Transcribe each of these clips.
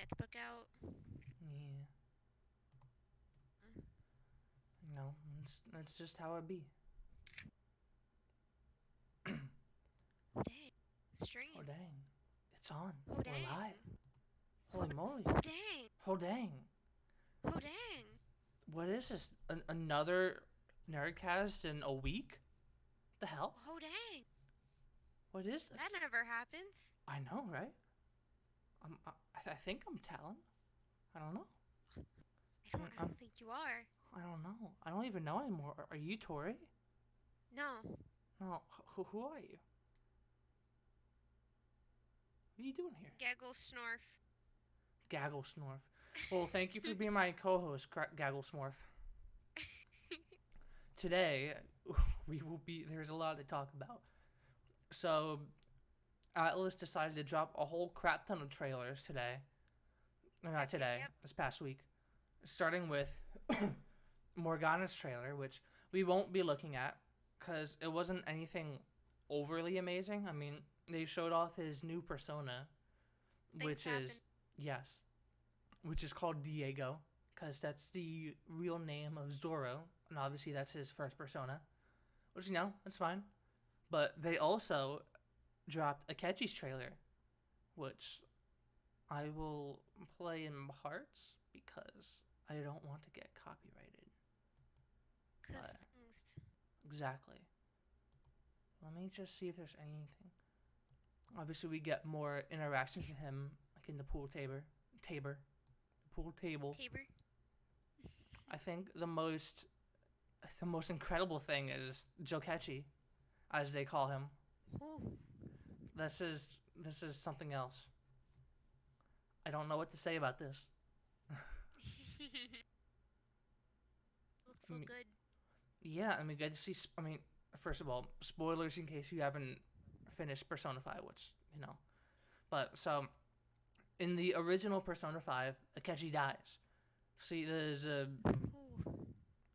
sketchbook out. Yeah. No, that's just how it be. Oh dang. Oh Stream. dang. It's on. Oh We're live. dang. Oh, Holy moly. oh dang. Oh dang. Oh dang. What is this? Another Nerdcast in a week? What the hell? Oh dang. What is That this? never happens. I know, right? I think I'm Talon. I don't know. I don't think you are. I don't know. I don't even know anymore. Are you Tori? No. No. Who are you? What are you doing here? Gaggle Snorf. Gaggle Snorf. Well, thank you for being my co-host, Gaggle Smorf. Today, we will be. There's a lot to talk about. So, Atlas decided to drop a whole crap ton of trailers today. Not today. Yep. This past week, starting with Morgana's trailer, which we won't be looking at because it wasn't anything overly amazing. I mean, they showed off his new persona, Things which happen. is yes, which is called Diego, because that's the real name of Zorro, and obviously that's his first persona, which that's fine. But they also dropped Akechi's trailer, which I will play in parts because I don't want to get copyrighted. Cause But things. exactly. Let me just see if there's anything. Obviously, we get more interactions with him, like in the pool table. Tabor. I think the most incredible thing is Jokechi, as they call him. Ooh. This is something else. I don't know what to say about this. Looks I so mean, good. yeah, I mean, get to see. I mean, first of all, spoilers in case you haven't finished Persona 5, which But so in the original Persona 5, Akechi dies. See, there's a Ooh.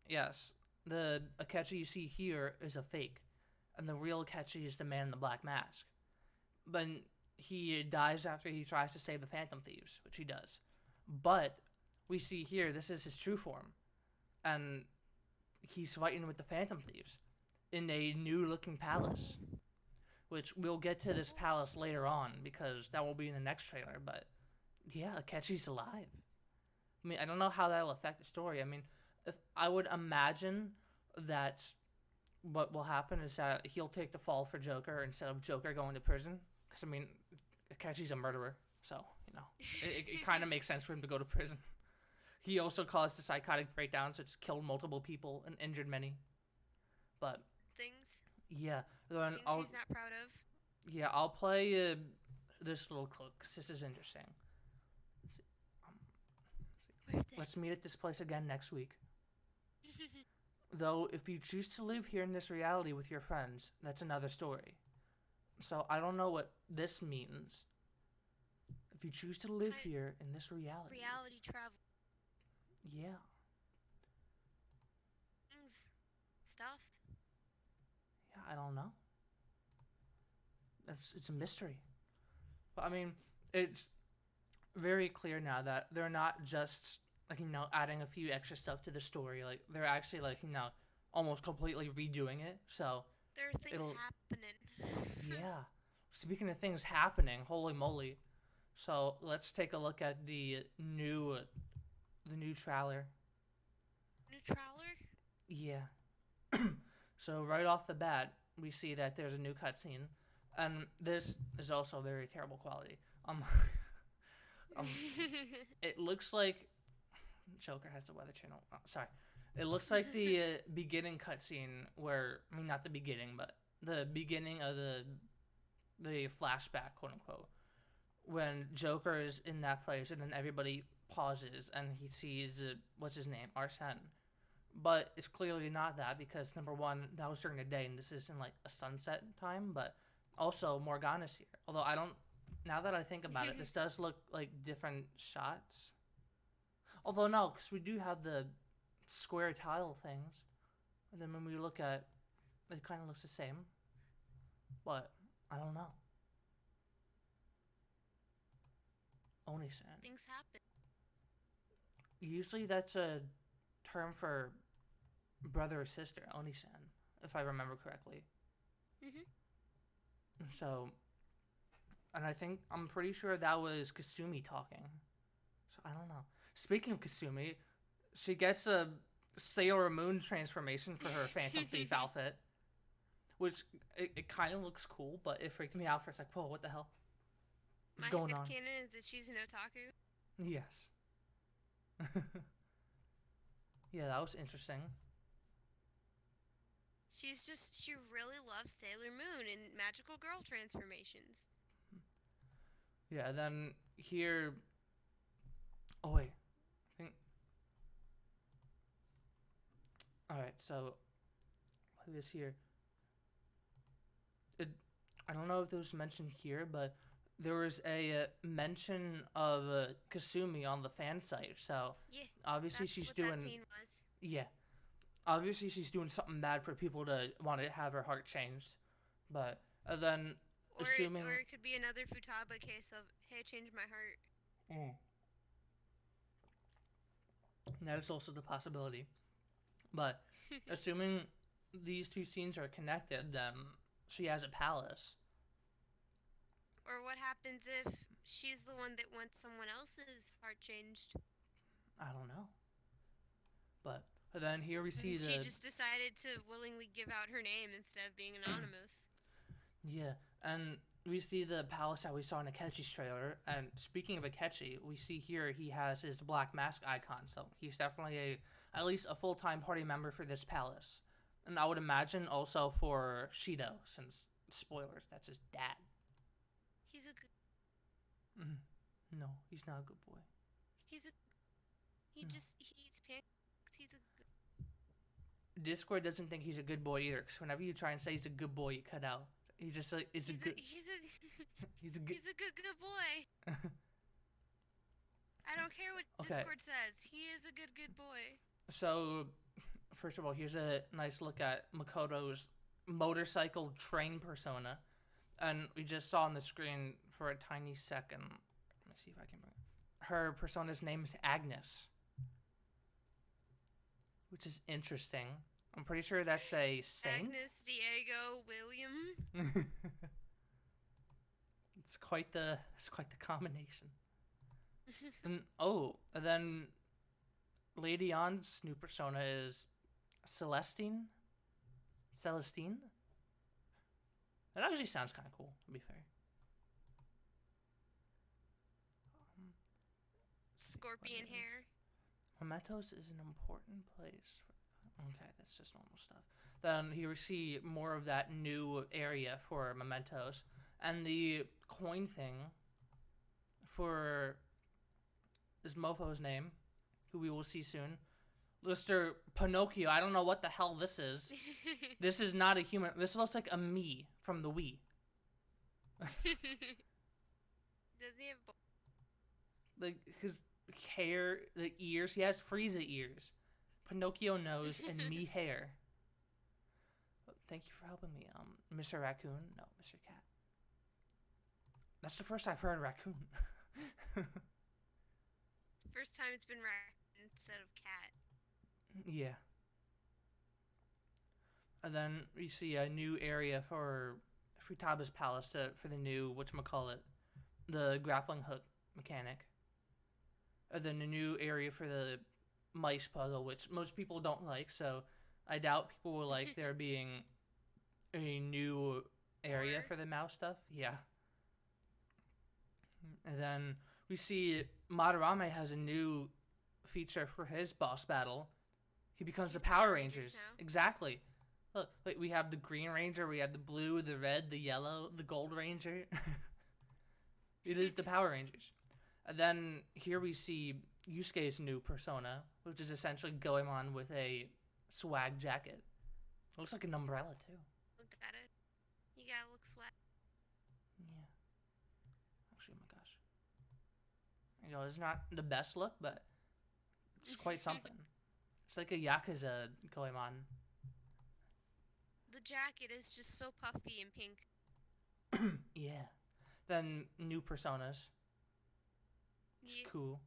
yes, the Akechi you see here is a fake, and the real Akechi is the man in the black mask. But he dies after he tries to save the Phantom Thieves, which he does. But we see here this is his true form, and he's fighting with the Phantom Thieves in a new-looking palace. Which we'll get to this palace later on because that will be in the next trailer. But yeah, Akechi's alive. I mean, I don't know how that'll affect the story. I mean, if I would imagine that what will happen is that he'll take the fall for Joker instead of Joker going to prison. Because I mean, Akechi's a murderer, so it kind of makes sense for him to go to prison. He also caused a psychotic breakdown, so it's killed multiple people and injured many. But Things. yeah, then Things he's not proud of. I'll play this little clip because this is interesting. Where's it? Let's meet at this place again next week. Though, if you choose to live here in this reality with your friends, that's another story. So I don't know what this means. If you choose to live here in this reality. Reality travel. Yeah. Things. Stuff. Yeah, I don't know. It's a mystery. But I mean, it's very clear now that they're not just adding a few extra stuff to the story. Like they're actually almost completely redoing it. So There are things it'll happening. yeah. Speaking of things happening, holy moly! So let's take a look at the new trailer. New trawler? Yeah. So right off the bat, we see that there's a new cutscene, and this is also very terrible quality. Um, it looks like Joker has the Weather Channel. Oh, sorry, it looks like the beginning cutscene where not the beginning, but the beginning of the flashback, quote unquote, when Joker is in that place, and then everybody pauses and he sees what's his name, Arsene. But it's clearly not that because number one, that was during the day, and this is in like a sunset time. But also Morgana's here. Although I don't. Now that I think about it, this does look like different shots. Although no, because we do have the square tile things, and then when we look at, it kind of looks the same. But I don't know. Oni-san. Things happen. Usually that's a term for brother or sister, Oni-san, if I remember correctly. Mhm. So, and I'm pretty sure that was Kasumi talking. So I don't know. Speaking of Kasumi, she gets a Sailor Moon transformation for her Phantom Thief outfit, which it kind of looks cool, but it freaked me out for a sec. Whoa, what the hell? What's My going on? headcanon is that she's an otaku. Yes. Yeah, that was interesting. She really loves Sailor Moon and magical girl transformations. Yeah, then here. Oh wait, I think. All right, so this here. It, I don't know if it was mentioned here, but there was a mention of Kasumi on the fan site. So Yeah, obviously that's she's what that doing. scene was. Yeah, obviously she's doing something bad for people to want to have her heart changed. But then assuming. Or it could be another Futaba case of, hey, I changed my heart. Mm. That is also the possibility. But assuming these two scenes are connected, then she has a palace. Or what happens if she's the one that wants someone else's heart changed? I don't know. But then here we see And she the. just decided to willingly give out her name instead of being anonymous. Yeah, and we see the palace that we saw in Akechi's trailer. And speaking of Akechi, we see here he has his black mask icon, so he's definitely at least a full-time party member for this palace. And I would imagine also for Shido, since spoilers, that's his dad. He's a good. No, he's not a good boy. He's a. He No. just he eats pancakes. He's a. Discord doesn't think he's a good boy either, because whenever you try and say he's a good boy, you cut out. He's just like, He's a good. he's a good boy. I don't care what Discord says. He is a good boy. So, first of all, here's a nice look at Makoto's motorcycle train persona. And we just saw on the screen for a tiny second. Let me see if I can bring it. Her persona's name is Agnes, which is interesting. I'm pretty sure that's a saint. Agnes Diego William. It's quite the combination. And then Lady Ann's new persona is Celestine. That actually sounds kind of cool, to be fair. Scorpion hair. Mementos is an important place. Okay, that's just normal stuff. Then here we see more of that new area for Mementos. And the coin thing for this mofo's name, who we will see soon, Mr. Pinocchio. I don't know what the hell this is. This is not a human. This looks like a me from the Wii. Does he have? Like his hair, the ears. He has Frieza ears, Pinocchio nose, and me hair. Thank you for helping me, Mr. Raccoon. No, Mr. Cat. That's the first I've heard raccoon. First time it's been raccoon instead of cat. Yeah. And then we see a new area for Futaba's palace for the new, whatchamacallit, the grappling hook mechanic. And then a new area for the mice puzzle, which most people don't like, so I doubt people will like there being a new area for the mouse stuff. Yeah. And then we see Madarame has a new feature for his boss battle. He becomes the Power Rangers. Exactly. Look, we have the Green Ranger, we have the blue, the red, the yellow, the Gold Ranger. It is the Power Rangers. And then here we see Yusuke's new persona, which is essentially going on with a swag jacket. It looks like an umbrella, too. Look at it. You gotta look swag. Yeah. Actually, oh my gosh. You know, it's not the best look, but it's quite something. It's like a Yakuza going on. The jacket is just so puffy and pink. Yeah. Then new personas. which is Yeah. cool.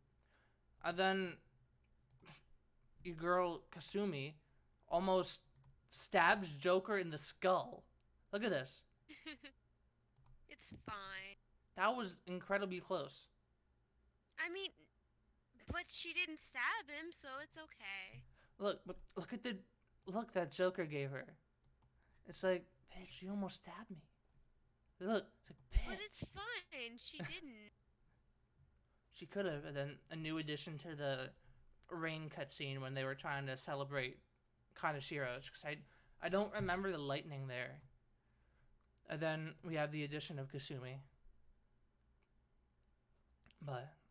And then your girl Kasumi almost stabs Joker in the skull. Look at this. It's fine. That was incredibly close. I mean, but she didn't stab him, so it's okay. But look at the look that Joker gave her. It's like, bitch, you almost stabbed me. Look, it's like, But bitch. it's fine. She didn't. She could have. And then a new addition to the rain cutscene when they were trying to celebrate Kanashiro's. Because I don't remember the lightning there. And then we have the addition of Kasumi.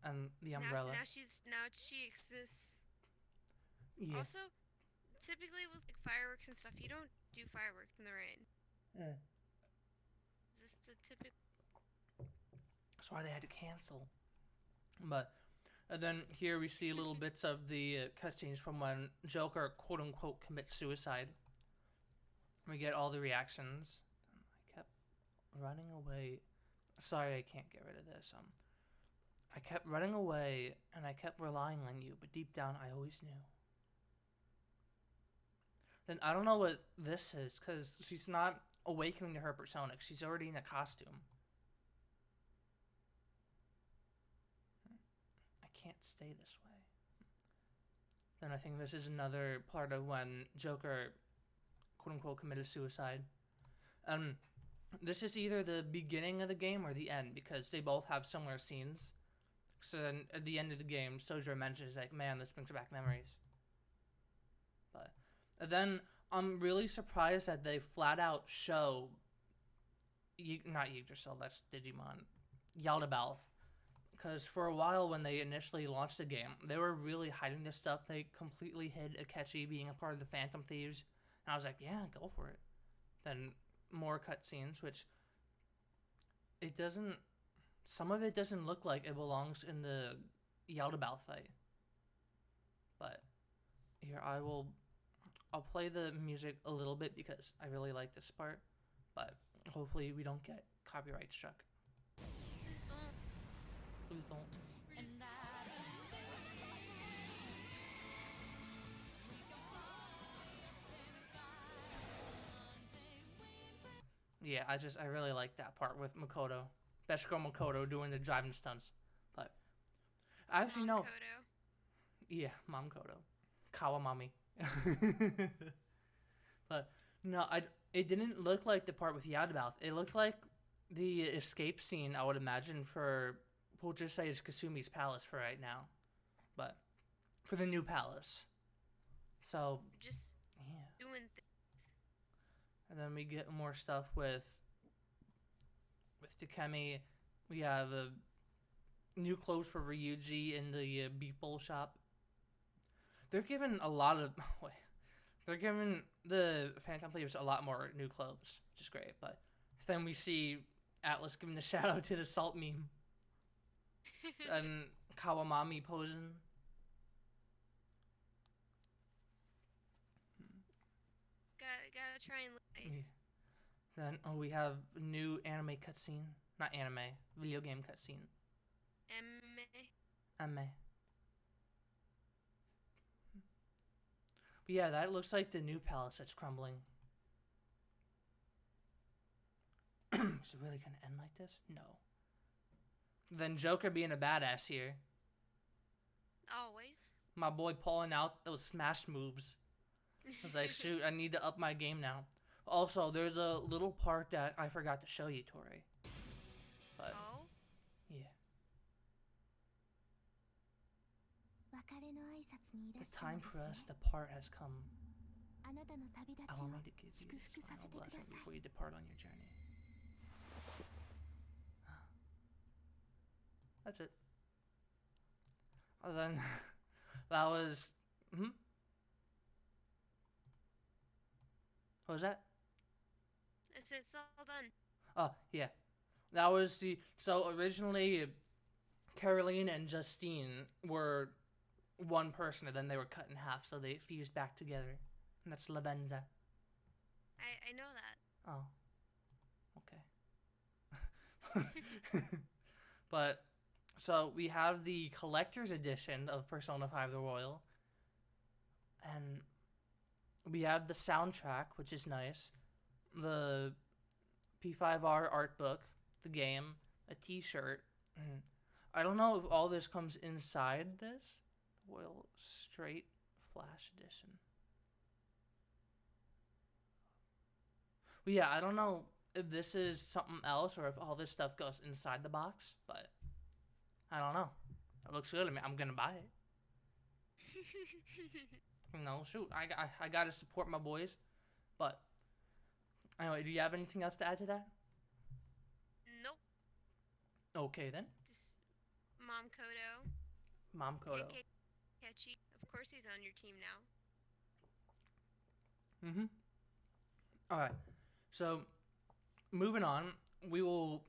And the umbrella. Now she exists. Yeah. Also, typically with like fireworks and stuff, you don't do fireworks in the rain. Mm. Is this a typical? That's why they had to cancel. But and then here we see little bits of the cutscenes from when Joker quote unquote commits suicide. We get all the reactions. I kept running away. Sorry, I can't get rid of this. I kept running away and I kept relying on you, but deep down I always knew. Then I don't know what this is because she's not awakening to her persona. She's already in a costume. I can't stay this way. Then I think this is another part of when Joker, quote unquote, committed suicide. This is either the beginning of the game or the end because they both have similar scenes. So then at the end of the game, Sojiro mentions like, "Man, this brings back memories." But then I'm really surprised that they flat out show, not Yggdrasil, that's Digimon, Yaldabaoth. Because for a while when they initially launched the game, they were really hiding this stuff. They completely hid Akechi being a part of the Phantom Thieves. And I was like, yeah, go for it. Then more cutscenes, which it doesn't... Some of it doesn't look like it belongs in the Yaldabaoth fight. But here I'll play the music a little bit because I really like this part. But hopefully we don't get copyright struck. This won't. Please don't. We're just. Yeah, I really like that part with Makoto. Best girl Makoto doing the driving stunts. But I actually know. Kodo. Yeah, Mom Kodo. Kawamami. But no, it didn't look like the part with Yaldabaoth. It looked like the escape scene I would imagine for, we'll just say it's Kasumi's palace for right now. But for the new palace. So Just yeah. doing things. And then we get more stuff with Takemi. We have new clothes for Ryuji in the Beeple shop. They're giving a lot of... They're giving the Phantom Thieves a lot more new clothes, which is great. But then we see Atlas giving the shout out to the salt meme. And Kawamami posing. Gotta try and look nice. Yeah. Then we have a new anime cutscene. Not anime, video game cutscene. Anime. But yeah, that looks like the new palace that's crumbling. Is it really gonna end like this? No. Then Joker being a badass here. Always. My boy pulling out those smash moves. I was like, shoot, I need to up my game now. Also, there's a little part that I forgot to show you, Tori. But, Oh? yeah. The time for us to part has come. Allow me to give you this final blessing before you depart on your journey. That's it. And then, that was... What was that? It's all done. Oh, yeah. That was the... So, originally, Caroline and Justine were one person, and then they were cut in half, so they fused back together. And that's Lavenza. I know that. Oh. Okay. But, So we have the collector's edition of Persona 5 The Royal, and we have the soundtrack, which is nice, the P5R art book, the game, a T-shirt. I don't know if all this comes inside this Royal Straight Flash Edition. But yeah, I don't know if this is something else or if all this stuff goes inside the box, but I don't know. It looks good to me. I'm gonna buy it. No, shoot, I gotta support my boys. But anyway, do you have anything else to add to that? Nope. Okay then, Just Mom Kodo. Mom Kodo. Catchy. Of course he's on your team now. All right. So, moving on, we will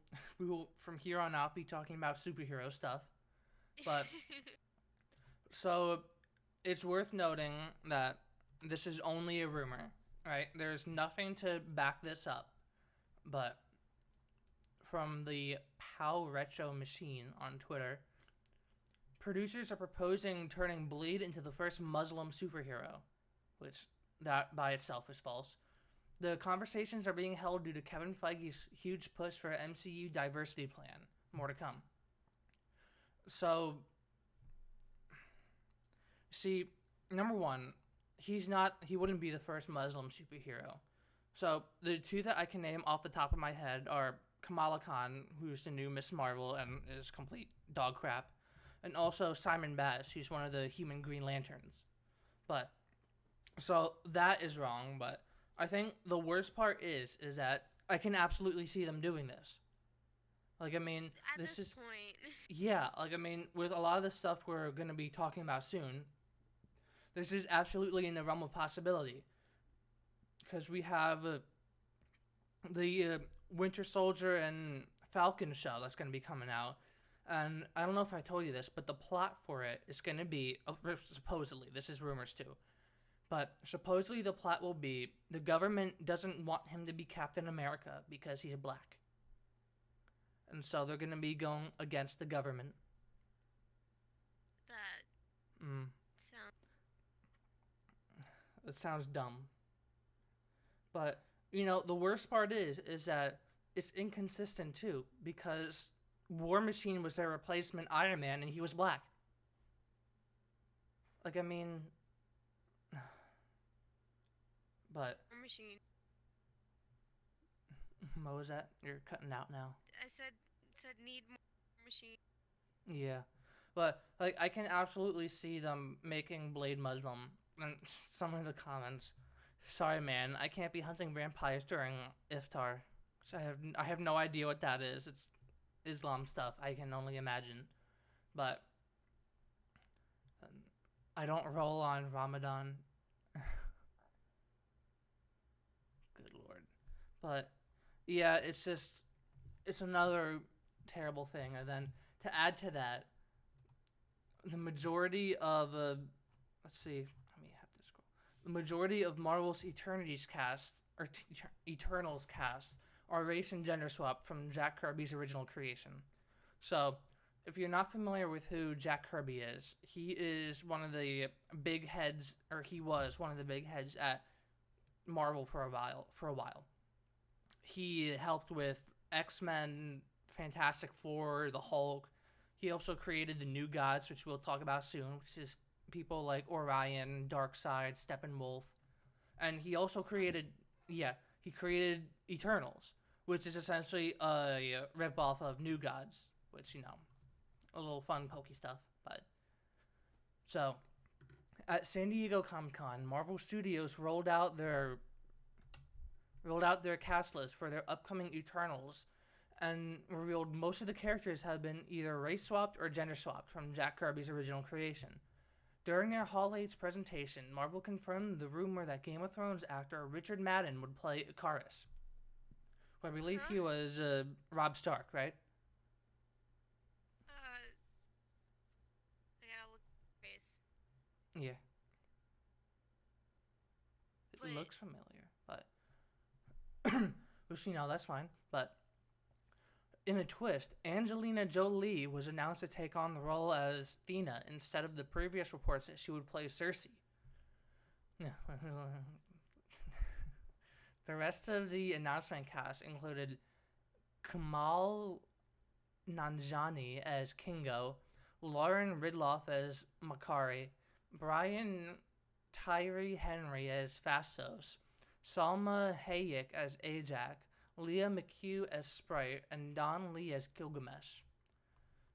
from here on out be talking about superhero stuff. But so it's worth noting that this is only a rumor, right? There's nothing to back this up. But from the POW Retro Machine on Twitter, producers are proposing turning Blade into the first Muslim superhero, which that by itself is false. The conversations are being held due to Kevin Feige's huge push for an MCU diversity plan. More to come. So, see, number one, he wouldn't be the first Muslim superhero. So, the two that I can name off the top of my head are Kamala Khan, who's the new Miss Marvel and is complete dog crap, and also Simon Baz, who's one of the human Green Lanterns. But, so that is wrong, but I think the worst part is that I can absolutely see them doing this. Like, I mean, At this point. Yeah, like, I mean, with a lot of the stuff we're going to be talking about soon, this is absolutely in the realm of possibility. Because we have the Winter Soldier and Falcon show that's going to be coming out. And I don't know if I told you this, but the plot for it is going to be, supposedly, this is rumors too, but supposedly the plot will be the government doesn't want him to be Captain America because he's black. And so they're going to be going against the government. That sounds dumb. But, you know, the worst part is that it's inconsistent too, because War Machine was their replacement Iron Man and he was black. Like, I mean, but War Machine. What was that? You're cutting out now. I said need more War Machine. Yeah. But, like, I can absolutely see them making Blade Muslim. And some of the comments, sorry man, I can't be hunting vampires during Iftar. I have no idea what that is. It's Islam stuff. I can only imagine. But I don't roll on Ramadan. Good Lord. But yeah, it's another terrible thing. And then to add to that, the majority of the majority of Marvel's Eternities cast or Eternals cast are race and gender swapped from Jack Kirby's original creation. So, if you're not familiar with who Jack Kirby is, he is one of the big heads, or he was one of the big heads at Marvel for a while. He helped with X-Men, Fantastic Four, the Hulk. He also created the New Gods, which we'll talk about soon, which is people like Orion, Darkseid, Steppenwolf. And he also created Eternals, which is essentially a ripoff of New Gods, which, you know, a little fun pokey stuff. But so at San Diego Comic-Con, Marvel Studios rolled out their cast list for their upcoming Eternals and revealed most of the characters have been either race swapped or gender swapped from Jack Kirby's original creation. During their Hall H presentation, Marvel confirmed the rumor that Game of Thrones actor Richard Madden would play Ikaris. I believe he was Robb Stark, right? I gotta look at his face. Yeah. It looks familiar, but... Which, you know, that's fine. But in a twist, Angelina Jolie was announced to take on the role as Athena instead of the previous reports that she would play Cersei. The rest of the announcement cast included Kamal Nanjiani as Kingo, Lauren Ridloff as Makari, Brian Tyree Henry as Fastos, Salma Hayek as Ajak, Leah McHugh as Sprite, and Don Lee as Gilgamesh.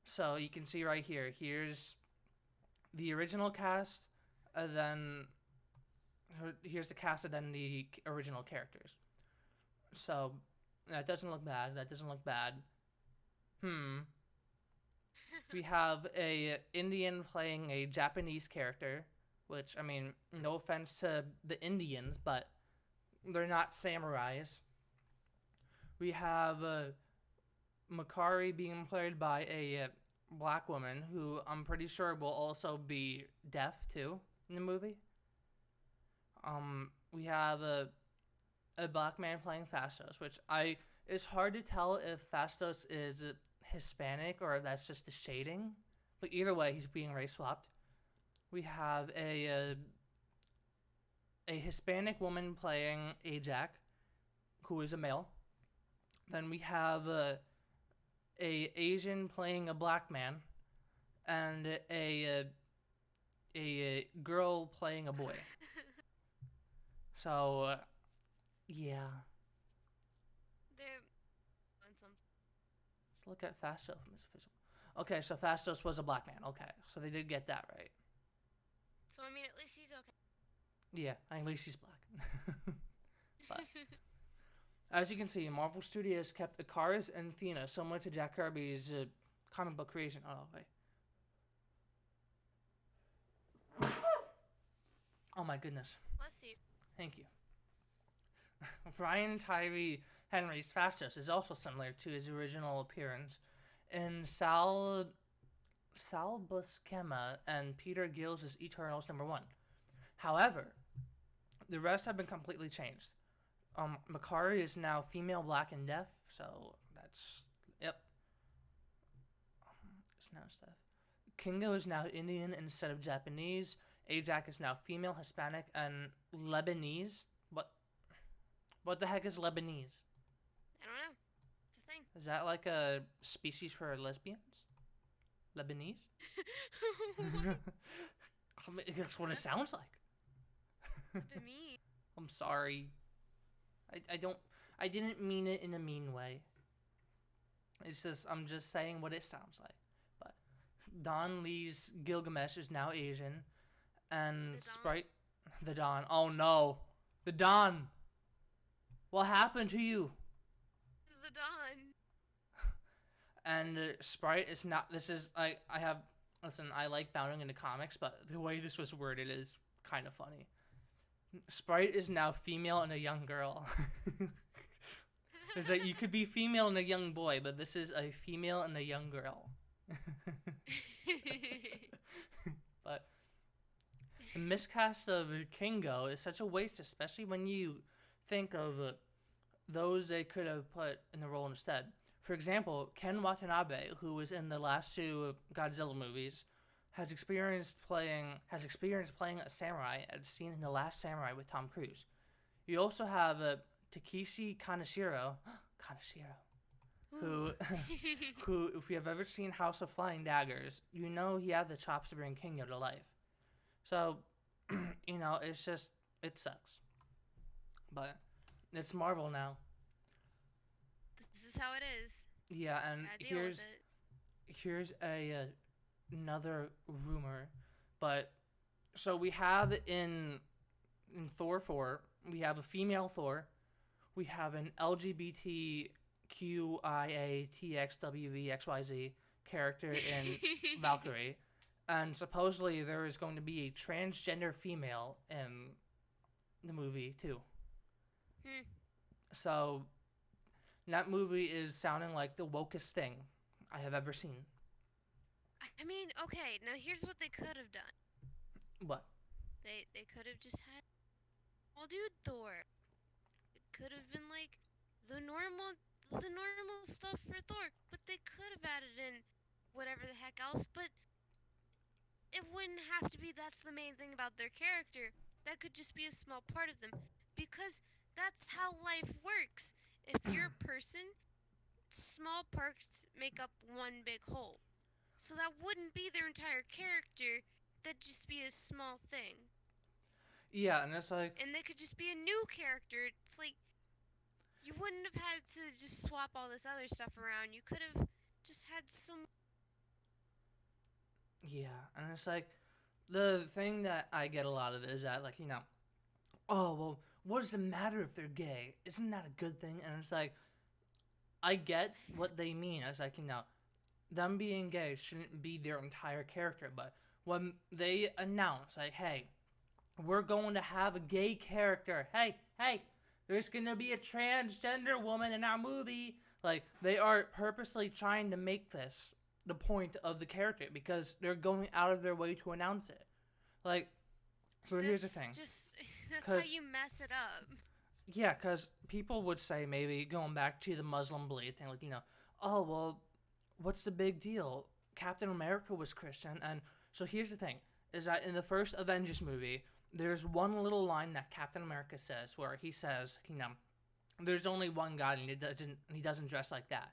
So you can see right here, here's the original cast, and then here's the cast and then the original characters. So that doesn't look bad. That doesn't look bad. We have a Indian playing a Japanese character, which I mean, no offense to the Indians, but they're not samurais. We have Makari being played by a black woman who I'm pretty sure will also be deaf too in the movie. We have a black man playing Fastos, which it's hard to tell if Fastos is Hispanic or if that's just the shading, but either way, he's being race swapped. We have a Hispanic woman playing Ajak, who is a male. Then we have a Asian playing a black man, and a girl playing a boy. So, yeah. They're on something. Let's look at Fastos from his official. Okay, so Fastos was a black man. Okay, so they did get that right. So I mean, at least he's okay. Yeah, at least he's black. But as you can see, Marvel Studios kept Ikaris and Athena similar to Jack Kirby's comic book creation. Oh, wait. Oh my goodness. Let's see. Thank you. Brian Tyree Henry's Fastos is also similar to his original appearance in Sal Buscema and Peter Gill's Eternals #1. However, the rest have been completely changed. Makari is now female, black, and deaf, so that's yep. It's now stuff. Kingo is now Indian instead of Japanese. Ajak is now female, Hispanic, and Lebanese. What the heck is Lebanese? I don't know. It's a thing. Is that like a species for lesbians? Lebanese? That's what it sounds like. It's a bit mean. I'm sorry. I didn't mean it in a mean way. It's just I'm just saying what it sounds like. But Don Lee's Gilgamesh is now Asian, and Sprite, the Don. Oh no, the Don. What happened to you? The Don. And Sprite is not. This is I have. Listen, I like bounding into comics, but the way this was worded is kind of funny. Sprite is now female and a young girl. It's like you could be female and a young boy, but this is a female and a young girl. But the miscast of Kingo is such a waste, especially when you think of those they could have put in the role instead. For example, Ken Watanabe, who was in the last two Godzilla movies, has experienced playing a samurai as seen in The Last Samurai with Tom Cruise. You also have Takeshi Kaneshiro, who, if you have ever seen House of Flying Daggers, you know he had the chops to bring Kingo to life. So, it's just, it sucks. But it's Marvel now. This is how it is. Yeah, and here's another rumor, but so we have in Thor 4, we have a female Thor, we have an LGBTQIATXWVXYZ character in Valkyrie, and supposedly there is going to be a transgender female in the movie too. So that movie is sounding like the wokest thing I have ever seen. I mean, okay, now here's what they could have done. What? They could have just had dude Thor. It could have been like the normal the normal stuff for Thor, but they could have added in whatever the heck else, but it wouldn't have to be that's the main thing about their character. That could just be a small part of them. Because that's how life works. If you're a person, small parts make up one big whole. So that wouldn't be their entire character. That'd just be a small thing. Yeah, and it's like, And they could just be a new character. It's like you wouldn't have had to just swap all this other stuff around. You could have just had some. yeah, and it's like, the thing that I get a lot of is that, like, oh, well, what does it matter if they're gay? Isn't that a good thing? And it's like, I get what they mean. It's like, them being gay shouldn't be their entire character, but when they announce, like, hey, we're going to have a gay character, hey, there's gonna be a transgender woman in our movie, like, they are purposely trying to make this the point of the character because they're going out of their way to announce it. Like, so here's the thing. That's how you mess it up. Yeah, because people would say, maybe going back to the Muslim belief thing, like, oh, well, what's the big deal? Captain America was Christian. And so here's the thing, is that in the first Avengers movie, there's one little line that Captain America says where he says, there's only one God and he doesn't dress like that.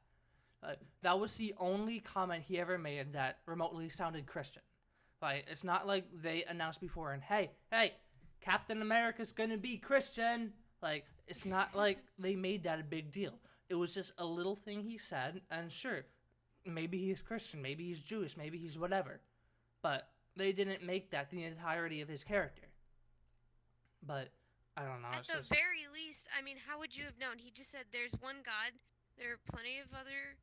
That was the only comment he ever made that remotely sounded Christian. Like, it's not like they announced before and, hey, Captain America's gonna be Christian. Like, it's not like they made that a big deal. It was just a little thing he said, and sure, maybe he's Christian, maybe he's Jewish, maybe he's whatever. But they didn't make that the entirety of his character. But, I don't know. At the very least, I mean, how would you have known? He just said there's one God. There are plenty of other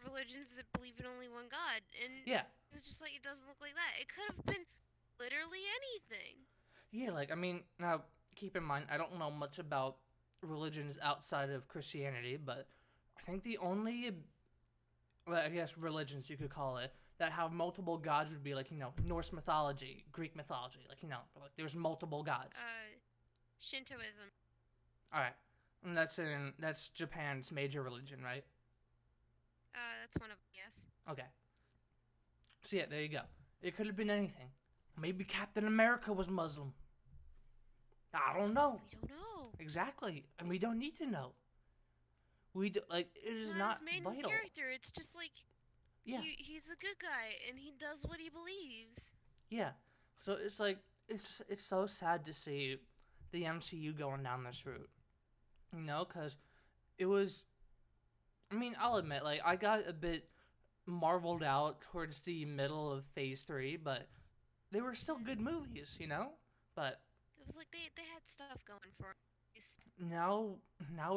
religions that believe in only one God. And yeah. It was just like, it doesn't look like that. It could have been literally anything. Yeah, like, I mean, now, keep in mind, I don't know much about religions outside of Christianity, but I think the only, I guess, religions you could call it, that have multiple gods would be, like, Norse mythology, Greek mythology, like, like, there's multiple gods. Shintoism. Alright, and that's Japan's major religion, right? That's one of them, yes. Okay. So yeah, there you go. It could have been anything. Maybe Captain America was Muslim. I don't know. We don't know. Exactly, and we don't need to know. It's not his main vital. character. It's just like, yeah, he's a good guy and he does what he believes. Yeah, so it's like it's so sad to see the MCU going down this route, because it was. I mean, I'll admit, like, I got a bit marveled out towards the middle of Phase 3, but they were still good movies, But it was like they had stuff going for at least. Now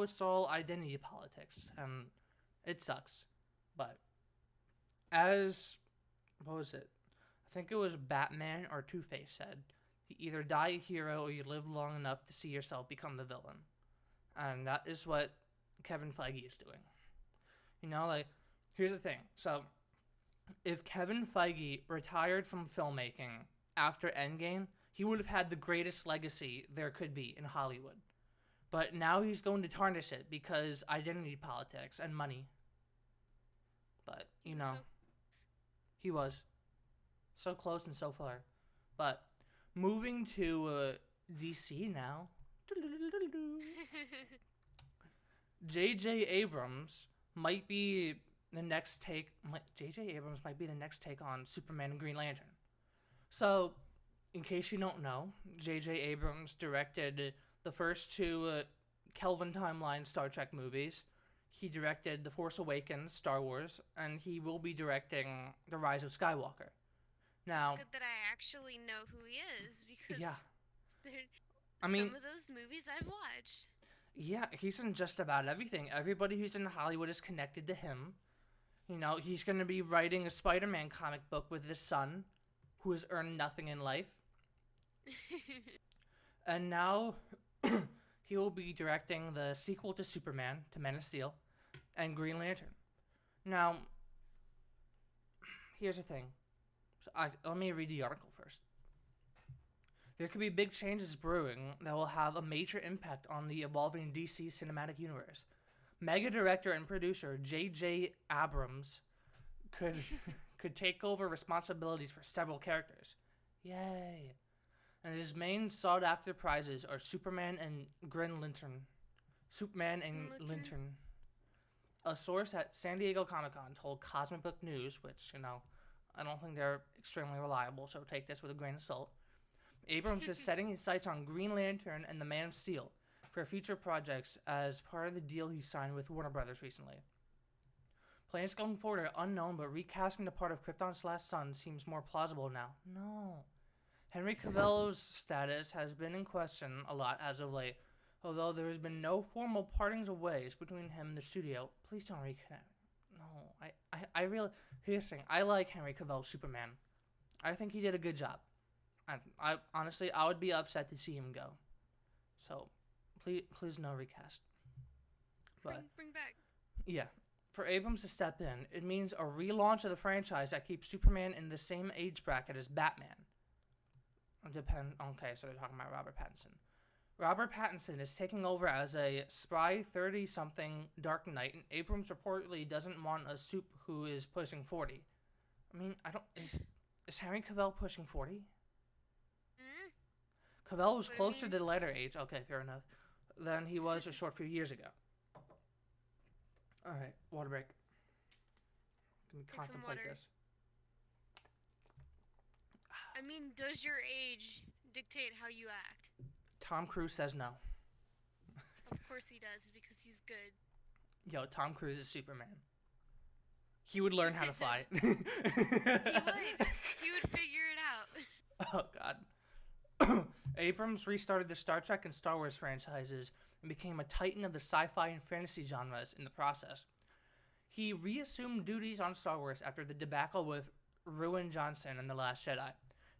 it's all identity politics, and it sucks. But what was it? I think it was Batman or Two-Face said, you either die a hero or you live long enough to see yourself become the villain. And that is what Kevin Feige is doing. Like, here's the thing. So, if Kevin Feige retired from filmmaking after Endgame, he would have had the greatest legacy there could be in Hollywood. But now he's going to tarnish it because identity politics and money. But, he was so close and so far. But moving to DC now. J.J. Abrams might be the next take. J.J. Abrams might be the next take on Superman and Green Lantern. So, in case you don't know, J.J. Abrams directed the first two Kelvin timeline Star Trek movies. He directed The Force Awakens, Star Wars, and he will be directing The Rise of Skywalker. Now, it's good that I actually know who he is because yeah, some of those movies I've watched. Yeah, he's in just about everything. Everybody who's in Hollywood is connected to him. He's going to be writing a Spider-Man comic book with his son, who has earned nothing in life. And now he will be directing the sequel to Superman, to Man of Steel, and Green Lantern. Now, here's the thing. Let me read the article first. There could be big changes brewing that will have a major impact on the evolving DC cinematic universe. Mega director and producer J.J. Abrams could could take over responsibilities for several characters. Yay! And his main sought-after prizes are Superman and Green Lantern. Superman and Lantern. A source at San Diego Comic-Con told Cosmic Book News, which, I don't think they're extremely reliable, so take this with a grain of salt. Abrams is setting his sights on Green Lantern and the Man of Steel for future projects as part of the deal he signed with Warner Brothers recently. Plans going forward are unknown, but recasting the part of Krypton's last son seems more plausible now. No. Henry Cavill's status has been in question a lot as of late. Although there has been no formal partings of ways between him and the studio, please don't reconnect. No, I really... Here's the thing. I like Henry Cavill's Superman. I think he did a good job. I honestly, I would be upset to see him go. So, please no recast. But, bring back. Yeah. For Abrams to step in, it means a relaunch of the franchise that keeps Superman in the same age bracket as Batman. Okay, so they're talking about Robert Pattinson. Robert Pattinson is taking over as a spry 30-something Dark Knight, and Abrams reportedly doesn't want a supe who is pushing 40. I mean, is Henry Cavill pushing 40? Cavill was closer to the latter age, okay, fair enough, than he was a short few years ago. Alright, water break. Let me contemplate this. I mean, does your age dictate how you act? Tom Cruise says no. Of course he does, because he's good. Yo, Tom Cruise is Superman. He would learn how to fly. He would. He would figure it out. Oh, God. Abrams restarted the Star Trek and Star Wars franchises and became a titan of the sci-fi and fantasy genres in the process. He reassumed duties on Star Wars after the debacle with Rian Johnson in The Last Jedi.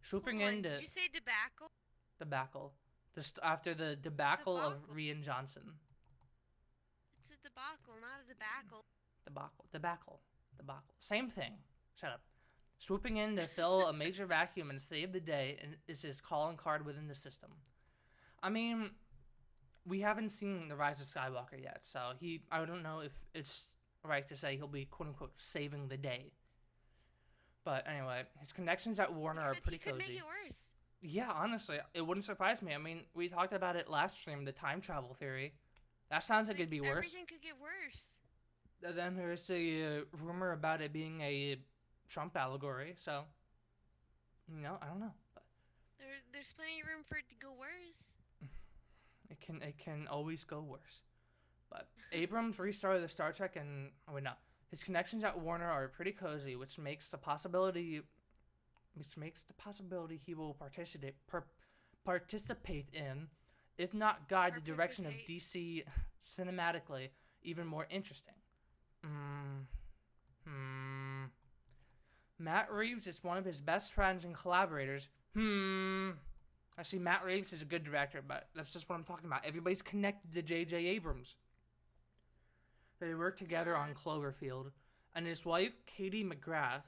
Swooping into... Did you say debacle? Debacle. After the debacle of Rian Johnson. It's a debacle, not a debacle. Debacle. Same thing. Shut up. Swooping in to fill a major vacuum and save the day is his calling card within the system. I mean, we haven't seen The Rise of Skywalker yet, so I don't know if it's right to say he'll be quote-unquote saving the day. But anyway, his connections at Warner are pretty cozy. He could make it worse. Yeah, honestly, it wouldn't surprise me. I mean, we talked about it last stream, the time travel theory. That sounds like it'd be worse. Everything could get worse. And then there's a rumor about it being a Trump allegory, so, I don't know. But there's plenty of room for it to go worse. It can always go worse. But Abrams restarted the Star Trek and, his connections at Warner are pretty cozy, which makes the possibility he will participate in, if not guide the direction of DC cinematically, even more interesting. Matt Reeves is one of his best friends and collaborators. I see Matt Reeves is a good director, but that's just what I'm talking about. Everybody's connected to J.J. Abrams. They worked together on Cloverfield, and his wife, Katie McGrath,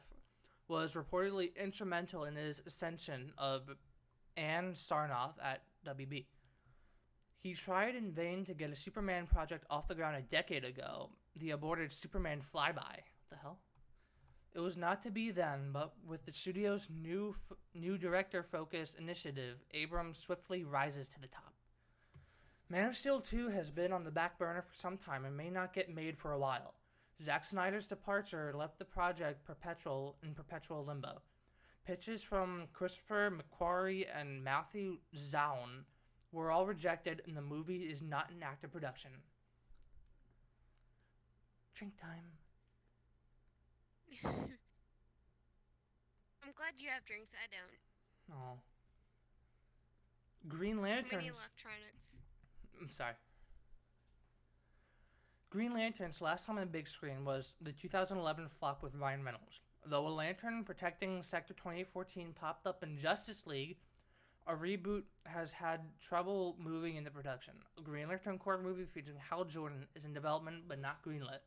was reportedly instrumental in his ascension of Ann Sarnoff at WB. He tried in vain to get a Superman project off the ground a decade ago, the aborted Superman Flyby. What the hell? It was not to be then, but with the studio's new director-focused initiative, Abrams swiftly rises to the top. Man of Steel 2 has been on the back burner for some time and may not get made for a while. Zack Snyder's departure left the project in perpetual limbo. Pitches from Christopher McQuarrie and Matthew Zahn were all rejected, and the movie is not in active production. Drink time. I'm glad you have drinks. I don't. Oh. Green Lantern. Too many electronics. I'm sorry. Green Lantern's last time on the big screen was the 2011 flop with Ryan Reynolds. Though a lantern protecting Sector 2014 popped up in Justice League, a reboot has had trouble moving into production. A Green Lantern Corps movie featuring Hal Jordan is in development but not greenlit.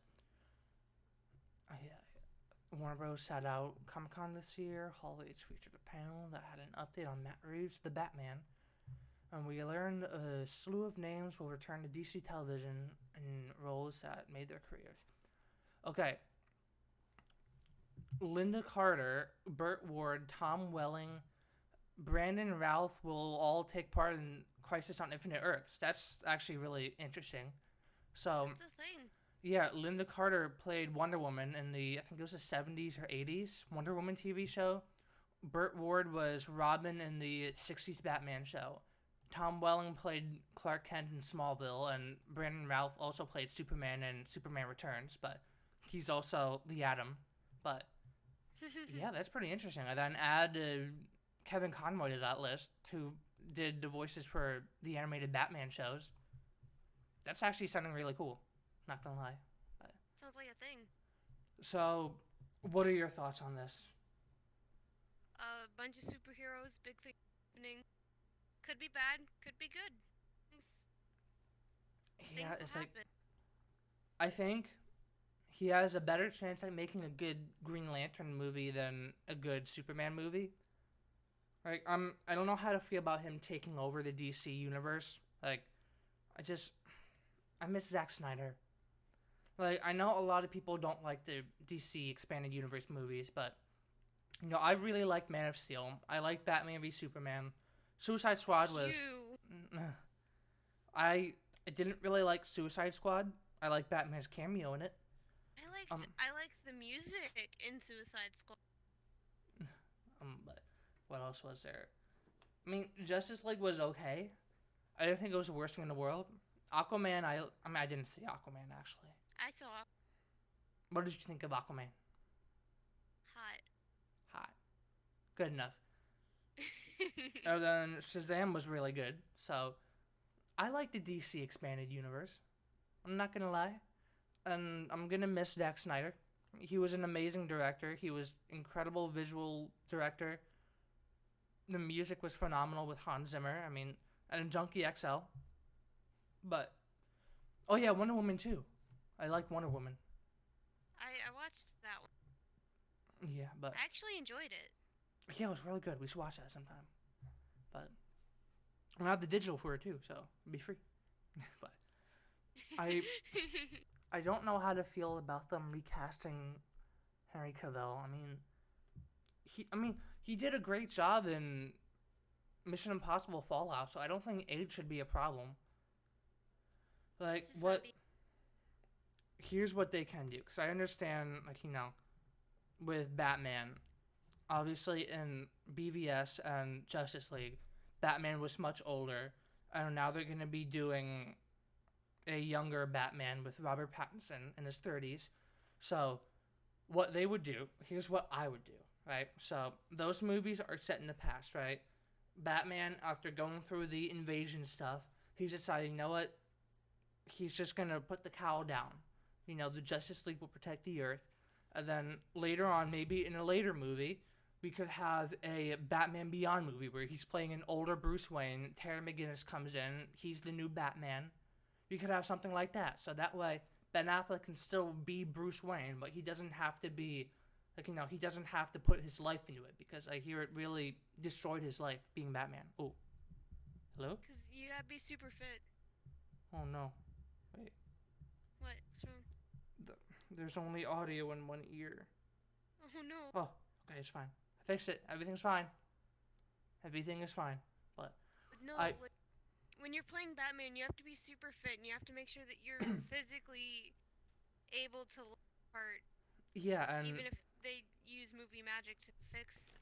Warner Bros. Sat out Comic-Con this year. Hall H featured a panel that had an update on Matt Reeves, the Batman. and we learned a slew of names will return to DC television in roles that made their careers. Okay, Linda Carter, Burt Ward, Tom Welling, Brandon Routh will all take part in Crisis on Infinite Earths. That's actually really interesting. So, That's a thing. yeah, Linda Carter played Wonder Woman in the, I think it was the 70s or 80s Wonder Woman TV show. Burt Ward was Robin in the 60s Batman show. Tom Welling played Clark Kent in Smallville, and Brandon Routh also played Superman in Superman Returns, but he's also the Atom. But yeah, that's pretty interesting. I then add Kevin Conroy to that list, who did the voices for the animated Batman shows. That's actually something really cool. Not gonna lie. But, Sounds like a thing. so, what are your thoughts on this? A bunch of superheroes, big thing happening. Could be bad, could be good. Things, Yeah, things will it's like happen. I think he has a better chance at making a good Green Lantern movie than a good Superman movie. Like I don't know how to feel about him taking over the DC universe. Like I just I miss Zack Snyder. Like I know a lot of people don't like the DC expanded universe movies, but I really like Man of Steel. I like Batman v Superman. Suicide Squad was You. I didn't really like Suicide Squad. I like Batman's cameo in it. Um I liked the music in Suicide Squad. but what else was there? I mean, Justice League was okay. I didn't think it was the worst thing in the world. Aquaman, I didn't see Aquaman actually. I saw What did you think of Aquaman? hot. Hot, good enough. And then Shazam was really good. So I like the DC expanded universe. I'm not gonna lie, and I'm gonna miss Zack Snyder. He was an amazing director. He was incredible visual director. The music was phenomenal with Hans Zimmer. I mean, and Junkie XL. But oh yeah, Wonder Woman too. I like Wonder Woman. I watched that one. Yeah, but I actually enjoyed it. yeah, it was really good. We should watch that sometime. But I have the digital for it too, so it'll be free. But I I don't know how to feel about them recasting Henry Cavill. He did a great job in Mission Impossible Fallout, so I don't think age should be a problem. Like It's just what not here's what they can do, cuz I understand with Batman, obviously in BVS and Justice League, Batman was much older, and now they're going to be doing a younger Batman with Robert Pattinson in his 30s. So, what they would do, here's what I would do, right? So, those movies are set in the past, right? Batman, after going through the invasion stuff, he's deciding, you know what? He's just going to put the cowl down. The Justice League will protect the Earth. And then later on, maybe in a later movie, we could have a Batman Beyond movie where he's playing an older Bruce Wayne. Terry McGinnis comes in. He's the new Batman. We could have something like that. So that way, Ben Affleck can still be Bruce Wayne, but he doesn't have to be, he doesn't have to put his life into it, because I hear it really destroyed his life being Batman. Oh, hello? because you gotta be super fit. Oh no. Wait, What? What's wrong? there's only audio in one ear. Oh no. Oh, okay, it's fine. I fixed it. Everything's fine. Everything is fine. But No, I like when you're playing Batman, you have to be super fit, and you have to make sure that you're physically able to look the part, yeah, and even if they use movie magic to fix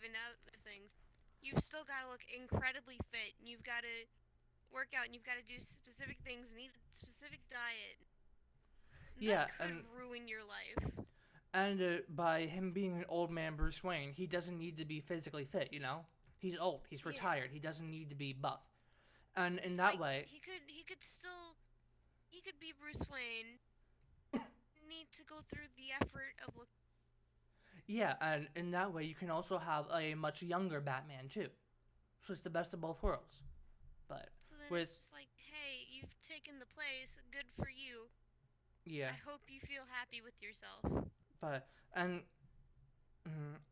even other things. You've still got to look incredibly fit, and you've got to work out, and you've got to do specific things, and eat a specific diet. yeah, That could ruin your life. and by him being an old man Bruce Wayne, he doesn't need to be physically fit. He's old. He's Yeah. retired. He doesn't need to be buff. And in It's that like way, he could be Bruce Wayne. Need to go through the effort of looking. yeah, and in that way, you can also have a much younger Batman too. So it's the best of both worlds. But So then with it's just like, hey, you've taken the place. Good for you. yeah, I hope you feel happy with yourself. but and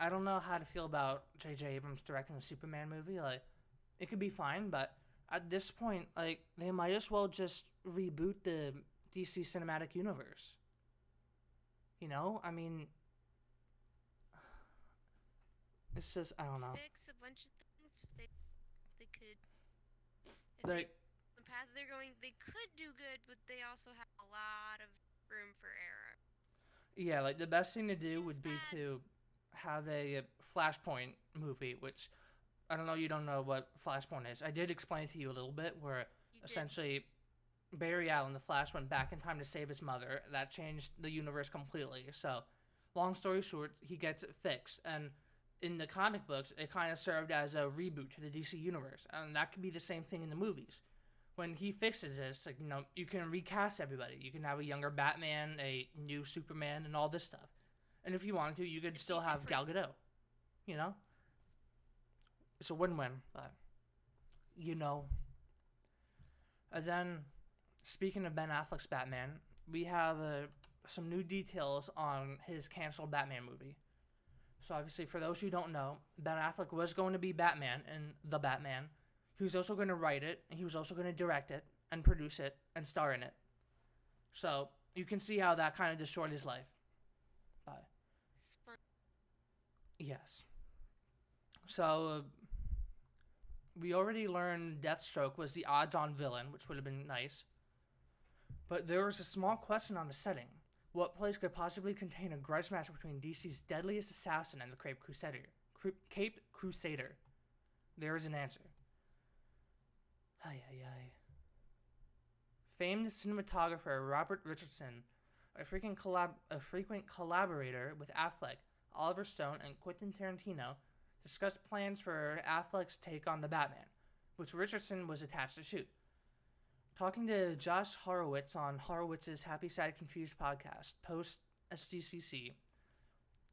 I don't know how to feel about J.J. Abrams directing a Superman movie. Like, it could be fine, but At this point, like, they might as well just reboot the DC cinematic universe. You know? I mean, it's just, I don't know. Fix a bunch of things if they could. If they Like, the path they're going, they could do good, but they also have a lot of room for error. yeah, like, the best thing to do Things would be bad. to have a Flashpoint movie, which I don't know, you don't know what Flashpoint is. I did explain it to you a little bit, where You did. essentially Barry Allen, the Flash, went back in time to save his mother. That changed the universe completely. So, long story short, he gets it fixed. And in the comic books, it kind of served as a reboot to the DC universe. And that could be the same thing in the movies. When he fixes this, like, you can recast everybody. You can have a younger Batman, a new Superman, and all this stuff. And if you wanted to, you could It'd still be have different. Gal Gadot. You know? It's a win-win. But, you know. And then, speaking of Ben Affleck's Batman, we have some new details on his canceled Batman movie. So obviously, for those who don't know, Ben Affleck was going to be Batman in The Batman. He was also going to write it, and he was also going to direct it, and produce it, and star in it. So you can see how that kind of destroyed his life. But Spun. yes. So we already learned Deathstroke was the odds-on villain, which would have been nice. But there was a small question on the setting. What place could possibly contain a grudge match between DC's deadliest assassin and the Caped Crusader? Caped Crusader. There is an answer. Ay, ay, ay. Famed cinematographer Robert Richardson, a frequent collaborator with Affleck, Oliver Stone, and Quentin Tarantino, discussed plans for Affleck's take on the Batman, which Richardson was attached to shoot. Talking to Josh Horowitz on Horowitz's Happy Sad Confused podcast, post SDCC,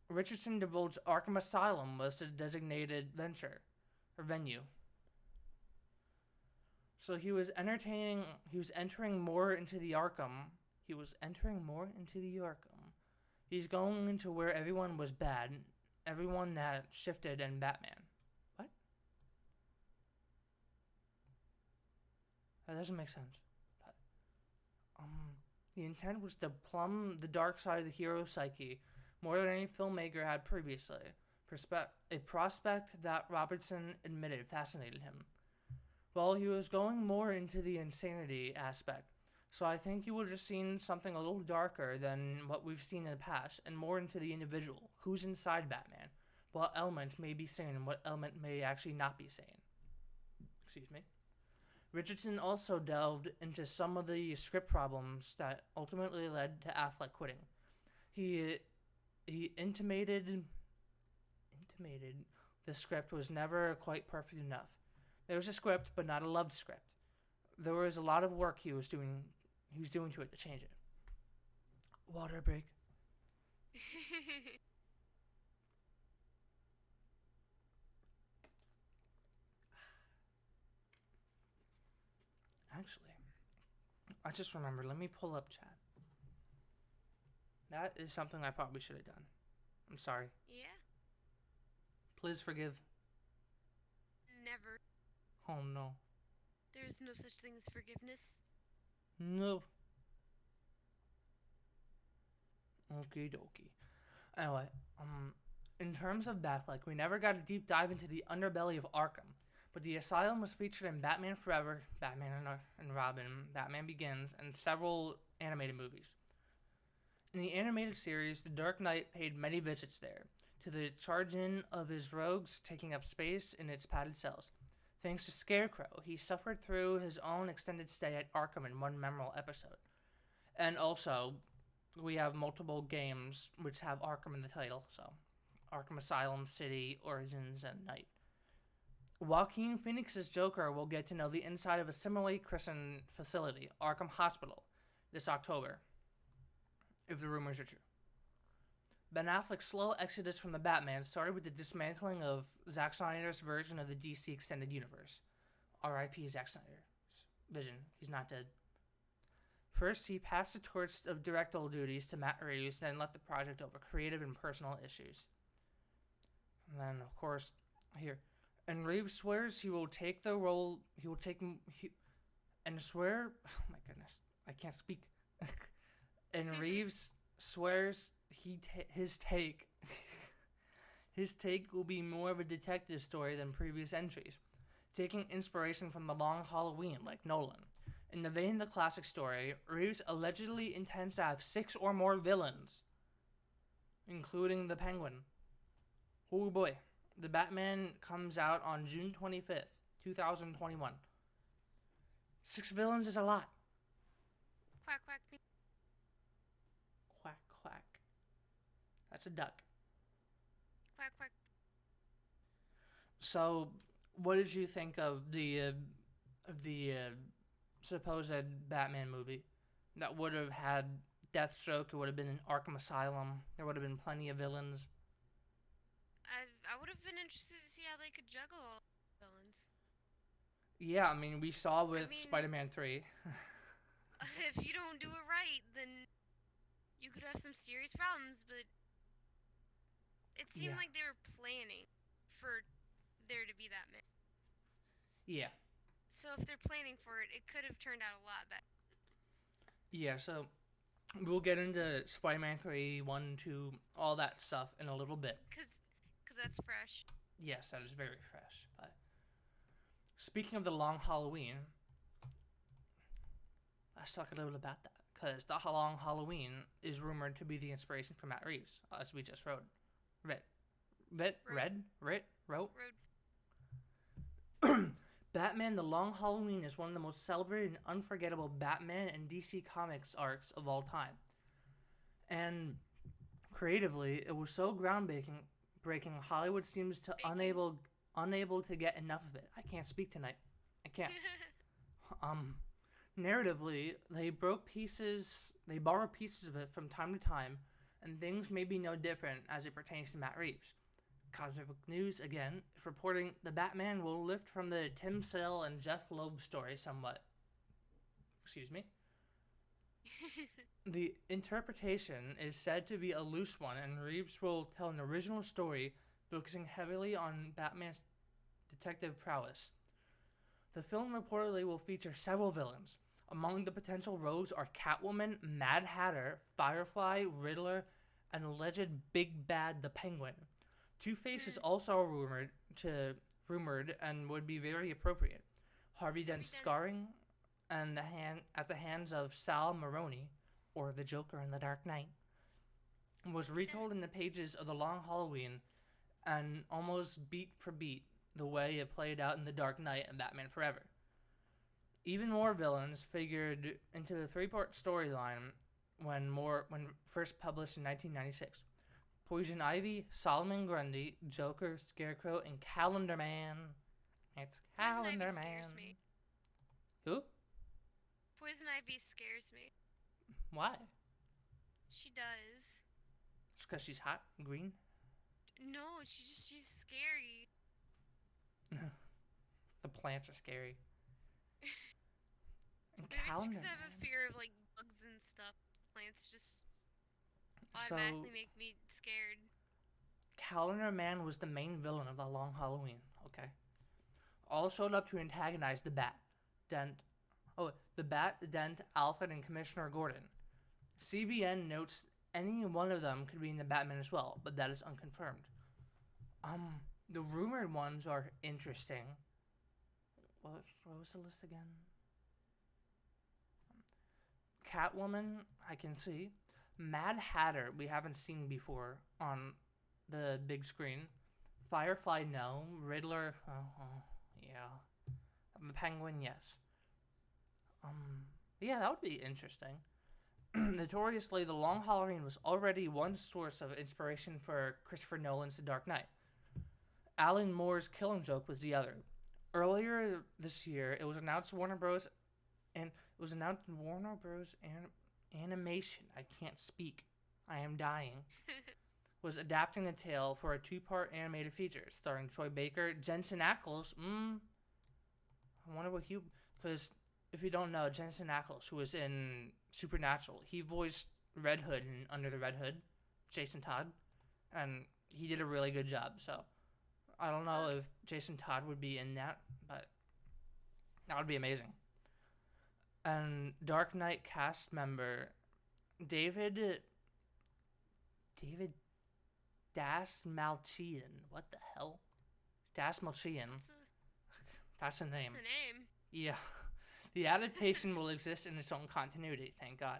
Richardson divulged Arkham Asylum was the designated venue. So he was entering more into the Arkham. He's going into where everyone was bad, everyone that shifted, and Batman. What? That doesn't make sense. But, the intent was to plumb the dark side of the hero's psyche more than any filmmaker had previously. A prospect that Robertson admitted fascinated him. Well, he was going more into the insanity aspect, so I think you would have seen something a little darker than what we've seen in the past, and more into the individual, who's inside Batman, what element may be sane and what element may actually not be sane. Excuse me. Richardson also delved into some of the script problems that ultimately led to Affleck quitting. He intimated the script was never quite perfect enough. There was a script, but not a loved script. There was a lot of work he was doing to it to change it. Water break. Actually, I just remembered. Let me pull up chat. That is something I probably should have done. I'm sorry. Yeah. Please forgive. Never. Oh no. There's no such thing as forgiveness. No. Okie dokie. Anyway, in terms of Batfleck, we never got a deep dive into the underbelly of Arkham, but the asylum was featured in Batman Forever, Batman and Robin, Batman Begins, and several animated movies. In the animated series, the Dark Knight paid many visits there, to the charge-in of his rogues taking up space in its padded cells. Thanks to Scarecrow, he suffered through his own extended stay at Arkham in one memorable episode. And also, we have multiple games which have Arkham in the title, so Arkham Asylum, City, Origins, and Night. Joaquin Phoenix's Joker will get to know the inside of a similarly christened facility, Arkham Hospital, this October, if the rumors are true. Ben Affleck's slow exodus from the Batman started with the dismantling of Zack Snyder's version of the DC Extended Universe. R.I.P. Zack Snyder's vision. He's not dead. First, he passed the torch of directorial duties to Matt Reeves, then left the project over creative and personal issues. And then, of course, here. And Reeves swears he will take the role. He will take. And swear. Oh my goodness, I can't speak. And Reeves swears his take. His take will be more of a detective story than previous entries, taking inspiration from The Long Halloween, like Nolan. In the vein of the classic story, Reeves allegedly intends to have 6 or more villains, including the Penguin. Oh boy. The Batman comes out on June 25th, 2021. 6 villains is a lot. Quack, quack. Quack, quack. That's a duck. Quack, quack. So, what did you think of the supposed Batman movie that would have had Deathstroke? It would have been an Arkham Asylum. There would have been plenty of villains. I would have been interested to see how they could juggle all the villains. Yeah, I mean, we saw with Spider-Man 3. If you don't do it right, then you could have some serious problems, but it seemed like they were planning for there to be that many. Yeah. So if they're planning for it, it could have turned out a lot better. Yeah, so we'll get into Spider-Man 3, 1, 2, all that stuff in a little bit. Because that's fresh. Yes, that is very fresh. But speaking of the Long Halloween, let's talk a little bit about that. Because the Long Halloween is rumored to be the inspiration for Matt Reeves, as we just wrote. Wrote? Batman The Long Halloween is one of the most celebrated and unforgettable Batman and DC Comics arcs of all time. And creatively, it was so groundbreaking, Hollywood seems to unable to get enough of it. I can't speak tonight. I can't. Narratively, they borrow pieces of it from time to time, and things may be no different as it pertains to Matt Reeves. Cosmic News, again, is reporting the Batman will lift from the Tim Sale and Jeff Loeb story somewhat. Excuse me. The interpretation is said to be a loose one, and Reeves will tell an original story focusing heavily on Batman's detective prowess. The film reportedly will feature several villains. Among the potential rogues are Catwoman, Mad Hatter, Firefly, Riddler, and alleged Big Bad the Penguin. Two-Face is also rumored and would be very appropriate. Harvey Dent's scarring and at the hands of Sal Maroni, or the Joker in The Dark Knight, was retold in the pages of The Long Halloween and almost beat for beat the way it played out in The Dark Knight and Batman Forever. Even more villains figured into the 3-part storyline when first published in 1996. Poison Ivy, Solomon Grundy, Joker, Scarecrow, and Calendar Man. It's Calendar Poison Ivy Man. scares me. Who? Poison Ivy scares me. Why? She does. Just because she's hot and green? No, she's scary. The plants are scary. And Maybe it's Calendar because I have Man. a fear of like bugs and stuff. Plants just automatically make me scared. Calendar Man was the main villain of The Long Halloween, okay? All showed up to antagonize the Bat, Dent, Alfred, and Commissioner Gordon. CBN notes any one of them could be in the Batman as well, but that is unconfirmed. The rumored ones are interesting. What was the list again? Catwoman, I can see. Mad Hatter, we haven't seen before on the big screen. Firefly, no. Riddler, yeah. The Penguin, yes. Yeah, that would be interesting. Notoriously, The Long Halloween was already one source of inspiration for Christopher Nolan's The Dark Knight. Alan Moore's Killing Joke was the other. Earlier this year, it was announced Warner Bros. Animation. I can't speak. I am dying. Was adapting the tale for a 2-part animated feature starring Troy Baker, Jensen Ackles. I wonder what because if you don't know, Jensen Ackles, who was in Supernatural, he voiced Red Hood in Under the Red Hood, Jason Todd, and he did a really good job. So, I don't know if Jason Todd would be in that, but that would be amazing. And Dark Knight cast member David Dasmalchian. What the hell? Dasmalchian. That's a name. It's a name. Yeah. The adaptation will exist in its own continuity, thank God.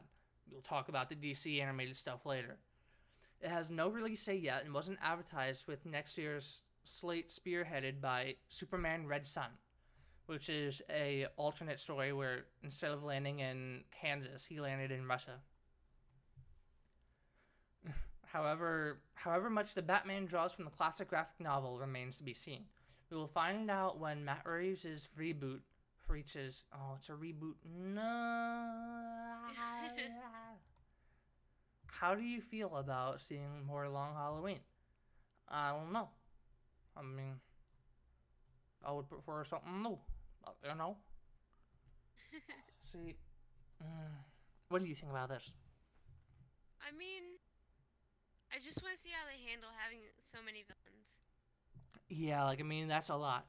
We'll talk about the DC animated stuff later. It has no release date yet and wasn't advertised, with next year's slate spearheaded by Superman Red Sun, which is a alternate story where instead of landing in Kansas, he landed in Russia. However much the Batman draws from the classic graphic novel remains to be seen. We will find out when Matt Reeves' reboot reaches... Oh, it's a reboot. No. How do you feel about seeing more Long Halloween? I don't know. I mean, I would prefer something new. You know? See, what do you think about this? I mean, I just want to see how they handle having so many villains. Yeah, like, I mean, that's a lot.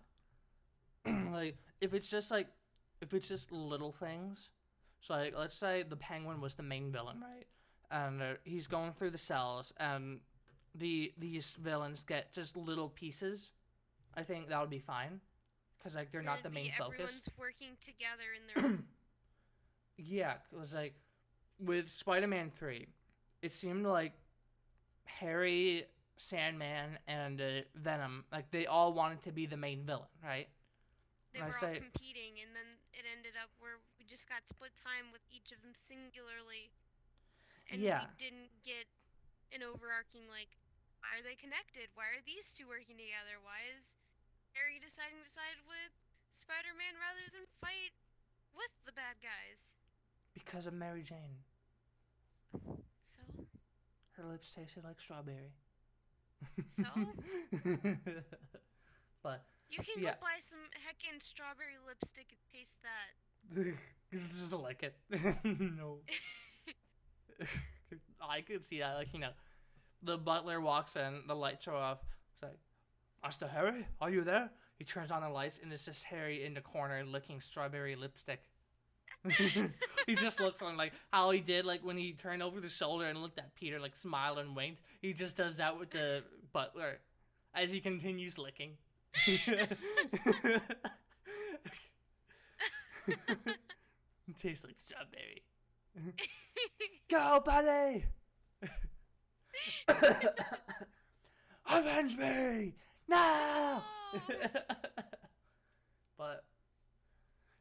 Like, if it's just little things. So, like, let's say the Penguin was the main villain, right? And he's going through the cells, and these villains get just little pieces. I think that would be fine. Because, like, they're not the main focus. Everyone's working together in their... Yeah, because, like, with Spider-Man 3, it seemed like Harry, Sandman, and Venom, like, they all wanted to be the main villain, right? They were all competing, and then it ended up where we just got split time with each of them singularly. And we didn't get an overarching, like, why are they connected? Why are these two working together? Why is Harry deciding to side with Spider-Man rather than fight with the bad guys? Because of Mary Jane. So? Her lips tasted like strawberry. So? But you can go buy some heckin' strawberry lipstick and taste that. Just like it. No. I could see that, like, you know, the butler walks in, the lights are off. It's like, Master Harry, are you there? He turns on the lights, and it's just Harry in the corner licking strawberry lipstick. He just looks on, like, how he did, like, when he turned over the shoulder and looked at Peter, like, smiled and winked. He just does that with the butler as he continues licking. It tastes like strawberry. Go, buddy! Avenge me! No! But,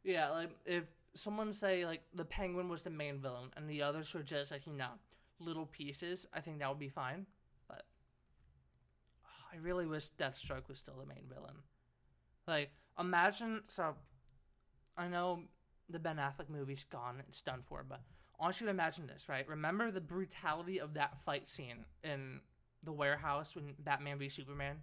yeah, like, if someone say, like, the Penguin was the main villain and the others were just, like, you know, little pieces, I think that would be fine. But I really wish Deathstroke was still the main villain. Like, imagine, so, I know the Ben Affleck movie's gone, it's done for, but I want you to imagine this, right? Remember the brutality of that fight scene in the warehouse when Batman v Superman?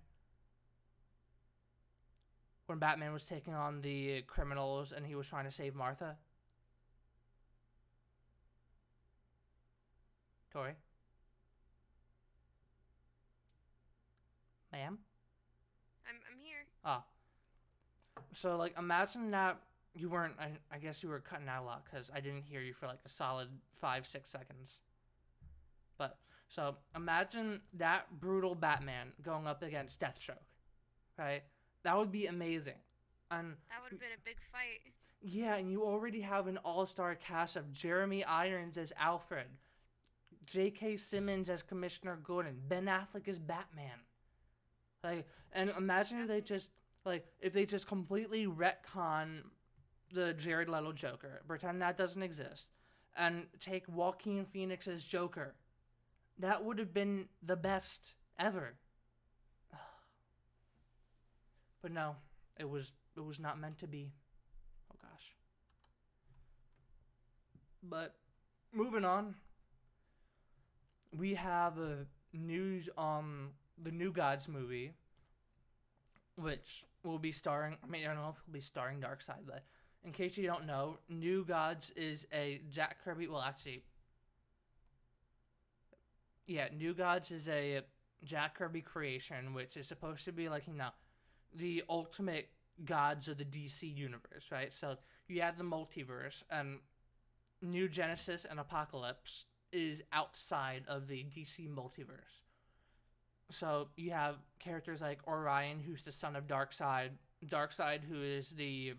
When Batman was taking on the criminals and he was trying to save Martha? Tori? Ma'am? I'm here. Ah. So, like, imagine that you weren't, I guess you were cutting out a lot because I didn't hear you for, like, a solid 5-6 seconds. But, so, imagine that brutal Batman going up against Deathstroke, right? That would be amazing. And that would have been a big fight. Yeah, and you already have an all-star cast of Jeremy Irons as Alfred, J.K. Simmons as Commissioner Gordon, Ben Affleck as Batman. Like, and imagine if they just, like, if they just completely retcon the Jared Leto Joker, pretend that doesn't exist, and take Joaquin Phoenix as Joker. That would have been the best ever. But no, it was not meant to be. Oh gosh. But moving on, we have news on the New Gods movie, which will be starring, I mean, I don't know if it'll be starring Darkseid, but in case you don't know, New Gods is a Jack Kirby, well, actually, yeah, New Gods is a Jack Kirby creation, which is supposed to be, like, you know, the ultimate gods of the DC universe, right? So you have the multiverse, and New Genesis and Apocalypse is outside of the DC multiverse. So you have characters like Orion, who's the son of Darkseid, who is the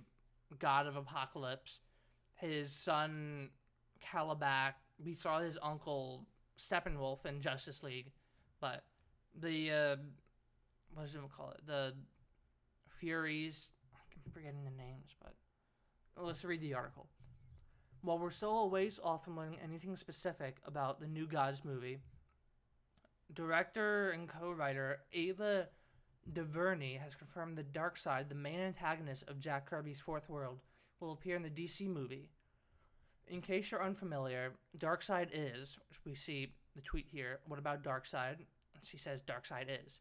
god of Apocalypse. His son Calabac. We saw his uncle Steppenwolf in Justice League, but the what does it call it? The Furies. I'm forgetting the names, but let's read the article. While we're still a ways off from learning anything specific about the New Gods movie, director and co-writer Ava DuVernay has confirmed that Darkseid, the main antagonist of Jack Kirby's Fourth World, will appear in the DC movie. In case you're unfamiliar, Darkseid is, we see the tweet here, what about Darkseid? She says Darkseid is.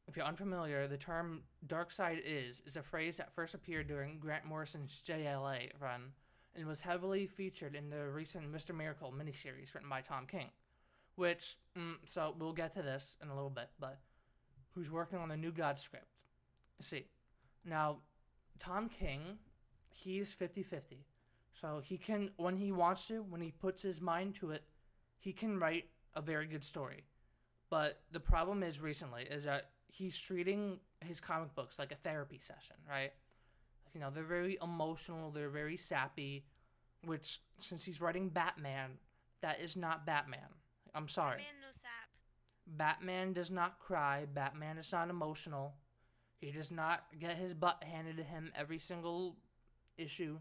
If you're unfamiliar, the term Darkseid is a phrase that first appeared during Grant Morrison's JLA run and was heavily featured in the recent Mr. Miracle miniseries written by Tom King. Which, so we'll get to this in a little bit, but who's working on the New God script? See, now, Tom King, he's 50-50. So he can, when he wants to, when he puts his mind to it, he can write a very good story. But the problem is recently is that he's treating his comic books like a therapy session, right? You know, they're very emotional, they're very sappy, which, since he's writing Batman, that is not Batman. I'm sorry. Batman no sap. Batman does not cry. Batman is not emotional. He does not get his butt handed to him every single issue.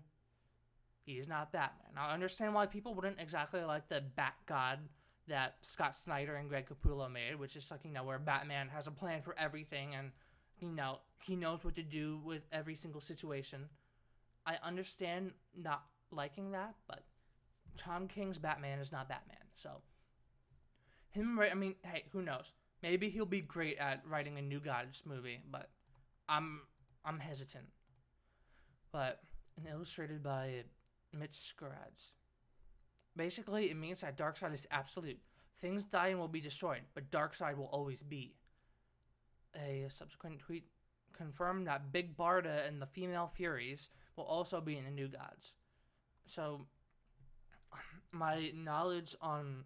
He is not Batman. Now, I understand why people wouldn't exactly like the Bat God that Scott Snyder and Greg Capullo made, which is like, you know, where Batman has a plan for everything and, you know, he knows what to do with every single situation. I understand not liking that, but Tom King's Batman is not Batman, so I mean, hey, who knows? Maybe he'll be great at writing a New Gods movie, but I'm hesitant. But illustrated by Mitch Scorads. Basically, it means that Darkseid is absolute. Things die and will be destroyed, but Darkseid will always be. A subsequent tweet confirmed that Big Barda and the female Furies will also be in the New Gods. So, my knowledge on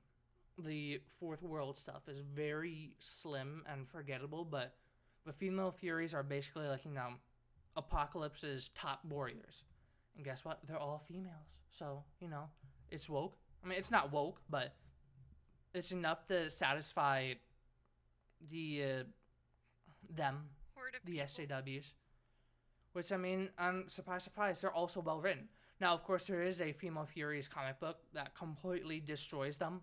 the Fourth World stuff is very slim and forgettable, but the female Furies are basically like, you know, Apocalypse's top warriors. And guess what? They're all females. So, you know, it's woke. I mean, it's not woke, but it's enough to satisfy the, them, Horde of the people. SJWs. Which, I mean, surprise, surprise, they're also well written. Now, of course, there is a Female Furies comic book that completely destroys them.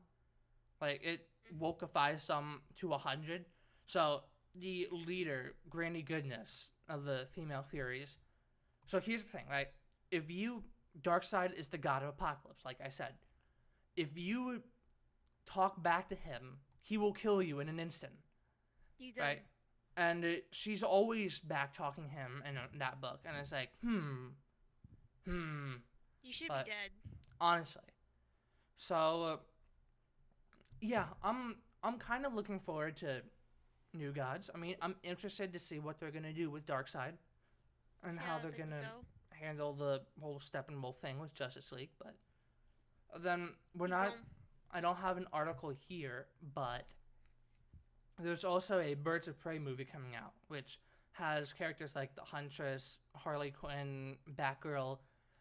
Like, it wokeifies them to 100. So, the leader, Granny Goodness, of the Female Furies. So, here's the thing, right? If you... Darkseid is the god of Apocalypse, like I said. If you talk back to him, he will kill you in an instant. You done. Right? And she's always back-talking him in that book. And it's like, You should But- be dead. honestly. So, yeah, I'm kind of looking forward to New Gods. I mean, I'm interested to see what they're going to do with Darkseid. And See how they're things going to go. handle the whole Steppenwolf thing with Justice League. But then we're Keep not... going. I don't have an article here, but there's also a Birds of Prey movie coming out, which has characters like the Huntress, Harley Quinn, Batgirl,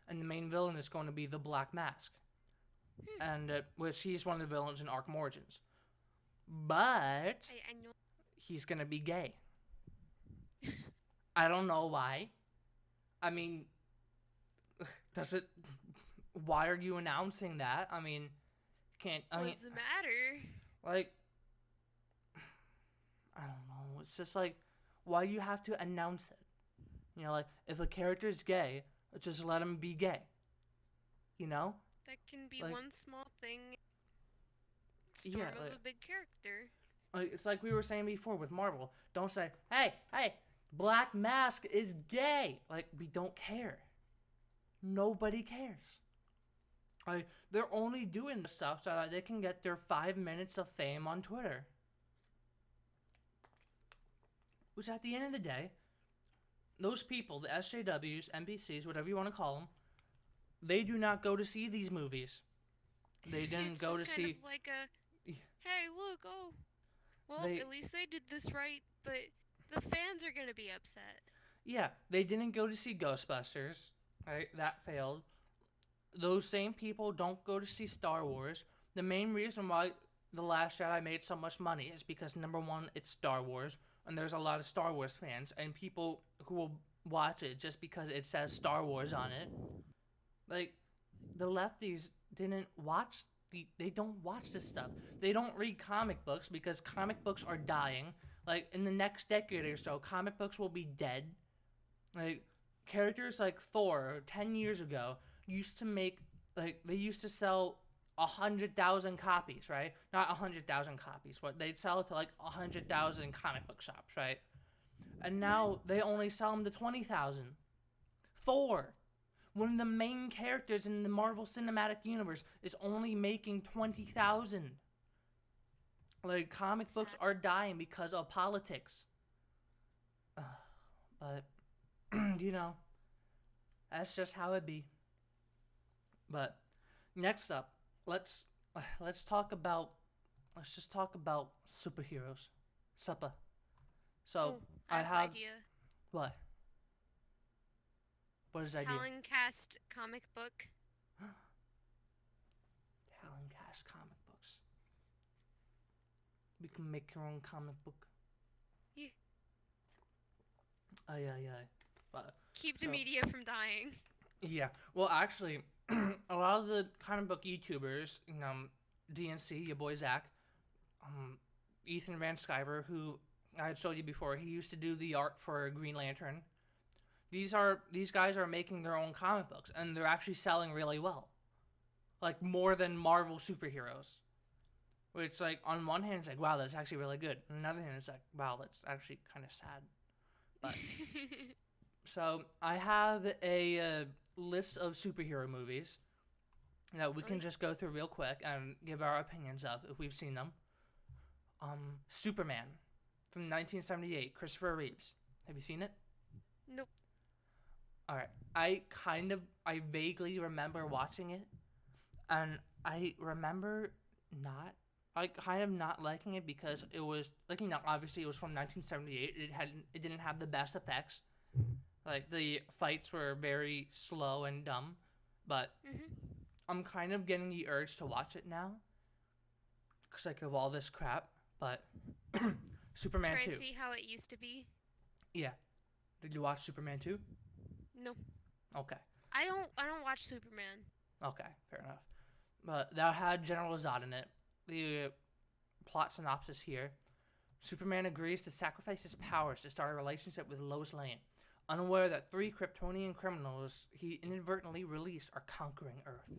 and the main villain is going to be the Black Mask. And which he's one of the villains in Arkham Origins. But I know. he's going to be gay. I don't know why. I mean, does it... Why are you announcing that? I mean... What's the matter? Like, I don't know. It's just like, why do you have to announce it? You know, like, if a character's gay, just let him be gay. You know? That can be Like- one small thing. Storm Yeah, of like- a big character. Like, it's like we were saying before with Marvel. Don't say, hey, Black Mask is gay. Like, we don't care. Nobody cares. Like, they're only doing this stuff so that they can get their 5 minutes of fame on Twitter. Which, at the end of the day, those people, the SJWs, NPCs, whatever you want to call them, they do not go to see these movies. They didn't It's go just to kind of see. like a, hey, look, oh, well, They at least they did this right, but the fans are gonna be upset. Yeah, they didn't go to see Ghostbusters. Right, that failed. Those same people don't go to see Star Wars. The main reason why The Last Jedi made so much money is because number one, it's Star Wars, and there's a lot of Star Wars fans and people who will watch it just because it says Star Wars on it. Like, the lefties didn't watch they don't watch this stuff. They don't read comic books because comic books are dying. Like, in the next decade or so, comic books will be dead. Like, characters like Thor 10 years ago used to make, like, they used to sell 100,000 copies, right? Not 100,000 copies, but they'd sell it to like 100,000 comic book shops, right? And now they only sell them to 20,000. Thor, one of the main characters in the Marvel Cinematic Universe, is only making 20,000. Like, comic books Sad. are dying because of politics. But, you know, that's just how it be. But next up, let's talk about let's just talk about superheroes. Suppa. So Oh, I have an idea. What? What is the idea? Talon Cast comic book. Talon Cast comic books. We can make your own comic book. Yeah. Aye, aye, aye. But Keep the media from dying. yeah. Well, actually, a lot of the comic book YouTubers, DNC, your boy Zach, Ethan Van Sciver, who I had showed you before, he used to do the art for Green Lantern. These guys are making their own comic books, and they're actually selling really well, like more than Marvel superheroes. Which, like, on one hand, it's like, wow, that's actually really good. On the other hand, it's like, wow, that's actually kind of sad. But so I have a list of superhero movies that we can just go through real quick and give our opinions of if we've seen them. Superman from 1978, Christopher Reeves. Have you seen it? Nope. All right. I vaguely remember watching it, and I remember kind of not liking it because it was like, obviously it was from 1978. It didn't have the best effects. Like, the fights were very slow and dumb, but I'm kind of getting the urge to watch it now because, like, of all this crap. But Superman Try 2. and see how it used to be. Yeah. Did you watch Superman 2? No. Okay. I don't watch Superman. Okay, fair enough. But that had General Zod in it. The plot synopsis here. Superman agrees to sacrifice his powers to start a relationship with Lois Lane, unaware that 3 Kryptonian criminals he inadvertently released are conquering Earth.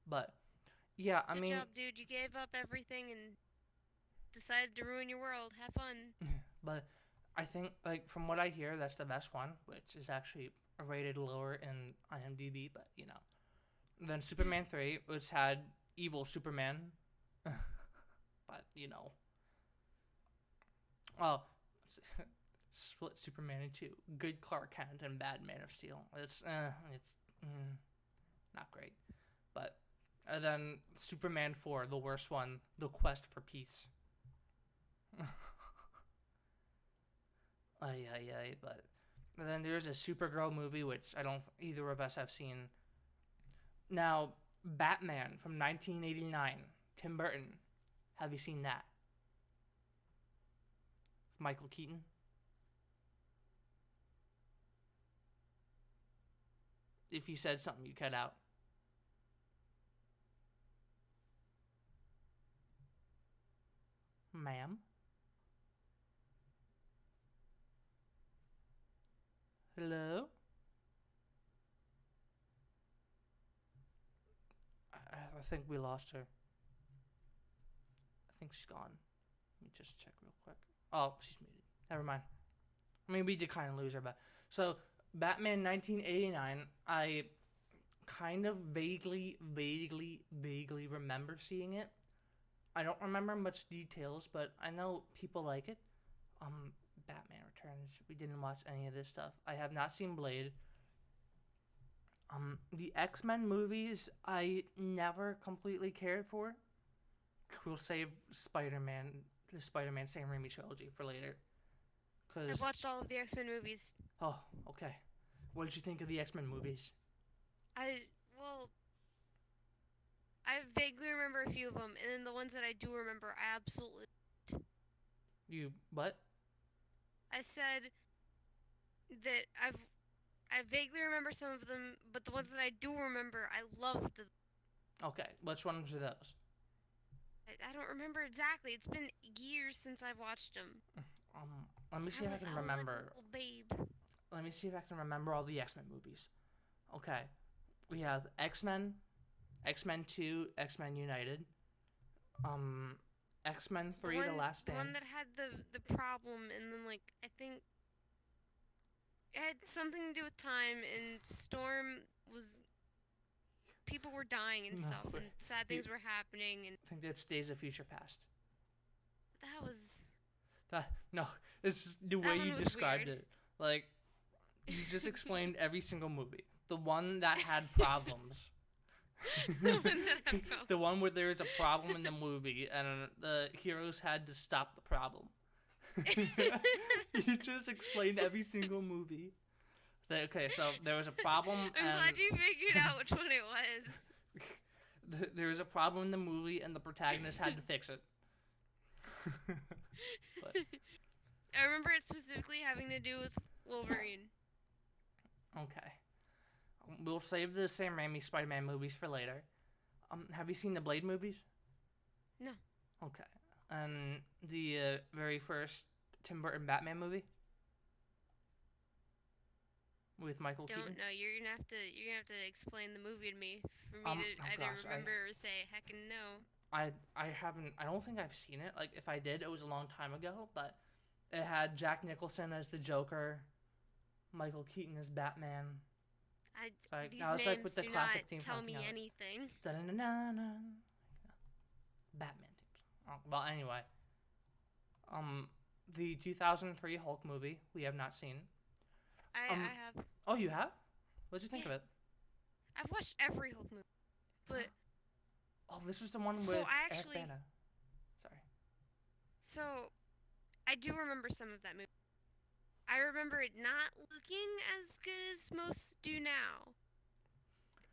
But, yeah, I Good mean... job, dude. You gave up everything and decided to ruin your world. Have fun. But I think, like, from what I hear, that's the best one, which is actually rated lower in IMDb, but, Then Superman 3, which had evil Superman. But, Well, split Superman in 2. Good Clark Kent and bad Man of Steel. It's not great. But then Superman 4, the worst one, The Quest for Peace. But then there's a Supergirl movie, which I don't either of us have seen. Now, Batman from 1989, Tim Burton. Have you seen that? Michael Keaton? If you said something, you cut out. Ma'am? Hello? I think we lost her. I think she's gone. Let me just check real quick. Oh, she's muted. Never mind. I mean, we did kind of lose her, but... So, Batman 1989, I kind of vaguely remember seeing it. I don't remember much details, but I know people like it. Batman Returns. We didn't watch any of this stuff. I have not seen Blade. The X-Men movies I never completely cared for. We'll save the Spider-Man Sam Raimi trilogy for later. I've watched all of the X-Men movies. Oh, okay. What did you think of the X-Men movies? Well, I vaguely remember a few of them, and then the ones that I do remember, I absolutely. You what? I said that I vaguely remember some of them, but the ones that I do remember, I loved them. Okay, let's run through those. I don't remember exactly. It's been years since I've watched them. Let me see if I can remember. I was like a little babe. Let me see if I can remember all the X-Men movies. Okay, we have X-Men, X-Men 2, X-Men United, X-Men 3, The Last Stand. The one that had the problem, and then like I think it had something to do with time, and Storm was. People were dying and stuff, and sad things were happening, and I think that's Days of Future Past. that was. No, it's just the way you described it. Like, you just explained every single movie. The one that had problems. The one that had problems. The one where there was a problem in the movie and the heroes had to stop the problem. You just explained every single movie. Okay, so there was a problem. I'm glad you figured out which one it was. There was a problem in the movie and the protagonist had to fix it. But, I remember it specifically having to do with Wolverine. Okay. We'll save the Sam Raimi Spider-Man movies for later. Have you seen the Blade movies? No. Okay. And the very first Tim Burton Batman movie? With Michael Keaton? Don't know. You're gonna have to explain the movie to me for me to either remember or say heckin' no. I don't think I've seen it. Like, if I did, it was a long time ago, but it had Jack Nicholson as the Joker, Michael Keaton as Batman. These names do not tell me anything. Batman themes. Well, anyway. The 2003 Hulk movie, we have not seen. I have. Oh, you have? What'd you think of it? I've watched every Hulk movie, but... Oh, this was the one with Eric Bana. Sorry. So, I do remember some of that movie. I remember it not looking as good as most do now.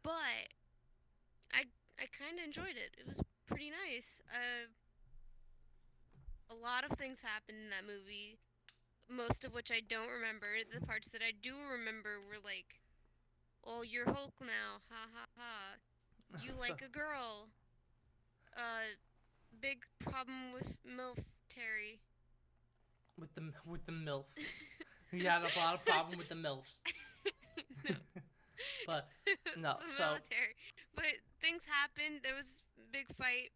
But, I kind of enjoyed it. It was pretty nice. A lot of things happened in that movie, most of which I don't remember. The parts that I do remember were like, oh, you're Hulk now, ha ha ha. You like a girl. Big problem with MILF Terry. With the MILF. You had a lot of problem with the MILFs. No. But no, the military. But things happened. There was a big fight.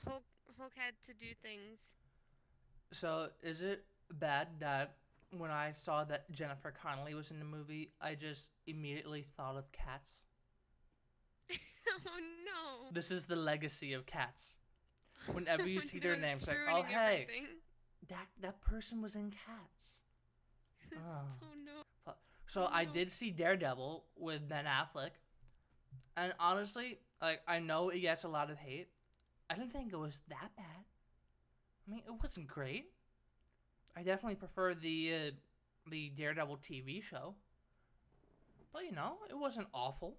Hulk had to do things. So is it bad that when I saw that Jennifer Connelly was in the movie, I just immediately thought of Cats? Oh no. This is the legacy of Cats. Whenever you see their names, like, oh hey, everything. that person was in Cats. Oh no. So I did see Daredevil with Ben Affleck, and honestly, like, I know it gets a lot of hate. I didn't think it was that bad. I mean, it wasn't great. I definitely prefer the Daredevil TV show, but it wasn't awful.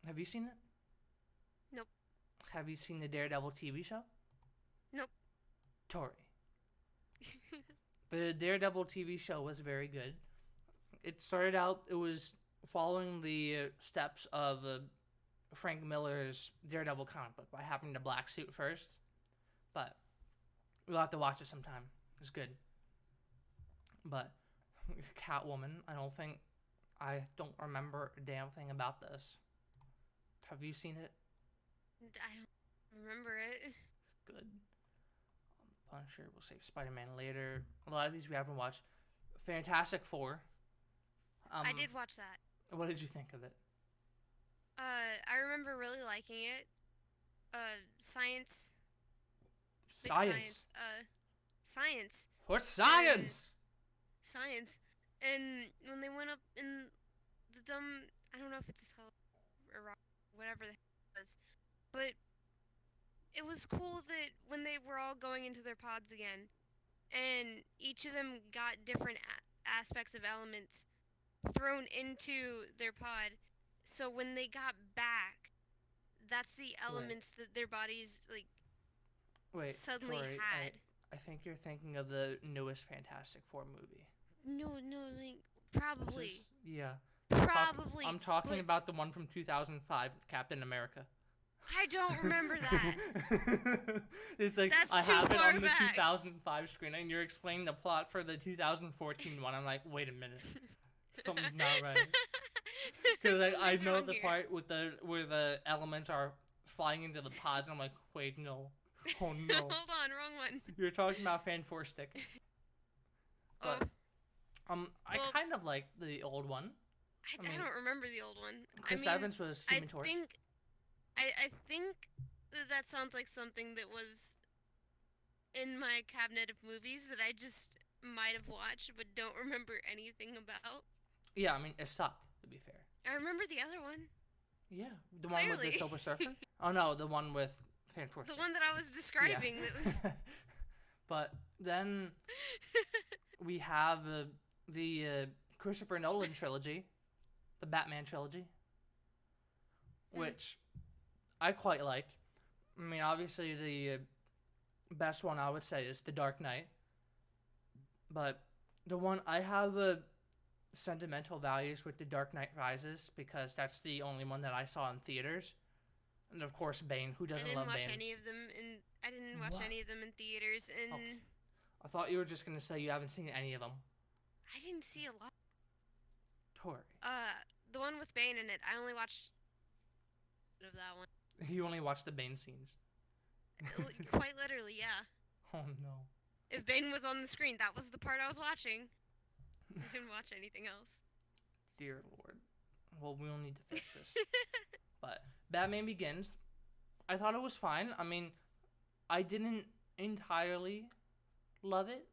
Have you seen it? Nope. Have you seen the Daredevil TV show? Nope. Tori. The Daredevil TV show was very good. It started out, it was following the steps of Frank Miller's Daredevil comic book by having the black suit first. But we'll have to watch it sometime. It's good. But Catwoman, I don't remember a damn thing about this. Have you seen it? I don't remember it. Good. Punisher, we'll save Spider-Man later. A lot of these we haven't watched. Fantastic Four. I did watch that. What did you think of it? I remember really liking it. Science big Science. science. For science! Science. And when they went up in the dumb, I don't know if it's a or whatever the heck it was, but it was cool that when they were all going into their pods again, and each of them got different aspects of elements thrown into their pod, so when they got back, that's the elements that their bodies like Wait, suddenly Tori, had. I think you're thinking of the newest Fantastic Four movie. No, like probably. Yeah. Probably. I'm talking about the one from 2005 with Captain America. I don't remember that. It's like, That's I too have it far on the back. 2005 screen, and you're explaining the plot for the 2014 one. I'm like, wait a minute. Something's not right. Because like, I know the part with where the elements are flying into the pods, and I'm like, wait, no. Oh, no. Hold on, wrong one. You're talking about Fan Four Stick. But, I kind of like the old one. I don't remember the old one. Chris Evans was Human Torch. I think that sounds like something that was in my cabinet of movies that I just might have watched but don't remember anything about. Yeah, I mean, it sucked, to be fair. I remember the other one. Yeah, the one with the Silver Surfer? Oh, no, the one with Fan Force. The one that I was describing. Yeah. That was... But then we have the Christopher Nolan trilogy, the Batman trilogy, which I quite like. I mean, obviously the best one I would say is The Dark Knight. But the one I have sentimental values with The Dark Knight Rises because that's the only one that I saw in theaters. And of course, Bane. Who doesn't love Bane? I didn't watch any of them in theaters. And okay. I thought you were just gonna say you haven't seen any of them. I didn't see a lot. Tori. The one with Bane in it. I only watched of that one. You only watched the Bane scenes. Quite literally, yeah. Oh no. If Bane was on the screen, that was the part I was watching. I didn't watch anything else. Dear Lord. Well, we'll need to fix this. But Batman Begins, I thought it was fine. I mean, I didn't entirely love it.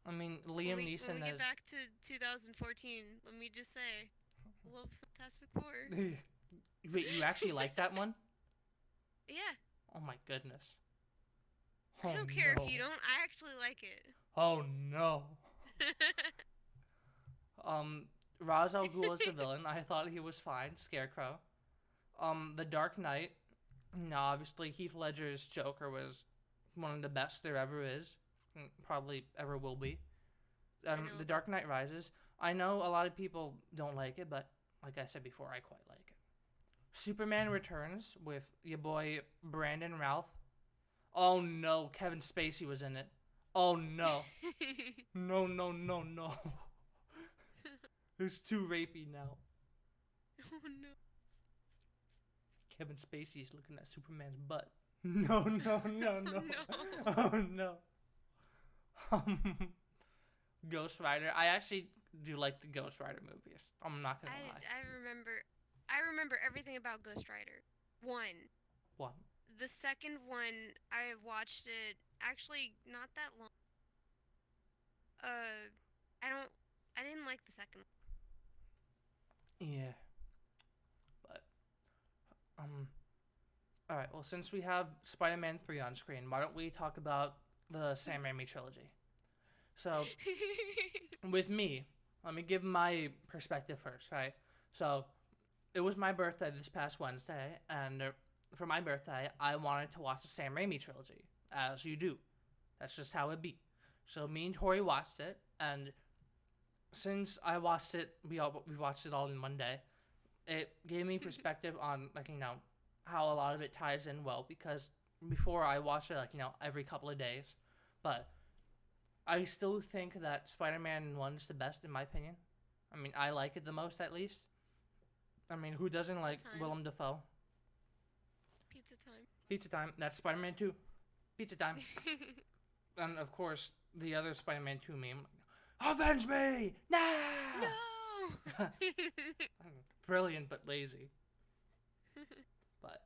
I mean, Liam Neeson When we get back to 2014, let me just say, I love Fantastic Four. Wait, you actually like that one? Yeah. Oh my goodness. I don't care if you don't. I actually like it. Oh no. Ra's al Ghul is the villain. I thought he was fine. Scarecrow. The Dark Knight. No, obviously Heath Ledger's Joker was one of the best there ever is. Probably ever will be. The Dark Knight Rises. I know a lot of people don't like it, but like I said before, I quite like it. Superman Returns with your boy Brandon Routh. Oh no, Kevin Spacey was in it. Oh no. No. It's too rapey now. Oh no. Kevin Spacey's looking at Superman's butt. No. Oh no. Ghost Rider. I actually do like the Ghost Rider movies. I'm not gonna lie. I remember everything about Ghost Rider. One. The second one, I watched it actually not that long. I didn't like the second one. Yeah. But all right, well, since we have Spider-Man 3 on screen, why don't we talk about the Sam Raimi trilogy? So, with me, let me give my perspective first, right? So, it was my birthday this past Wednesday, and for my birthday, I wanted to watch the Sam Raimi trilogy, as you do. That's just how it be. So, me and Tori watched it, and since I watched it, we watched it all in one day. It gave me perspective on, like, you know, how a lot of it ties in well, because before I watched it, like, you know, every couple of days. But I still think that Spider-Man 1 is the best, in my opinion. I mean, I like it the most, at least. I mean, who doesn't like Willem Dafoe? Pizza time. That's Spider-Man 2. Pizza time. And, of course, the other Spider-Man 2 meme. Avenge me! No! Brilliant, but lazy. But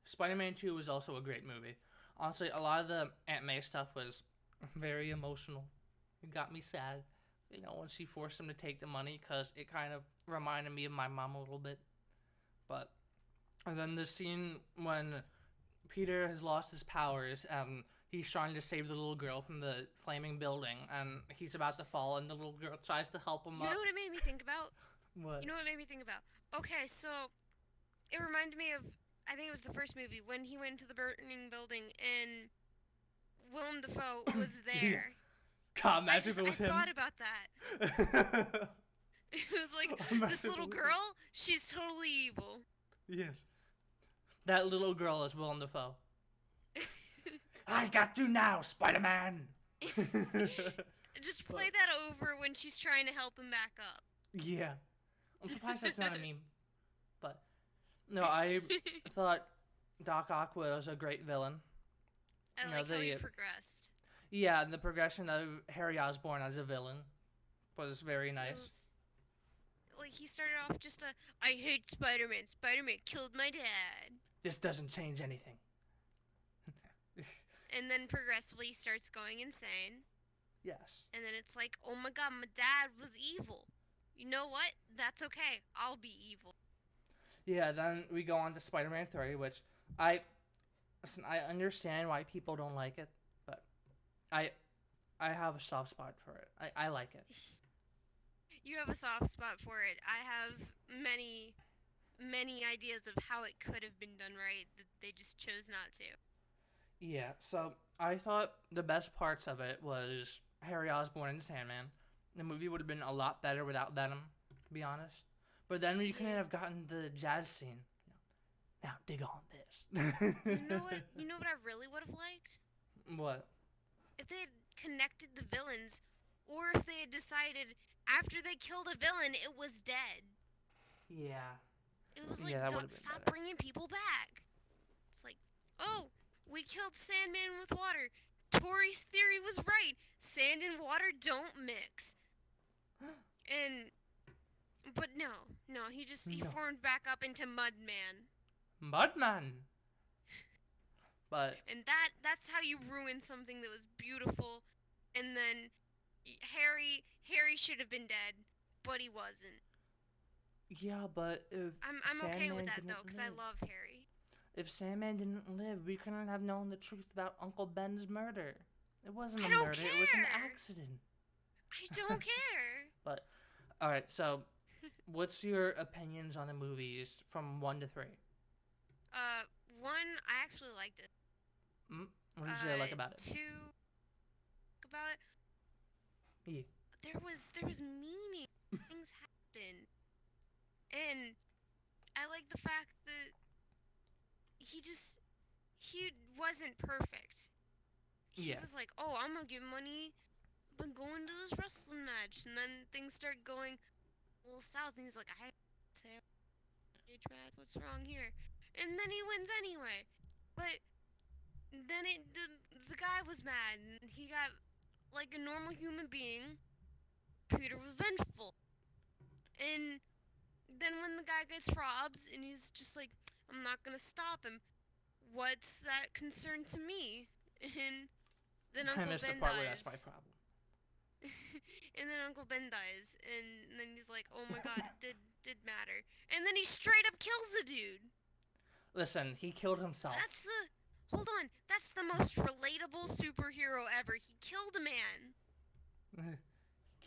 Spider-Man 2 was also a great movie. Honestly, a lot of the Aunt May stuff was very emotional. It got me sad. When she forced him to take the money, because it kind of reminded me of my mom a little bit. But and then the scene when Peter has lost his powers and he's trying to save the little girl from the flaming building, and he's about to fall, and the little girl tries to help him You up. know what it made me think about? What? You know what it made me think about? Okay, so it reminded me of, I think it was the first movie when he went to the burning building and Willem Dafoe was Yeah. there. God, imagine if it was I him. thought about that. It was like, this little girl, she's totally evil. Yes. That little girl is Willem Dafoe. I got you now, Spider-Man! Just play that over when she's trying to help him back up. Yeah. I'm surprised that's not a meme. But, no, I thought Doc Ock was a great villain. I like how he progressed. Yeah, and the progression of Harry Osborn as a villain was very nice. Like, he started off just I hate Spider-Man. Spider-Man killed my dad. This doesn't change anything. And then progressively starts going insane. Yes. And then it's like, oh my god, my dad was evil. You know what? That's okay. I'll be evil. Yeah, then we go on to Spider-Man 3, which I understand why people don't like it, but I have a soft spot for it. I like it. You have a soft spot for it. I have many ideas of how it could have been done right that they just chose not to. Yeah, so I thought the best parts of it was Harry Osborn and Sandman. The movie would have been a lot better without Venom, to be honest. But then we couldn't have gotten the jazz scene. Now dig on this. You know what? You know what I really would have liked? What? If they had connected the villains, or if they had decided after they killed a villain, it was dead. Yeah. It was like, Yeah, stop better. bringing people back. It's like, oh, we killed Sandman with water. Tori's theory was right. Sand and water don't mix. But no, he formed back up into Mudman. Mudman. But and that's how you ruin something that was beautiful. And then Harry should have been dead, but he wasn't. Yeah, but if I'm okay with that though, because I love Harry. If Sandman didn't live, we couldn't have known the truth about Uncle Ben's murder. It wasn't a murder, it was an accident. I don't care. But, alright, so, what's your opinions on the movies from 1 to 3? 1, I actually liked it. What did you like about it? 2, about it? Yeah. There was meaning. Things happened. And I like the fact that he wasn't perfect. He was like, oh, I'm gonna get money by going to this wrestling match. And then things start going a little south, and he's like, I say, match, what's wrong here? And then he wins anyway. But then the guy was mad, and he got like a normal human being. Peter was vengeful. And then when the guy gets robbed, and he's just like, I'm not gonna stop him. What's that concern to me? And then Uncle Ben dies. I missed the part where that's my problem. And then Uncle Ben dies, and then he's like, oh my god, it did matter. And then he straight up kills a dude. Listen, he killed himself. Hold on, that's the most relatable superhero ever. He killed a man.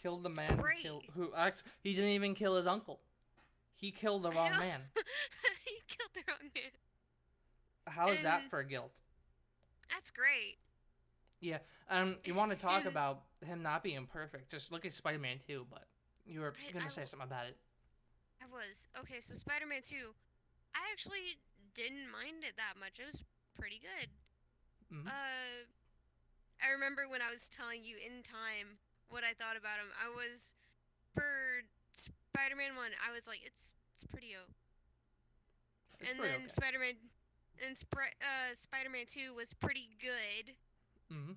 Killed the man he didn't even kill his uncle. He killed the wrong man. He killed the wrong man. How is that for guilt? That's great. Yeah, you want to talk about him not being perfect, just look at Spider-Man 2, but you were going to say something about it. I was. Okay, so Spider-Man 2, I actually didn't mind it that much. It was pretty good. Mm-hmm. I remember when I was telling you in time what I thought about him. For Spider-Man 1, I was like, it's pretty then okay. Spider-Man 2 was pretty good. Mm-hmm.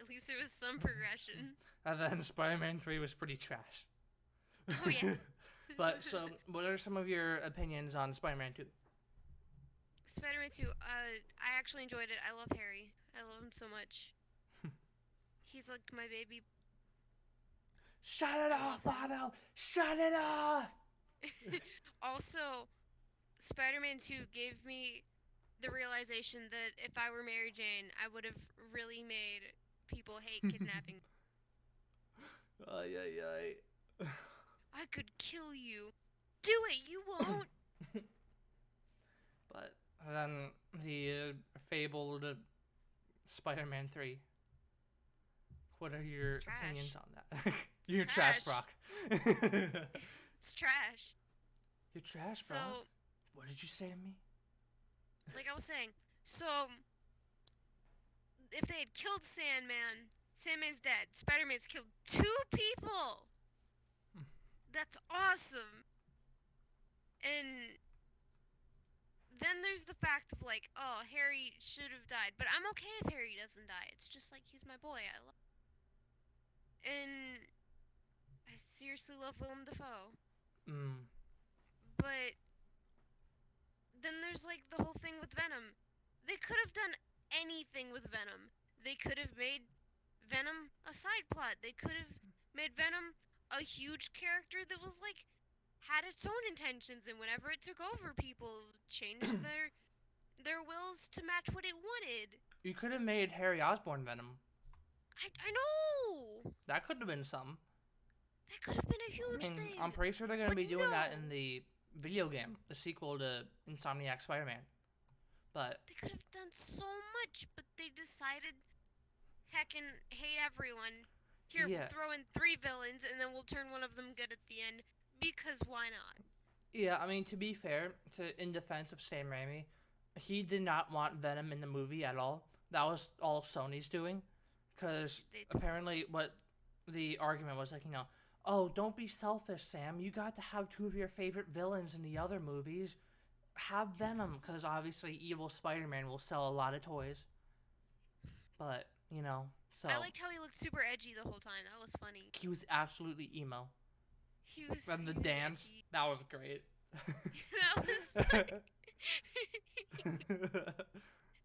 At least there was some progression. And then Spider-Man 3 was pretty trash. Oh, yeah. But, so, what are some of your opinions on Spider-Man 2? Spider-Man 2. I actually enjoyed it. I love Harry. I love him so much. He's like my baby. Shut it I off, love him. Otto! Shut it off! Also, Spider-Man 2 gave me the realization that if I were Mary Jane, I would have really made people hate kidnapping. Ay, ay, ay. I could kill you. Do it, you won't. But then the fabled Spider-Man 3. What are your It's trash. opinions on that? It's You're trash, trash. Brock. It's trash. You're trash, So, Brock. What did you say to me? like I was saying, so if they had killed Sandman, Sandman's dead. Spider-Man's killed 2 people. That's awesome. And then there's the fact of like, oh, Harry should have died, but I'm okay if Harry doesn't die. It's just like he's my boy. I love, and I seriously love Willem Dafoe. Mm. But then there's like the whole thing with Venom. They could have done anything with Venom. They could have made Venom a side plot. They could have made Venom a huge character that was like had its own intentions, and whenever it took over people, changed their wills to match what it wanted. You could have made Harry Osborn Venom. I know. That could have been some. That could have been a huge thing. I'm pretty sure they're going to But be doing that no. in the video game, the sequel to Insomniac Spider-Man. But They could have done so much, but they decided, heckin' hate everyone. Here, yeah, we'll throw in 3 villains, and then we'll turn one of them good at the end. Because why not? yeah. I mean, to be fair, in defense of Sam Raimi, he did not want Venom in the movie at all. That was all Sony's doing, because They apparently what the argument was like, oh, don't be selfish, Sam. You got to have 2 of your favorite villains in the other movies. Have Venom, because obviously evil Spider-Man will sell a lot of toys. But, so I liked how he looked super edgy the whole time. That was funny. he was absolutely emo. He was. And the he was dance, edgy. that was great. That was funny.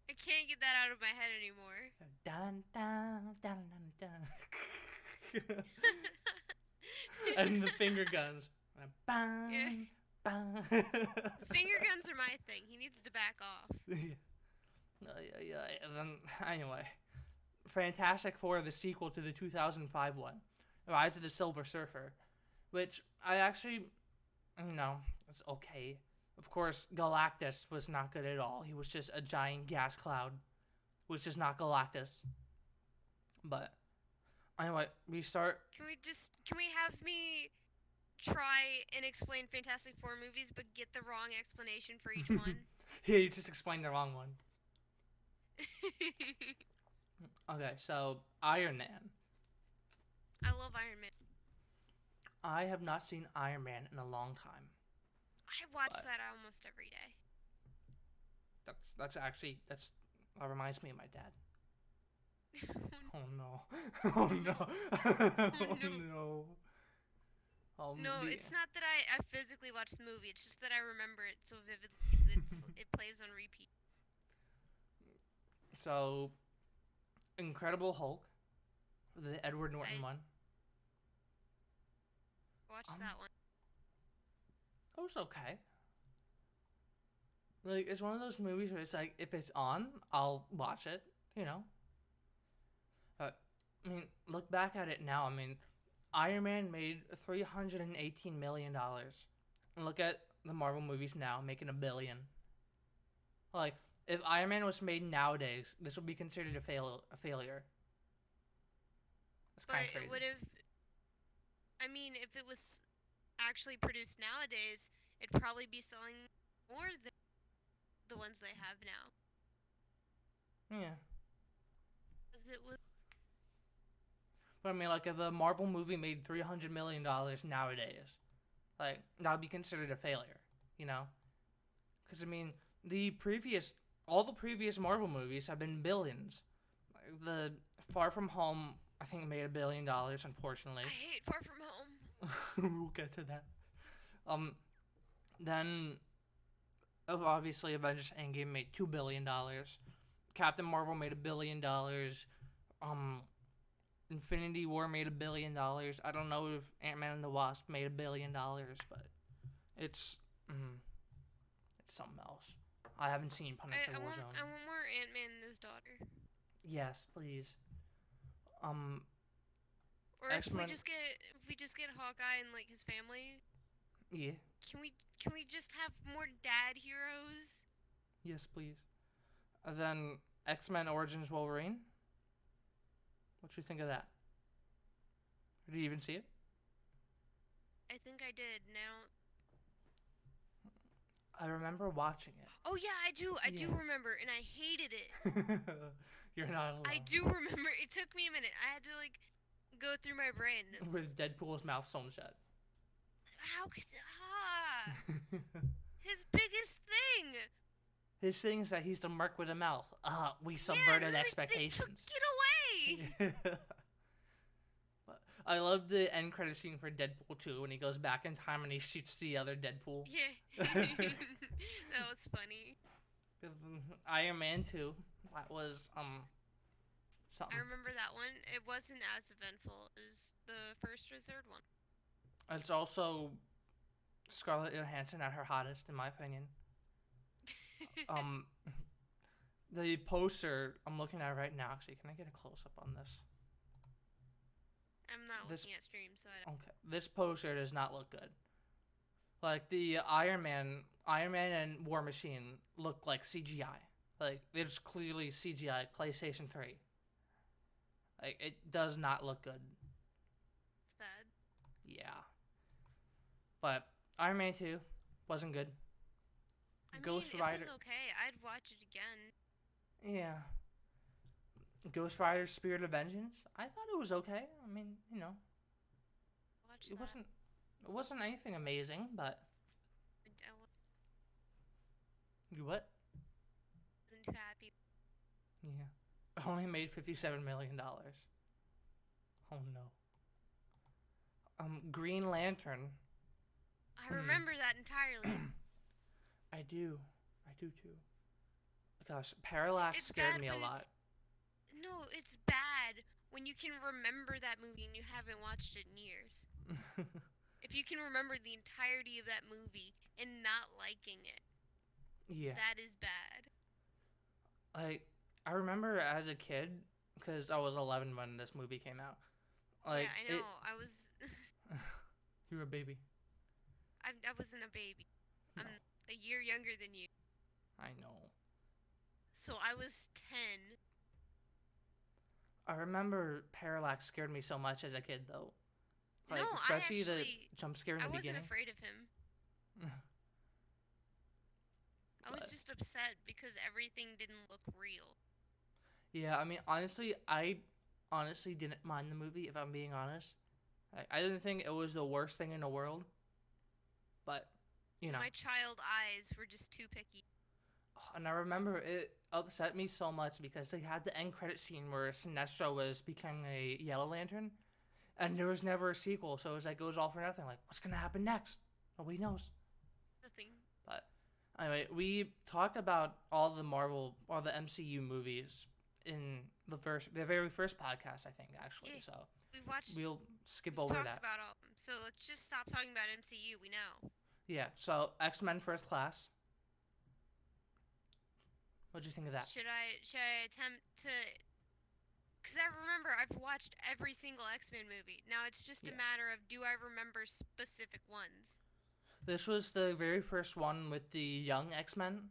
I can't get that out of my head anymore. Dun, dun, dun, dun, dun. And the finger guns. Bang, Yeah. bang. Finger guns are my thing. He needs to back off. Yeah. And then, anyway, Fantastic Four, the sequel to the 2005 one, Rise of the Silver Surfer, which I actually, it's okay. Of course, Galactus was not good at all. He was just a giant gas cloud, which is not Galactus. But anyway, we start. Can we have me try and explain Fantastic Four movies, but get the wrong explanation for each one? Yeah, you just explained the wrong one. Okay, so Iron Man. I love Iron Man. I have not seen Iron Man in a long time. I watch But- that almost every day. That reminds me of my dad. Oh no. Oh, no. no. Oh no. No, it's not that I physically watched the movie. It's just that I remember it so vividly that it plays on repeat. So, Incredible Hulk, the Edward Norton I- one. Watch Um, that one. It was okay. Like, it's one of those movies where it's like, if it's on, I'll watch it, But, look back at it now. Iron Man made $318 million. And look at the Marvel movies now, making $1 billion. Like, if Iron Man was made nowadays, this would be considered a failure. It's But kind of crazy. it would have. If it was actually produced nowadays, it'd probably be selling more than the ones they have now. Yeah. 'Cause it was. But like, if a Marvel movie made $300 million nowadays, like, that would be considered a failure, Because, all the previous Marvel movies have been billions. Like, the Far From Home, I think, made $1 billion, unfortunately. I hate Far From Home. We'll get to that. Then, obviously Avengers Endgame made $2 billion. Captain Marvel made $1 billion. Um, Infinity War made $1 billion. I don't know if Ant-Man and the Wasp made $1 billion, but it's it's something else. I haven't seen Punisher Warzone. I want more Ant-Man and his daughter. Yes, please. Or X-Men. if we just get Hawkeye and like his family. Yeah. Can we just have more dad heroes? Yes, please. And then X-Men Origins Wolverine. What you think of that? Did you even see it? I think I did. Now. I remember watching it. Oh yeah, I do. I do remember, and I hated it. You're not alone. I do remember. It took me a minute. I had to like go through my brain. With Deadpool's mouth sewn shut. How could his biggest thing? His thing is that he's the merc with a mouth. We subverted expectations. They took it away. I love the end credit scene for Deadpool 2 when he goes back in time and he shoots the other Deadpool. Yeah. That was funny. Iron Man 2. That was something. I remember that one. It wasn't as eventful as the first or third one. It's also Scarlett Johansson at her hottest, in my opinion. The poster I'm looking at right now. Actually, can I get a close up on this? I'm not looking at stream, so I don't. Okay, this poster does not look good. Like the Iron Man and War Machine look like CGI. Like it's clearly CGI PlayStation 3. Like it does not look good. It's bad. Yeah. But Iron Man 2 wasn't good. Ghost Rider. It was okay. I'd watch it again. Yeah. Ghost Rider Spirit of Vengeance. I thought it was okay. I mean, it wasn't anything amazing, but you what? Wasn't too happy. Yeah. It only made $57 million. Oh no. Green Lantern. I remember that entirely. I do too. Gosh, Parallax scared me a lot. No, it's bad when you can remember that movie and you haven't watched it in years. If you can remember the entirety of that movie and not liking it, yeah, that is bad. I remember as a kid, because I was 11 when this movie came out. Yeah, I know. I was. You were a baby. I wasn't a baby. No. I'm a year younger than you. I know. So I was 10. I remember Parallax scared me so much as a kid, though. Like, no, especially the jump scare in the beginning. I wasn't afraid of him. I was just upset because everything didn't look real. Yeah, I mean, honestly, I didn't mind the movie, if I'm being honest. I didn't think it was the worst thing in the world. But, my child eyes were just too picky. And I remember it upset me so much because they had the end credit scene where Sinestro was becoming a Yellow Lantern. And there was never a sequel, so it was like, it was all for nothing. Like, what's going to happen next? Nobody knows. Nothing. But, anyway, we talked about all the MCU movies in the very first podcast, I think, actually. Yeah, so we'll skip over that. We've talked about all of them, so let's just stop talking about MCU. We know. Yeah. So X-Men First Class. What'd you think of that? Should I attempt to? Because I remember I've watched every single X-Men movie. Now it's just a matter of, do I remember specific ones? This was the very first one with the young X-Men,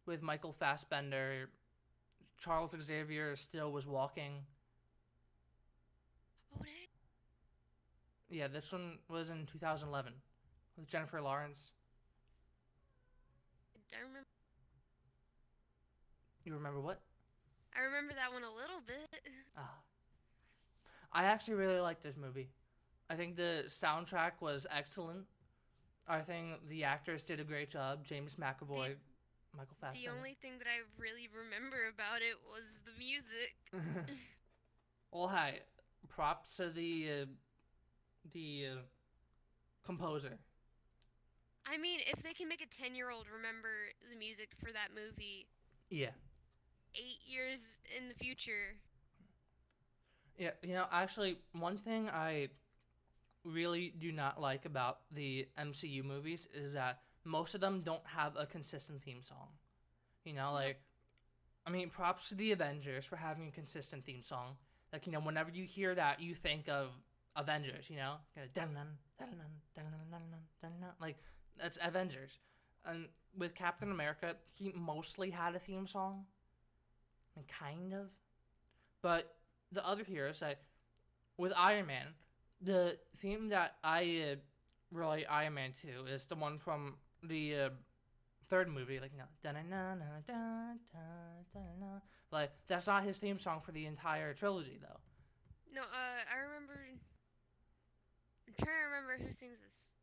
with Michael Fassbender. Charles Xavier still was walking. Oh, did? Yeah, this one was in 2011 with Jennifer Lawrence. I remember. You remember what? I remember that one a little bit. I actually really liked this movie. I think the soundtrack was excellent. I think the actors did a great job. James McAvoy, Michael Fassbender. The only thing that I really remember about it was the music. Well, hi. Props to the composer. I mean, if they can make a 10-year-old remember the music for that movie Yeah. 8 years in the future. Yeah, actually, one thing I really do not like about the MCU movies is that most of them don't have a consistent theme song. Nope. Like, I mean, props to the Avengers for having a consistent theme song. Like, whenever you hear that, you think of Avengers, like, that's Avengers. And with Captain America, he mostly had a theme song. I mean, kind of. But the other heroes, like, with Iron Man, the theme that I relate Iron Man to is the one from the third movie, like like that's not his theme song for the entire trilogy though. No, I remember. I'm trying to remember who sings this.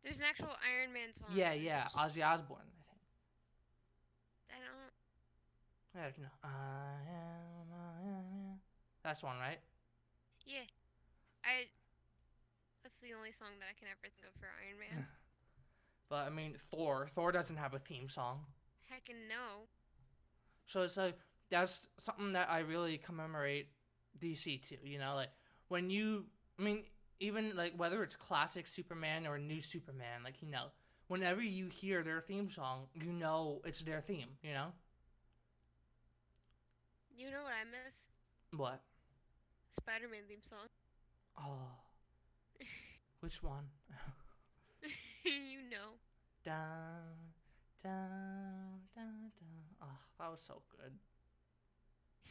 There's an actual Iron Man song. Yeah, Ozzy Osbourne, I think. I don't. I don't know. I am. That's one, right? Yeah, That's the only song that I can ever think of for Iron Man. But I mean, Thor doesn't have a theme song. Heckin' no. So it's like that's something that I really commemorate DC to. Like when I mean, even like whether it's classic Superman or new Superman, like whenever you hear their theme song, it's their theme. You know what I miss? What? Spider-Man theme song. Oh, which one? You know. Down, down, down, down. Oh, that was so good.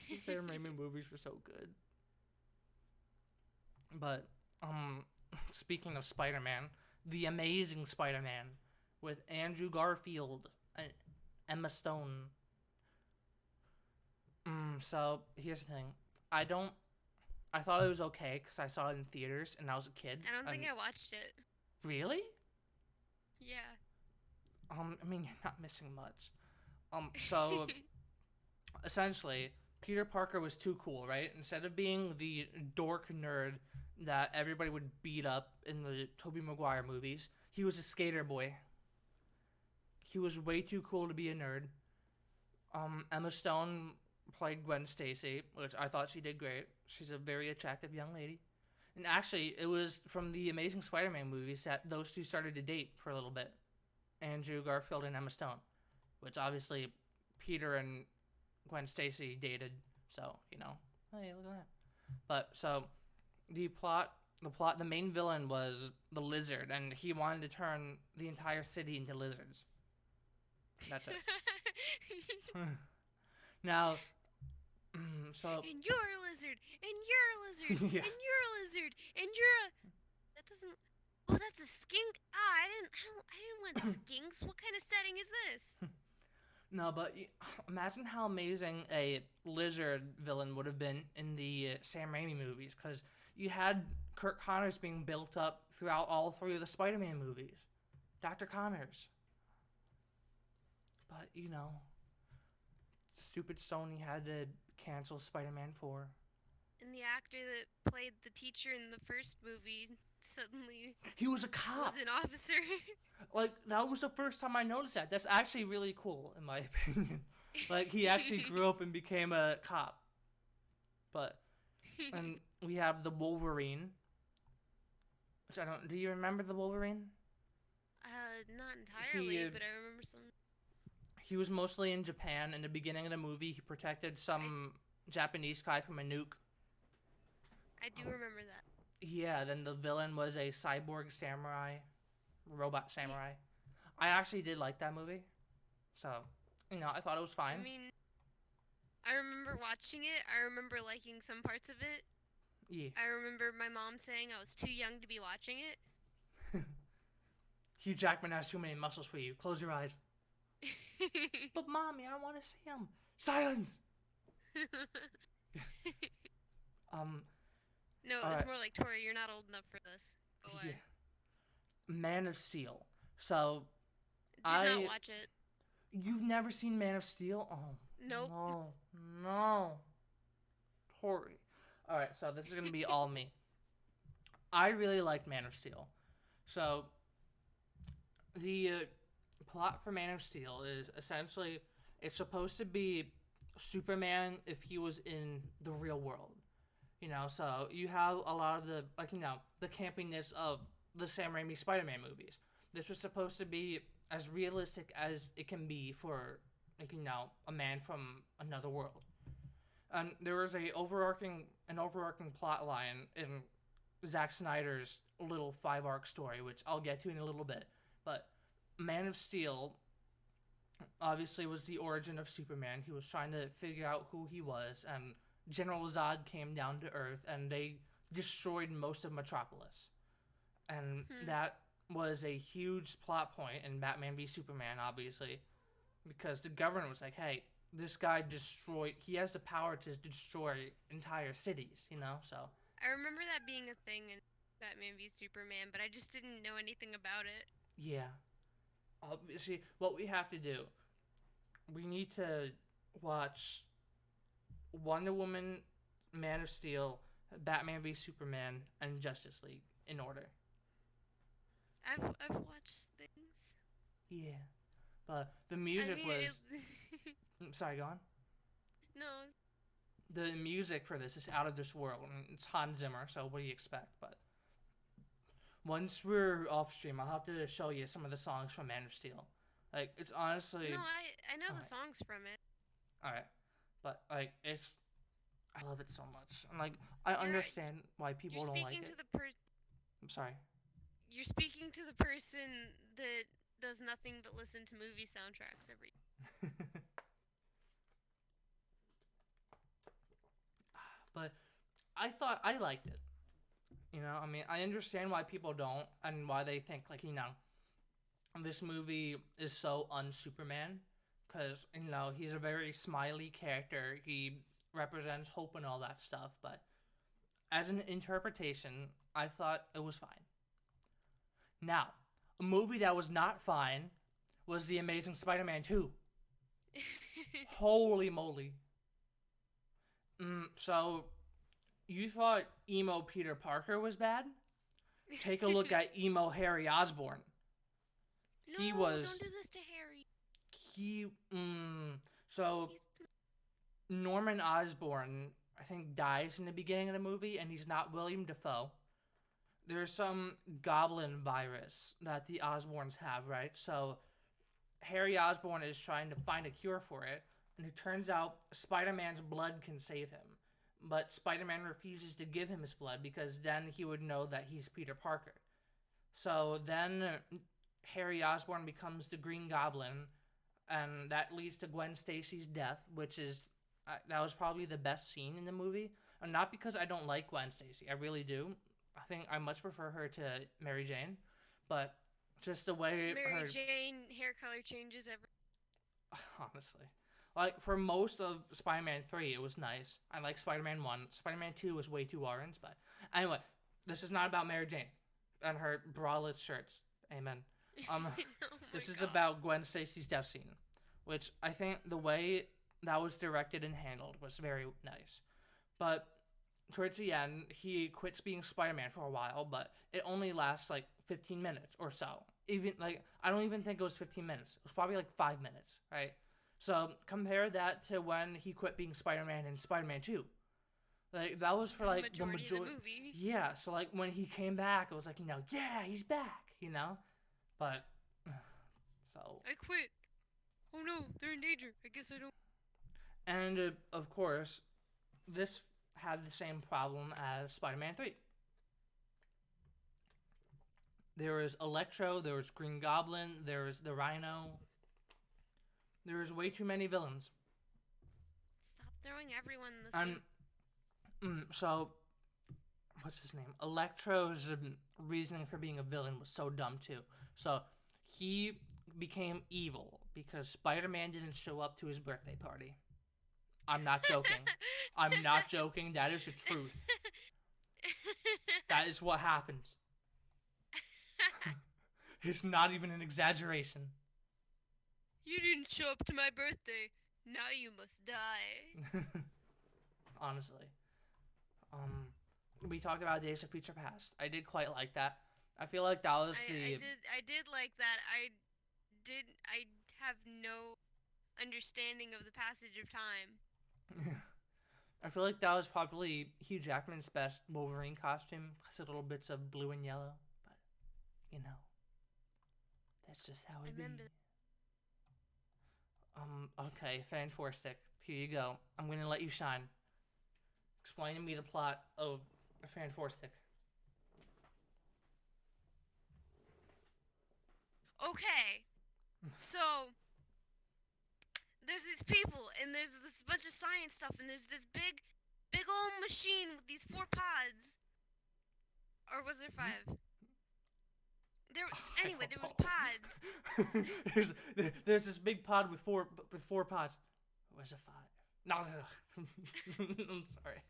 The Sam Raimi movies were so good. But speaking of Spider-Man, the Amazing Spider-Man with Andrew Garfield and Emma Stone. So here's the thing, I thought it was okay because I saw it in theaters and I was a kid. I don't think I watched it. Really? Yeah. I mean, you're not missing much. So essentially, Peter Parker was too cool, right? Instead of being the dork nerd that everybody would beat up in the Tobey Maguire movies, he was a skater boy. He was way too cool to be a nerd. Emma Stone played Gwen Stacy, which I thought she did great. She's a very attractive young lady. And actually, it was from the Amazing Spider-Man movies that those two started to date for a little bit. Andrew Garfield and Emma Stone, which obviously Peter and Gwen Stacy dated. So, hey, look at that. But so the main villain was the Lizard, and he wanted to turn the entire city into lizards. That's it. Now, so. And you're a lizard, and you're a lizard, Yeah. and you're a lizard, and you're a. That doesn't. Oh, that's a skink. I didn't want skinks. What kind of setting is this? No, but imagine how amazing a lizard villain would have been in the Sam Raimi movies, because you had Kirk Connors being built up throughout all three of the Spider-Man movies. Dr. Connors. But, stupid Sony had to cancel Spider-Man 4. And the actor that played the teacher in the first movie suddenly He was a cop. was an officer. Like, that was the first time I noticed that. That's actually really cool, in my opinion. Like, he actually grew up and became a cop. But, and we have the Wolverine. Which do you remember the Wolverine? Not entirely, but I remember some. He was mostly in Japan. In the beginning of the movie, he protected some Japanese guy from a nuke. I do remember that. Yeah, then the villain was a cyborg samurai, robot samurai. I actually did like that movie. So, I thought it was fine. I mean, I remember watching it. I remember liking some parts of it. Yeah. I remember my mom saying I was too young to be watching it. Hugh Jackman has too many muscles for you. Close your eyes. But mommy, I want to see him. Silence. No, it's more like, Tori, you're not old enough for this. Go away. Yeah. Man of Steel. So, Did not watch it. You've never seen Man of Steel? Oh. Nope. No. Tori. Alright, so this is going to be all me. I really liked Man of Steel. So, the plot for Man of Steel is essentially it's supposed to be Superman if he was in the real world. So you have a lot of the campiness of the Sam Raimi Spider-Man movies. This was supposed to be as realistic as it can be for a man from another world. And there was an overarching plot line in Zack Snyder's little 5 arc story, which I'll get to in a little bit. But Man of Steel obviously was the origin of Superman. He was trying to figure out who he was, and General Zod came down to Earth, and they destroyed most of Metropolis. And that was a huge plot point in Batman v Superman, obviously, because the government was like, hey, this guy he has the power to destroy entire cities, so. I remember that being a thing in Batman v Superman, but I just didn't know anything about it. Yeah. See, what we have to do, we need to watch Wonder Woman, Man of Steel, Batman v Superman, and Justice League in order. I've watched things. Yeah. But the music was... Sorry, go on. No. The music for this is out of this world. It's Hans Zimmer, so what do you expect? But once we're off stream, I'll have to show you some of the songs from Man of Steel. Like, it's honestly... No, I know the songs from it. Alright. But, like, it's... I love it so much. And, like, I understand why people don't like it. I'm sorry. You're speaking to the person that does nothing but listen to movie soundtracks every... But I liked it. I understand why people don't and why they think, like, this movie is so un-Superman. Because, he's a very smiley character. He represents hope and all that stuff. But as an interpretation, I thought it was fine. Now, a movie that was not fine was The Amazing Spider-Man 2. Holy moly. So, you thought emo Peter Parker was bad? Take a look at emo Harry Osborn. Don't do this to Harry. So, Norman Osborn, I think, dies in the beginning of the movie, and he's not William Dafoe. There's some goblin virus that the Osborns have, right? So, Harry Osborn is trying to find a cure for it, and it turns out Spider-Man's blood can save him. But Spider-Man refuses to give him his blood because then he would know that he's Peter Parker. So then Harry Osborn becomes the Green Goblin, and that leads to Gwen Stacy's death, which is that was probably the best scene in the movie. And not because I don't like Gwen Stacy, I really do. I think I much prefer her to Mary Jane, but just the way Mary Jane hair color changes every... Honestly. Like, for most of Spider-Man 3, it was nice. I like Spider-Man 1. Spider-Man 2 was way too orange, but... Anyway, this is not about Mary Jane and her bralette shirts. Amen. This is about Gwen Stacy's death scene, which I think the way that was directed and handled was very nice. But towards the end, he quits being Spider-Man for a while, but it only lasts, 15 minutes or so. I don't even think it was 15 minutes. It was probably, 5 minutes, right? So, compare that to when he quit being Spider-Man in Spider-Man 2. That was for, the majority of the movie. Yeah, so, when he came back, it was yeah, he's back, But, so... I quit. Oh no, they're in danger. I guess I don't... And, of course, this had the same problem as Spider-Man 3. There was Electro, there was Green Goblin, there was the Rhino... There was way too many villains. Stop throwing everyone in the same... So, what's his name? Electro's reasoning for being a villain was so dumb, too. So, he became evil because Spider-Man didn't show up to his birthday party. I'm not joking. I'm not joking. That is the truth. That is what happens. It's not even an exaggeration. You didn't show up to my birthday. Now you must die. Honestly. We talked about Days of Future Past. I did quite like that. I feel like that was the I did like that. I have no understanding of the passage of time. I feel like that was probably Hugh Jackman's best Wolverine costume because of little bits of blue and yellow. But you know, that's just how I it be. remember. Okay, Fan Four Stick. Here you go. I'm gonna let you shine. Explain to me the plot of Fan Four Stick. Okay, so there's these people, and there's this bunch of science stuff, and there's this big old machine with these 4 pods. Or was there 5? There. Anyway, there was pods. there's this big pod with four pods. Was it 5? No. I'm sorry.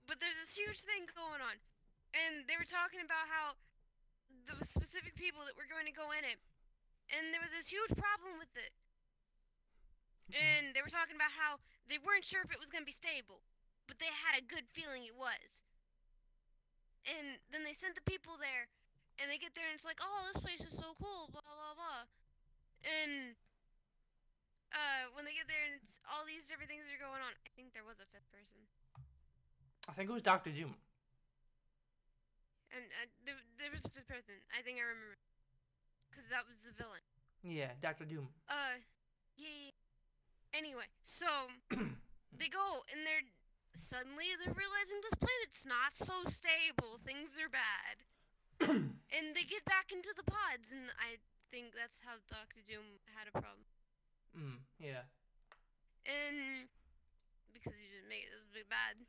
but there's this huge thing going on, and they were talking about how the specific people that were going to go in it, and there was this huge problem with it. And they were talking about how they weren't sure if it was going to be stable, but they had a good feeling it was. And then they sent the people there, and they get there, and it's like, oh, this place is so cool, blah blah blah. And when they get there, and it's all these different things are going on. I think there was a 5th person. I think it was Doctor Doom. And there was a 5th person. I think I remember, because that was the villain. Yeah, Doctor Doom. Yeah. Anyway, so they go, and they're realizing this planet's not so stable. Things are bad. And they get back into the pods, and I think that's how Doctor Doom had a problem. Yeah. And because he didn't make it this big bad.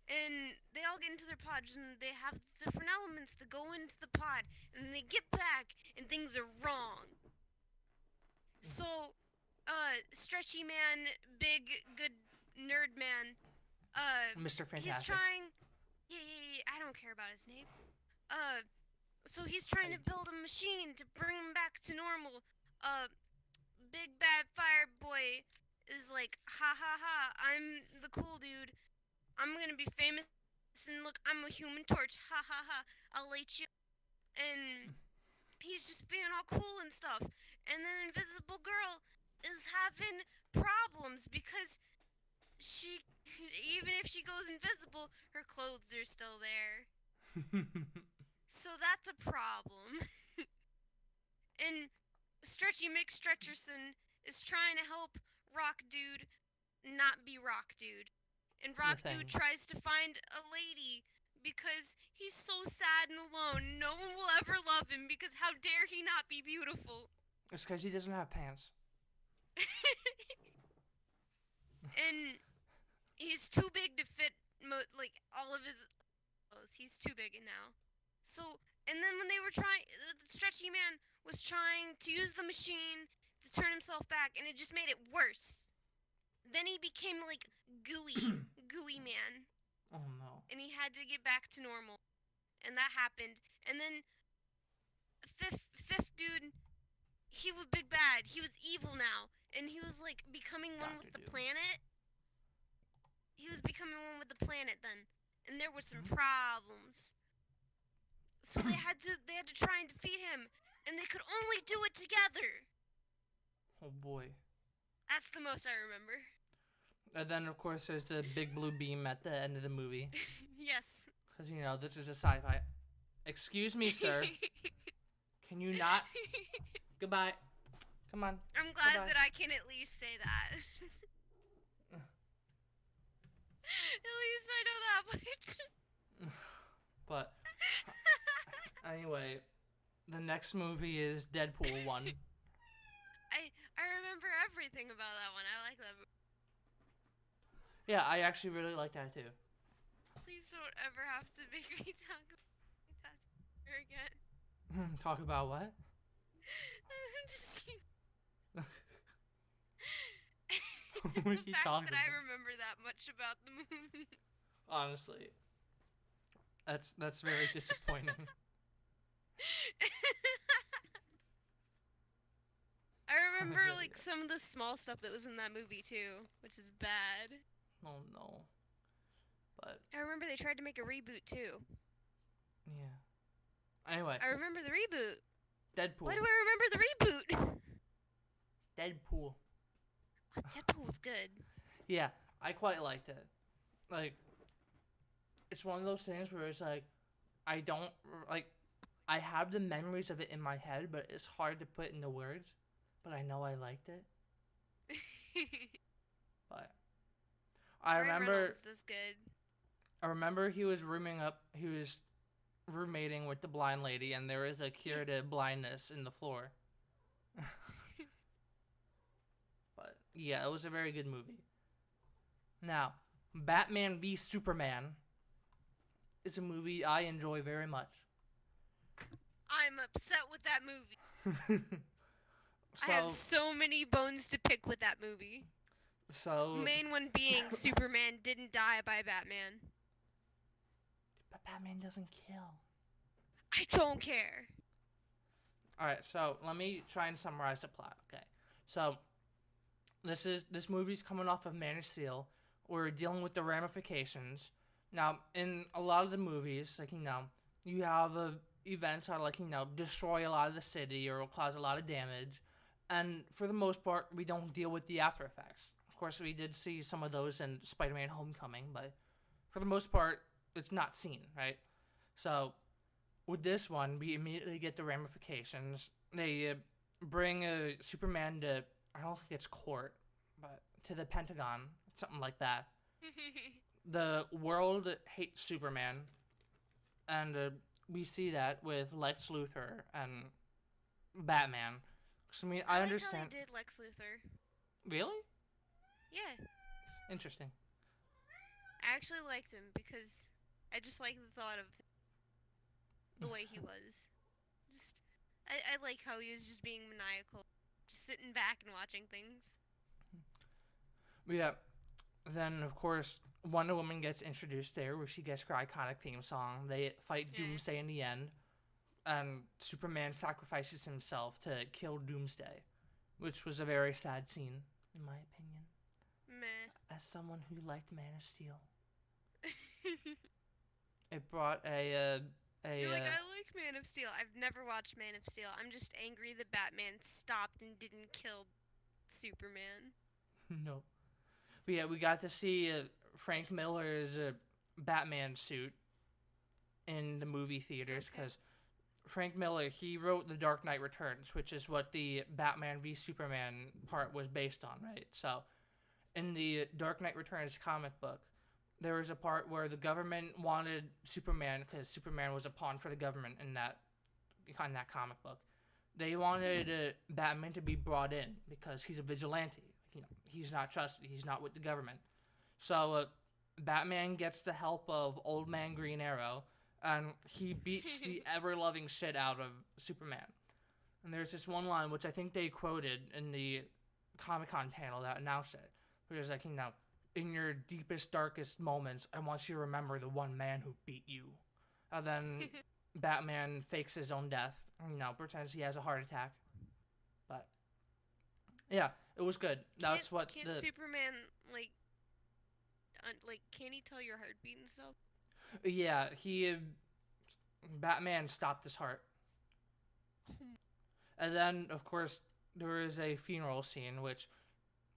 And they all get into their pods, and they have different elements that go into the pod, and then they get back, and things are wrong. So, stretchy man, big, good nerd man, Mr. Fantastic. he's trying. Yeah, I don't care about his name. So he's trying to build a machine to bring him back to normal. Big bad fire boy is like, ha ha ha, I'm the cool dude. I'm gonna be famous, and look, I'm a Human Torch. Ha ha ha, I'll light you. And he's just being all cool and stuff. And then Invisible Girl is having problems because she, even if she goes invisible, her clothes are still there. So that's a problem. And Stretchy McStretcherson is trying to help Rock Dude not be Rock Dude. And Rock Dude tries to find a lady because he's so sad and alone. No one will ever love him because how dare he not be beautiful? It's because he doesn't have pants. And he's too big to fit, like, all of his clothes. He's too big now. So, and then when they were trying, the Stretchy Man was trying to use the machine to turn himself back, and it just made it worse. Then he became, like, gooey man. Oh, no. And he had to get back to normal. And that happened. And then, fifth dude, he was big bad. He was evil now. And he was, like, becoming one with the planet. He was becoming one with the planet then. And there were some problems. So they had to try and defeat him. And they could only do it together. Oh, boy. That's the most I remember. And then, of course, there's the big blue beam at the end of the movie. Yes. Because, you know, this is a sci-fi. Excuse me, sir. Can you not? Goodbye. Come on. I'm glad that I can at least say that. At least I know that much. But, anyway, the next movie is Deadpool 1. I remember everything about that one. I like that movie. Yeah, I actually really like that too. Please don't ever have to make me talk about that ever again. Talk about what? Just What are you the fact talking that about? I remember that much about the movie. Honestly, that's very disappointing. I remember like some of the small stuff that was in that movie too, which is bad. Oh no. But But I remember they tried to make a reboot too. yeah. Anyway, I remember the reboot. Deadpool. Why do I remember the reboot? Deadpool. Oh, Deadpool was good. Yeah, I quite liked it. Like, it's one of those things where it's like, I don't like. I have the memories of it in my head, but it's hard to put into words. But I know I liked it. But I Ryan remember. Reynolds does good. I remember he was rooming up. He was roommating with the blind lady, and there was a cure to blindness in the floor. But yeah, it was a very good movie. Now, Batman v Superman is a movie I enjoy very much. I'm upset with that movie. So, I have so many bones to pick with that movie. Main one being Superman didn't die by Batman. But Batman doesn't kill. I don't care. Alright, so let me try and summarize the plot. Okay. So this movie's coming off of Man of Steel. We're dealing with the ramifications. Now, in a lot of the movies, like, you have events that, like, destroy a lot of the city or will cause a lot of damage. And for the most part, we don't deal with the after effects. Of course, we did see some of those in Spider-Man Homecoming, but for the most part, it's not seen, right? So, with this one, we immediately get the ramifications. They bring Superman to, I don't think it's court, but to the Pentagon, something like that. The world hates Superman, and we see that with Lex Luthor and Batman. So, I like understand. how they did Lex Luthor. Really? Yeah. Interesting. I actually liked him because I just like the thought of the way he was. I like how he was just being maniacal. Just sitting back and watching things. Yeah. Then, of course, Wonder Woman gets introduced there, where she gets her iconic theme song. They fight Doomsday in the end, and Superman sacrifices himself to kill Doomsday, which was a very sad scene, in my opinion. Meh. As someone who liked Man of Steel, it brought a You're like, I like Man of Steel. I've never watched Man of Steel. I'm just angry that Batman stopped and didn't kill Superman. No. But yeah, we got to see Frank Miller's Batman suit in the movie theaters because Frank Miller, he wrote The Dark Knight Returns, which is what the Batman v Superman part was based on, right? So, in the Dark Knight Returns comic book, there was a part where the government wanted Superman, because Superman was a pawn for the government in that comic book. They wanted Batman to be brought in because he's a vigilante. He's not trusted. He's not with the government. So Batman gets the help of Old Man Green Arrow, and he beats the ever-loving shit out of Superman. And there's this one line, which I think they quoted in the Comic-Con panel that announced it, where it's like, in your deepest, darkest moments, I want you to remember the one man who beat you. And then Batman fakes his own death, pretends he has a heart attack. But, yeah, it was good. That's what Can't Superman, can he tell your heartbeat and stuff? Yeah, Batman stopped his heart. And then, of course, there is a funeral scene, which,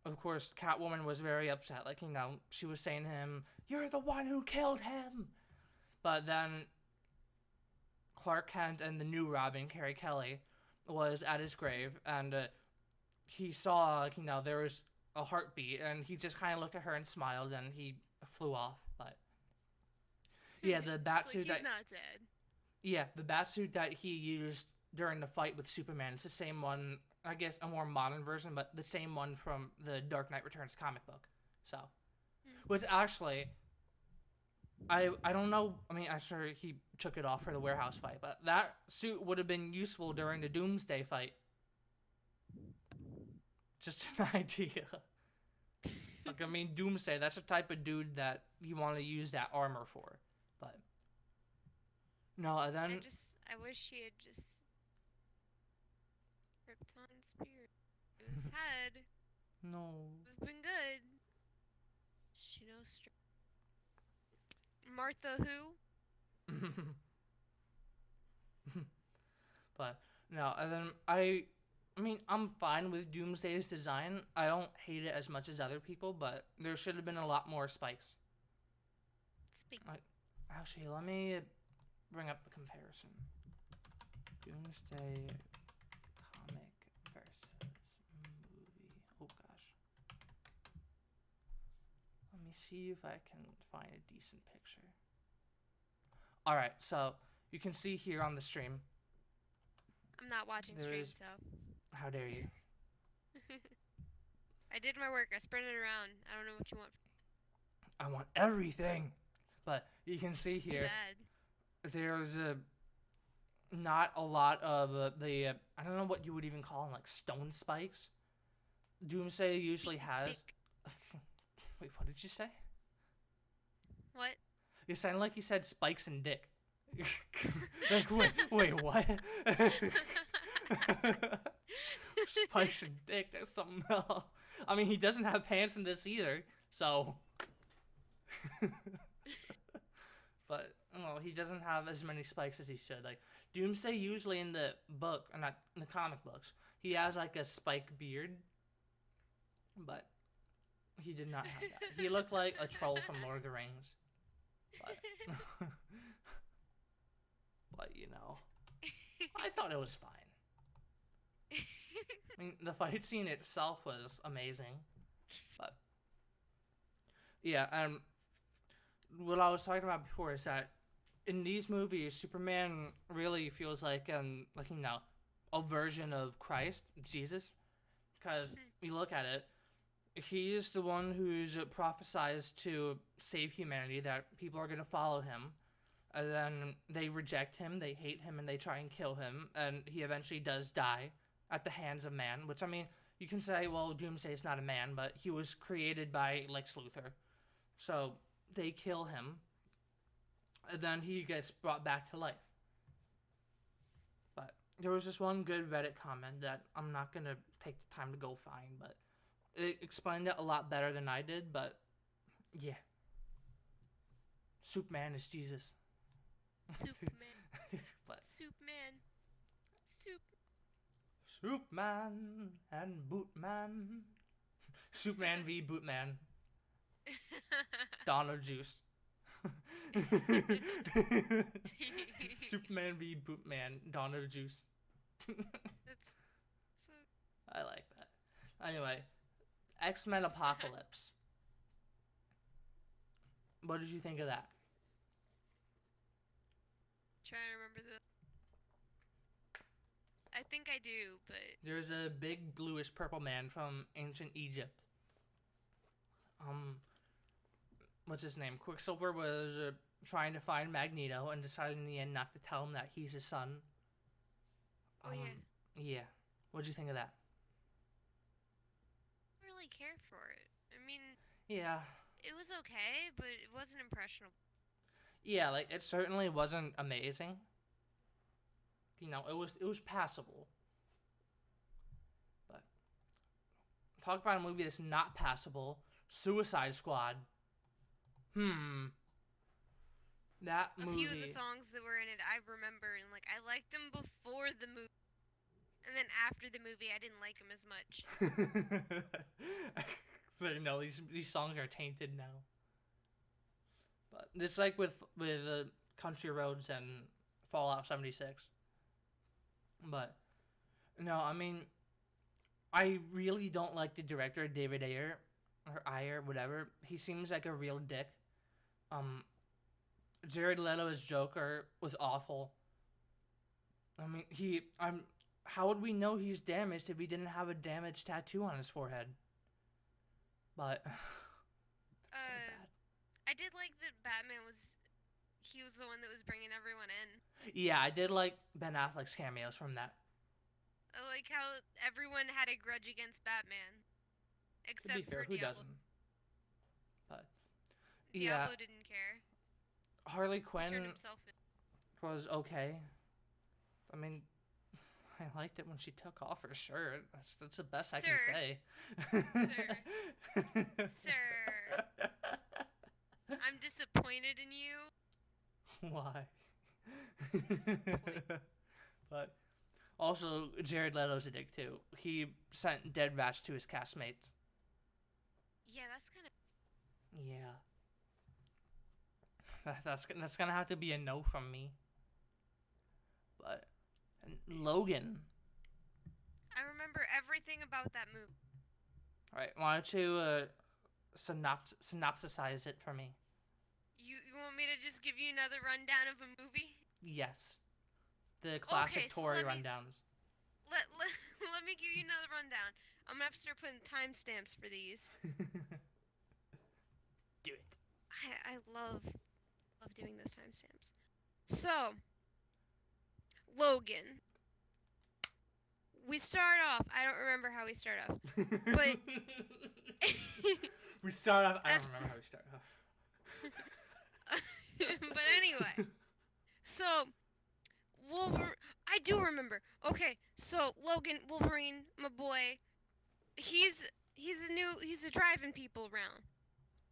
of course, Catwoman was very upset. Like, she was saying to him, "You're the one who killed him." But then Clark Kent and the new Robin, Carrie Kelly, was at his grave, and he saw, there was a heartbeat, and he just kind of looked at her and smiled, and he flew off. But yeah, the batsuit he's not dead. Yeah, the batsuit that he used during the fight with Superman, it's the same one, I guess a more modern version, but the same one from the Dark Knight Returns comic book. So, which actually, I don't know, I'm sure he took it off for the warehouse fight, but that suit would have been useful during the Doomsday fight. Just an idea. Doomsday, that's the type of dude that you want to use that armor for. But no, then I wish he had just Krypton spear his head. No. Would have been good. Martha who? But no, and then I mean, I'm fine with Doomsday's design. I don't hate it as much as other people, but there should have been a lot more spikes. Speak. Like, actually, let me bring up the comparison. Doomsday comic versus movie. Oh gosh. Let me see if I can find a decent picture. Alright, so you can see here on the stream. I'm not watching stream, so. How dare you? I did my work. I spread it around. I don't know what you want. I want everything. But you can see It's here, too bad. there's not a lot of I don't know what you would even call them, like stone spikes. Doomsday usually Speak has. big. Wait, what did you say? What? You sounded like you said spikes and dick. Like, wait, what? Spikes and dick, that's something else. I mean, he doesn't have pants in this either, so. But, well, he doesn't have as many spikes as he should. Like, Doomsday usually in the book, or not in the comic books, he has like a spike beard. But he did not have that. He looked like a troll from Lord of the Rings. But, but you know, I thought it was fine. I mean, the fight scene itself was amazing. But, yeah, what I was talking about before is that in these movies, Superman really feels like you know, a version of Christ, Jesus, because you look at it, he is the one who's prophesized to save humanity, that people are gonna follow him, and then they reject him, they hate him, and they try and kill him, and he eventually does die at the hands of man. Which, I mean, you can say, well, Doomsday is not a man, but he was created by Lex Luthor, so they kill him, and then he gets brought back to life. But there was this one good Reddit comment that I'm not gonna take the time to go find, but it explained it a lot better than I did. But yeah, Superman is Jesus. Superman. But Superman. Superman and Bootman. Superman v Bootman. Dawn of Juice. Superman v Bootman. Dawn of Juice. That's so. I like that. Anyway, X-Men Apocalypse. What did you think of that? Trying to remember the. I think I do, but. There's a big bluish purple man from ancient Egypt. What's his name? Quicksilver was trying to find Magneto and decided in the end not to tell him that he's his son. Oh yeah. Yeah. What'd you think of that? I don't really care for it. I mean. Yeah. It was okay, but it wasn't impressionable. Yeah, like it certainly wasn't amazing. You know, it was passable. But talk about a movie that's not passable. Suicide Squad. That movie. A few of the songs that were in it I remember, and like I liked them before the movie, and then after the movie I didn't like them as much. So you know, these songs are tainted now. But it's like with Country Roads and Fallout 76. But no, I mean, I really don't like the director, David Ayer, or Ayer, whatever. He seems like a real dick. Jared Leto as Joker was awful. I mean, how would we know he's damaged if he didn't have a damaged tattoo on his forehead? But that's so bad. I did like that Batman was. He was the one that was bringing everyone in. Yeah, I did like Ben Affleck's cameos from that. I like how everyone had a grudge against Batman, except To be fair, for who Diablo. doesn't? But Diablo yeah, didn't care. Harley He turned Quinn himself in. was okay. I mean, I liked it when she took off her shirt. That's the best I can say. Sir. Sir. I'm disappointed in you. Why? Disappoint. But also, Jared Leto's a dick too. He sent dead rats to his castmates. Yeah, that's kind of. Yeah, that's gonna have to be a no from me. But Logan, I remember everything about that movie. all right? Why don't you synopsisize it for me? You want me to just give you another rundown of a movie? Yes, the Okay, classic so Tory rundowns. let me give you another rundown. I'm gonna have to start putting timestamps for these. Do it. I love doing those timestamps. So, Logan. We start off. I don't remember how we start off, but we start off. I that's. don't remember how we start off. But anyway, so I do remember. Okay, so Logan Wolverine, my boy, he's a driving people around.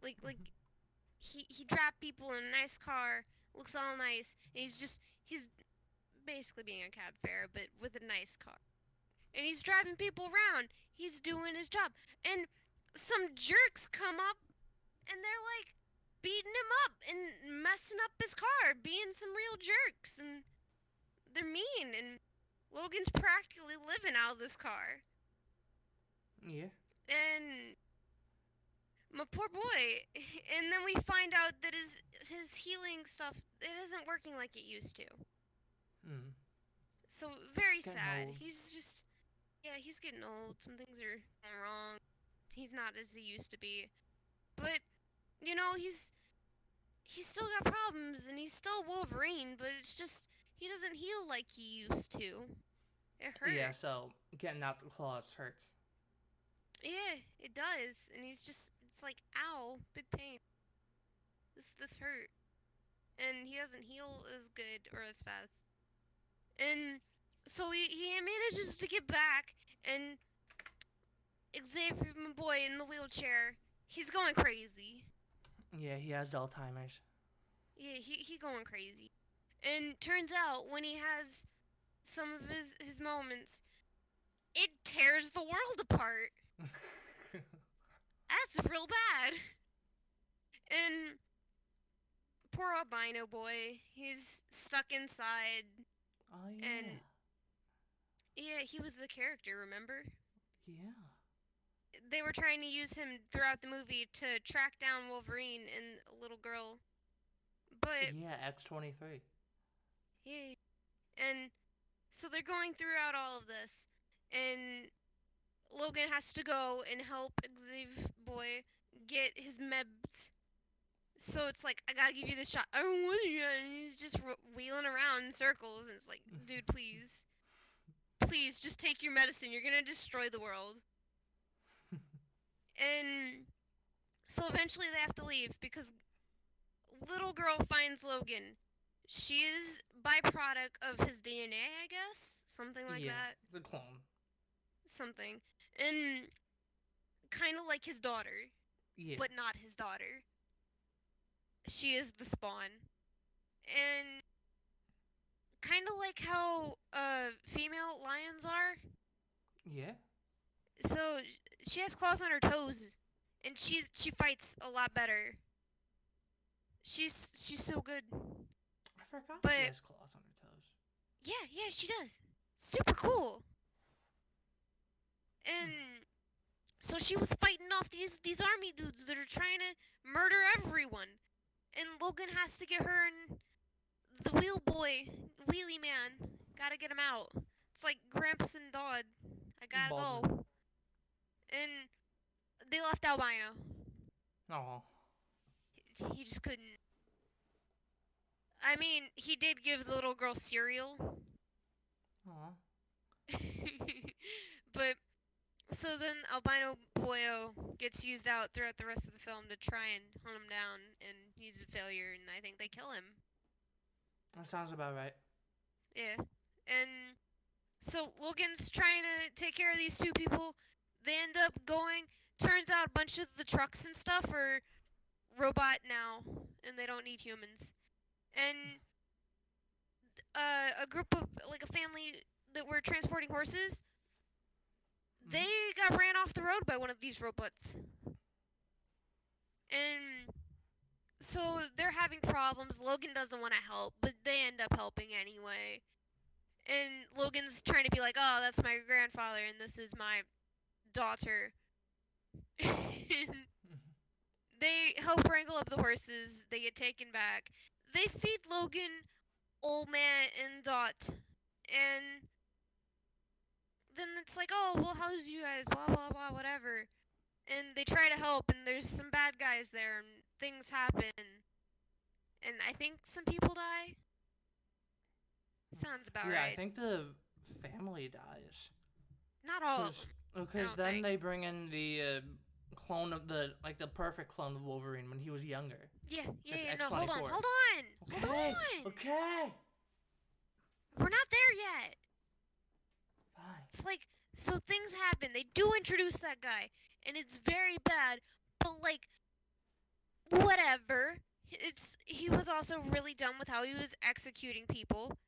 Like he dropped people in a nice car, looks all nice. And he's basically being a cab fare, but with a nice car. And he's driving people around. He's doing his job. And some jerks come up and they're like beating him up and messing up his car, being some real jerks, and they're mean. And Logan's practically living out of this car. Yeah. And my poor boy. And then we find out that his healing stuff, it isn't working like it used to. Mm. So very Getting sad. old. He's just he's getting old. Some things are going wrong. He's not as he used to be. But he's still got problems and he's still Wolverine, but it's just he doesn't heal like he used to. It hurts. Yeah. So getting out the claws hurts. Yeah, it does. And it's like, ow, big pain. This hurt. And he doesn't heal as good or as fast. And so he manages to get back, and Xavier, my boy, in the wheelchair, he's going crazy. Yeah, he has Alzheimer's. Yeah, he going crazy. And turns out when he has some of his moments, it tears the world apart. That's real bad. And poor albino boy, he's stuck inside. Oh yeah. And yeah, he was the character, remember? Yeah. They were trying to use him throughout the movie to track down Wolverine and a little girl. But yeah, X-23. yeah. And so they're going throughout all of this, and Logan has to go and help Xavier boy get his meds. So it's like, I gotta give you this shot. I don't want you. And he's just wheeling around in circles, and it's like, dude, please. Please, just take your medicine. You're gonna destroy the world. And so eventually they have to leave because little girl finds Logan. She is byproduct of his DNA, I guess. Something like that. The clone. Something. And kind of like his daughter. Yeah. But not his daughter. She is the spawn. And kind of like how female lions are. Yeah. So she has claws on her toes, and she fights a lot better. She's so good. I forgot But she has claws on her toes. Yeah, she does. Super cool. And so she was fighting off these army dudes that are trying to murder everyone. And Logan has to get her and the wheelie man. Gotta get him out. It's like Gramps and Dodd. I gotta Baldwin. go. And they left albino. Oh. He just couldn't. I mean, he did give the little girl cereal. Aw. But so then albino boyo gets used out throughout the rest of the film to try and hunt him down, and he's a failure, and I think they kill him. That sounds about right. Yeah. And so Logan's trying to take care of these two people. They end up going. Turns out a bunch of the trucks and stuff are robot now, and they don't need humans. And a group of like a family that were transporting horses, they got ran off the road by one of these robots. And so they're having problems. Logan doesn't want to help, but they end up helping anyway. And Logan's trying to be like, "Oh, that's my grandfather, and this is my daughter." They help wrangle up the horses. They get taken back. They feed Logan, Old Man, and Dot, and then it's like, "Oh, well, how's you guys? Blah blah blah, whatever." And they try to help, and there's some bad guys there, and things happen, and I think some people die. Sounds about Yeah, right. I think the family dies. Not all of them. Because then they bring in the clone of the perfect clone of Wolverine when he was younger. Yeah. It's No, hold on. Okay. Okay. We're not there yet. Fine. It's like, so things happen. They do introduce that guy, and it's very bad. But like, whatever. He was also really dumb with how he was executing people,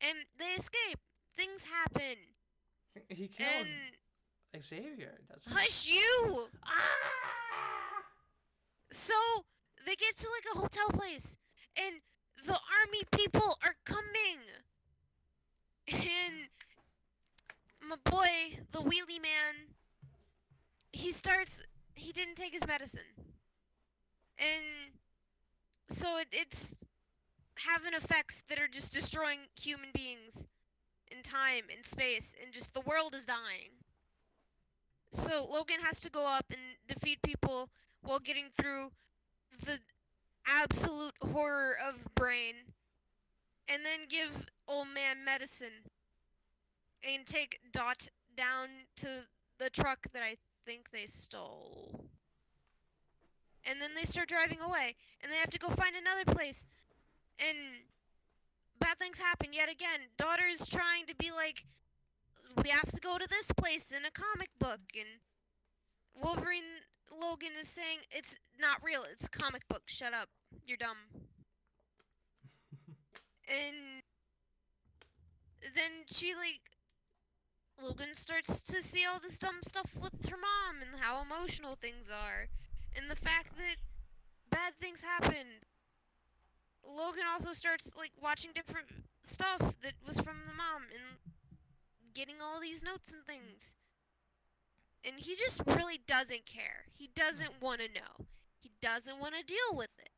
and they escape. Things happen. He killed Xavier, doesn't he? Hush you! Ah! So they get to like a hotel place, and the army people are coming, and my boy, the wheelie man, he didn't take his medicine, and so it's having effects that are just destroying human beings in time and space, and just the world is dying. So Logan has to go up and defeat people while getting through the absolute horror of Brain, and then give Old Man medicine, and take Dot down to the truck that I think they stole. And then they start driving away, and they have to go find another place, and bad things happen yet again. Daughter's trying to be like, we have to go to this place in a comic book, and Logan is saying it's not real, it's a comic book, shut up, you're dumb. And then Logan starts to see all this dumb stuff with her mom, and how emotional things are, and the fact that bad things happen. Logan also starts watching different stuff that was from the mom, and getting all these notes and things. And he just really doesn't care. He doesn't want to know. He doesn't want to deal with it.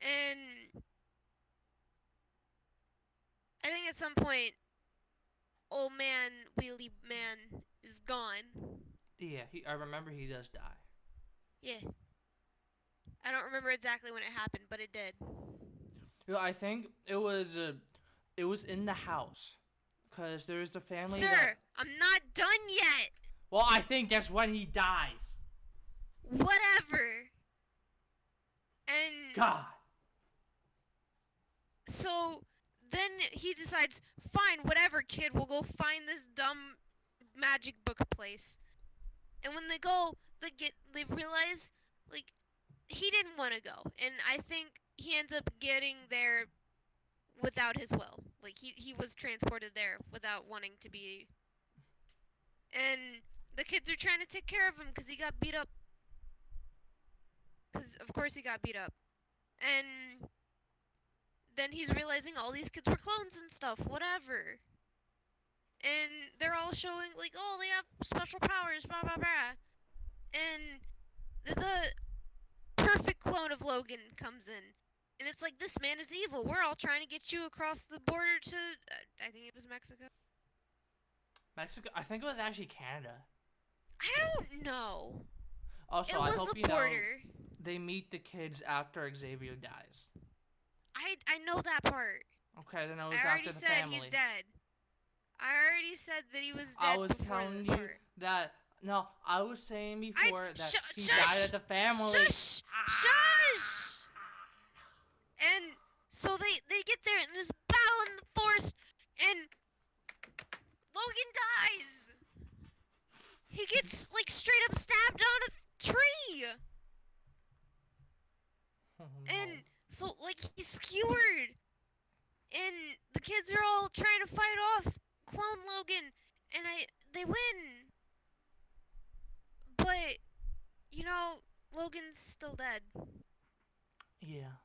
And I think at some point, Old Man, Wheelie Man is gone. Yeah, I remember he does die. Yeah. I don't remember exactly when it happened, but it did. I think it was in the house, because there's the family. Sir, I'm not done yet. Well, I think that's when he dies. Whatever. And God. So then he decides, fine, whatever, kid, we'll go find this dumb magic book place. And when they go, they realize he didn't want to go, and I think he ends up getting there without his will. He was transported there without wanting to be. And the kids are trying to take care of him because he got beat up. Because of course he got beat up. And then he's realizing all these kids were clones and stuff, whatever. And they're all showing oh, they have special powers, blah blah blah. And the perfect clone of Logan comes in, and it's like, this man is evil. We're all trying to get you across the border to, I think it was Mexico. Mexico? I think it was actually Canada. I don't know. Also, it was I hope the you border. know they meet the kids after Xavier dies. I know that part. Okay, then it was I already after the said family. he's dead. I already said that he was dead. I was before telling this you part. that. No, I was saying before that he shush! died at the family. Shush! Shush! And so they get there in this battle in the forest, and Logan dies. He gets straight up stabbed on a tree. Oh no. And so, like, he's skewered. And the kids are all trying to fight off Clone Logan. And they win. But, you know, Logan's still dead. Yeah.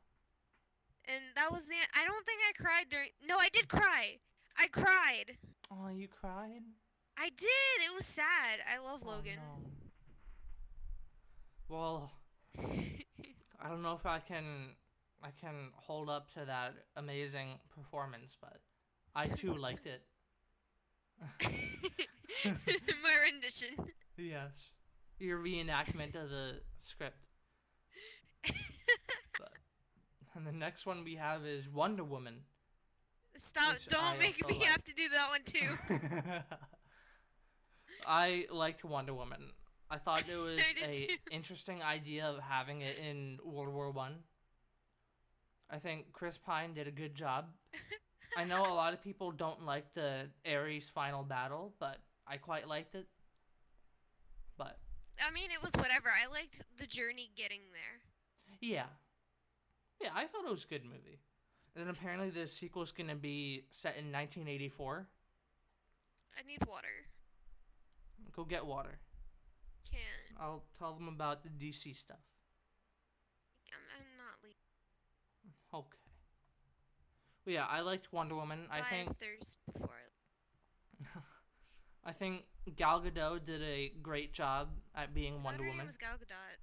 And that was the end. I don't think I cried during. No, I did cry. I cried. Oh, you cried? I did. It was sad. I love Oh Logan. no. Well, I don't know if I can hold up to that amazing performance, but I too liked it. My rendition. Yes. Your reenactment of the script. But and the next one we have is Wonder Woman. Stop. Which Don't I make also me like. have to do that one too. I liked Wonder Woman. I thought it was I did a too. interesting idea of having it in World War One. I think Chris Pine did a good job. I know a lot of people don't like the Ares final battle, but I quite liked it. But I mean, it was whatever. I liked the journey getting there. yeah, yeah, I thought it was a good movie. And then apparently the sequel's gonna be set in 1984. I need water. Go get water. Can't. I'll tell them about the DC stuff. I'm not leaving. Okay. Well, yeah, I liked Wonder Woman. Die of thirst before I think Gal Gadot did a great job at being I Wonder her Woman. name was Gal Gadot.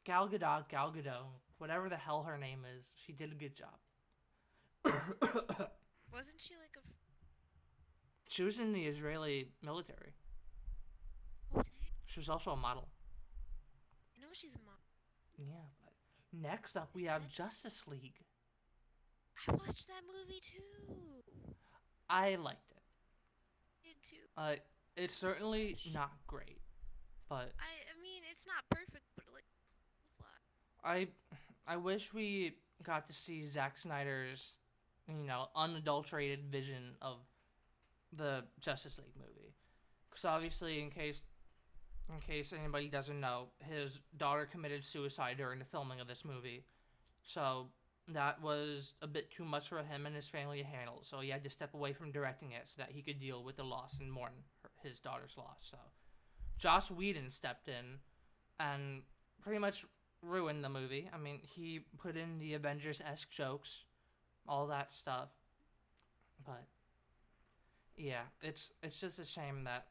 Gal Gadot, whatever the hell her name is, she did a good job. Wasn't she like a? She was in the Israeli military. Oh, dang. She was also a model. I know she's a mom. Yeah, but next up we Is have that- Justice League. I watched that movie too. I liked it. Did too. It's certainly not great, but I mean, it's not perfect, but like, flat. I wish we got to see Zack Snyder's, unadulterated vision of the Justice League movie. Because obviously, in case anybody doesn't know, his daughter committed suicide during the filming of this movie. So that was a bit too much for him and his family to handle. So he had to step away from directing it so that he could deal with the loss and mourn his daughter's loss. So Joss Whedon stepped in and pretty much ruined the movie. I mean, he put in the Avengers-esque jokes, all that stuff. But yeah, it's just a shame that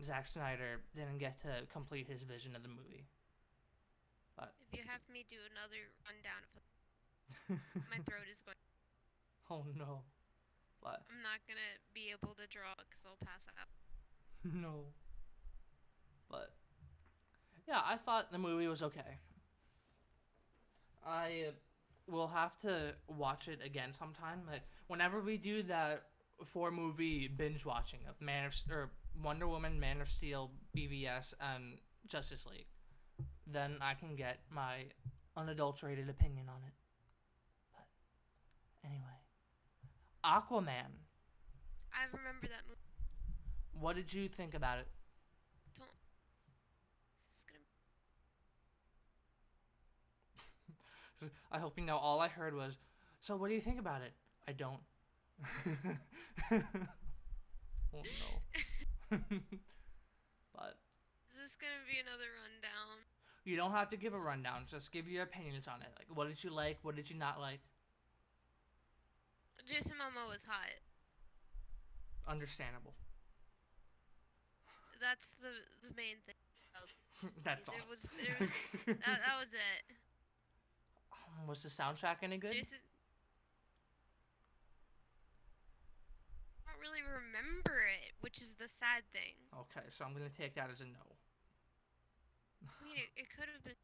Zack Snyder didn't get to complete his vision of the movie. But If you have me do another rundown of my throat is going. oh no. But I'm not gonna be able to draw because I'll pass out. no. But yeah, I thought the movie was okay. I will have to watch it again sometime. Like whenever we do that 4-movie binge watching of Wonder Woman, Man of Steel, BVS, and Justice League, then I can get my unadulterated opinion on it. But anyway, Aquaman. I remember that movie. What did you think about it? Don't. This is gonna. I hope you know all I heard was, so what do you think about it? I don't. Oh no. But Is this gonna be another rundown? you don't have to give a rundown. Just give your opinions on it. Like, what did you like? What did you not like? Jason Momoa was hot. Understandable. That's the main thing. That's all. There was that was it. Was the soundtrack any good? Jason. I don't really remember it, which is the sad thing. Okay, so I'm gonna take that as a no. I mean, it could have been.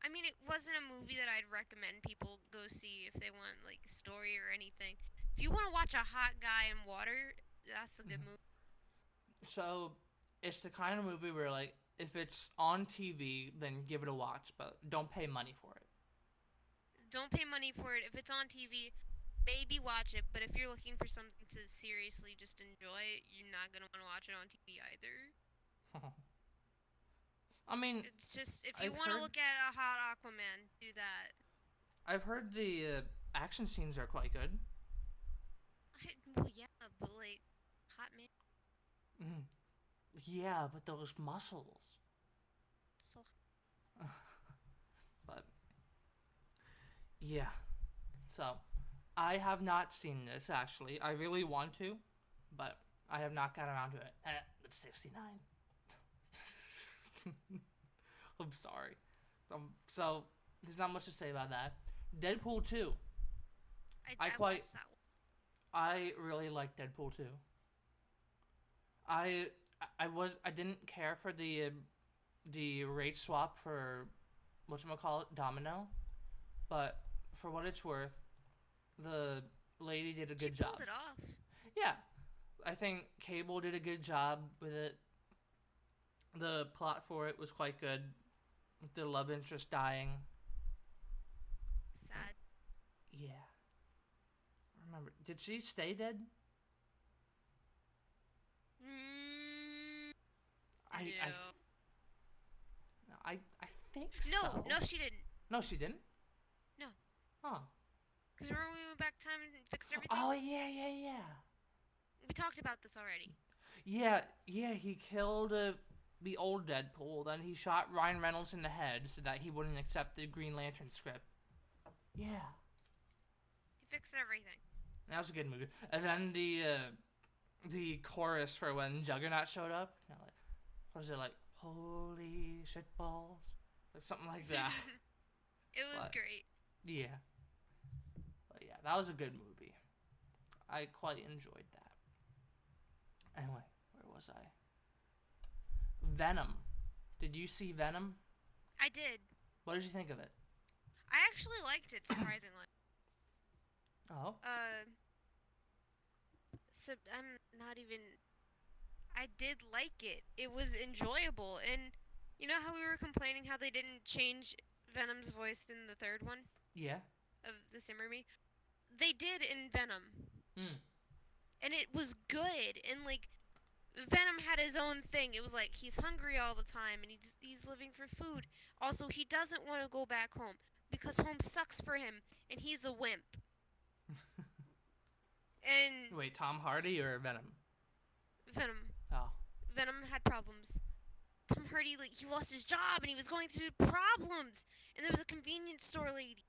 I mean, it wasn't a movie that I'd recommend people go see if they want like story or anything. If you want to watch a hot guy in water, that's a good movie. So it's the kind of movie where like if it's on TV, then give it a watch, but don't pay money for it. Don't pay money for it. If it's on TV, maybe watch it. But if you're looking for something to seriously just enjoy, you're not gonna want to watch it on TV either. I mean, It's just if you I've want to heard look at a hot Aquaman, do that. I've heard the action scenes are quite good. Well, yeah, but like hot man, Mm. Yeah, but those muscles. so But yeah, so I have not seen this actually. I really want to, but I have not got around to it. It's 69. I'm sorry. So there's not much to say about that. Deadpool 2. I watched that one. I really like Deadpool 2. I I didn't care for the rate swap for whatchamacallit, Domino, but for what it's worth, the lady did a She good job. pulled it off. Yeah, I think Cable did a good job with it. The plot for it was quite good. The love interest dying. Sad. Yeah. I remember. Did she stay dead? I No. I no, I think No, so. no, she didn't. No, she didn't. No. Oh. Because remember we went back in time and fixed everything? Oh yeah. We talked about this already. Yeah. He killed the old Deadpool. Then he shot Ryan Reynolds in the head so that he wouldn't accept the Green Lantern script. Yeah. He fixed everything. That was a good movie. And then the chorus for when Juggernaut showed up. You know, like, what was it like? Holy shit balls, like something like that. It was But, great. yeah. But yeah, that was a good movie. I quite enjoyed that. Anyway, where was I? Venom. Did you see Venom? I did. What did you think of it? I actually liked it, surprisingly. Oh. So I'm not even. I did like it. It was enjoyable, and you know how we were complaining how they didn't change Venom's voice in the third one Yeah. of the Simmer Me? They did in Venom, Hmm. and it was good. And like Venom had his own thing. It was like he's hungry all the time, and he's living for food. Also, he doesn't want to go back home because home sucks for him, and he's a wimp. And Wait, Tom Hardy or Venom? Venom. Oh. Venom had problems. Tom Hardy, like, he lost his job and he was going through problems. And there was a convenience store lady.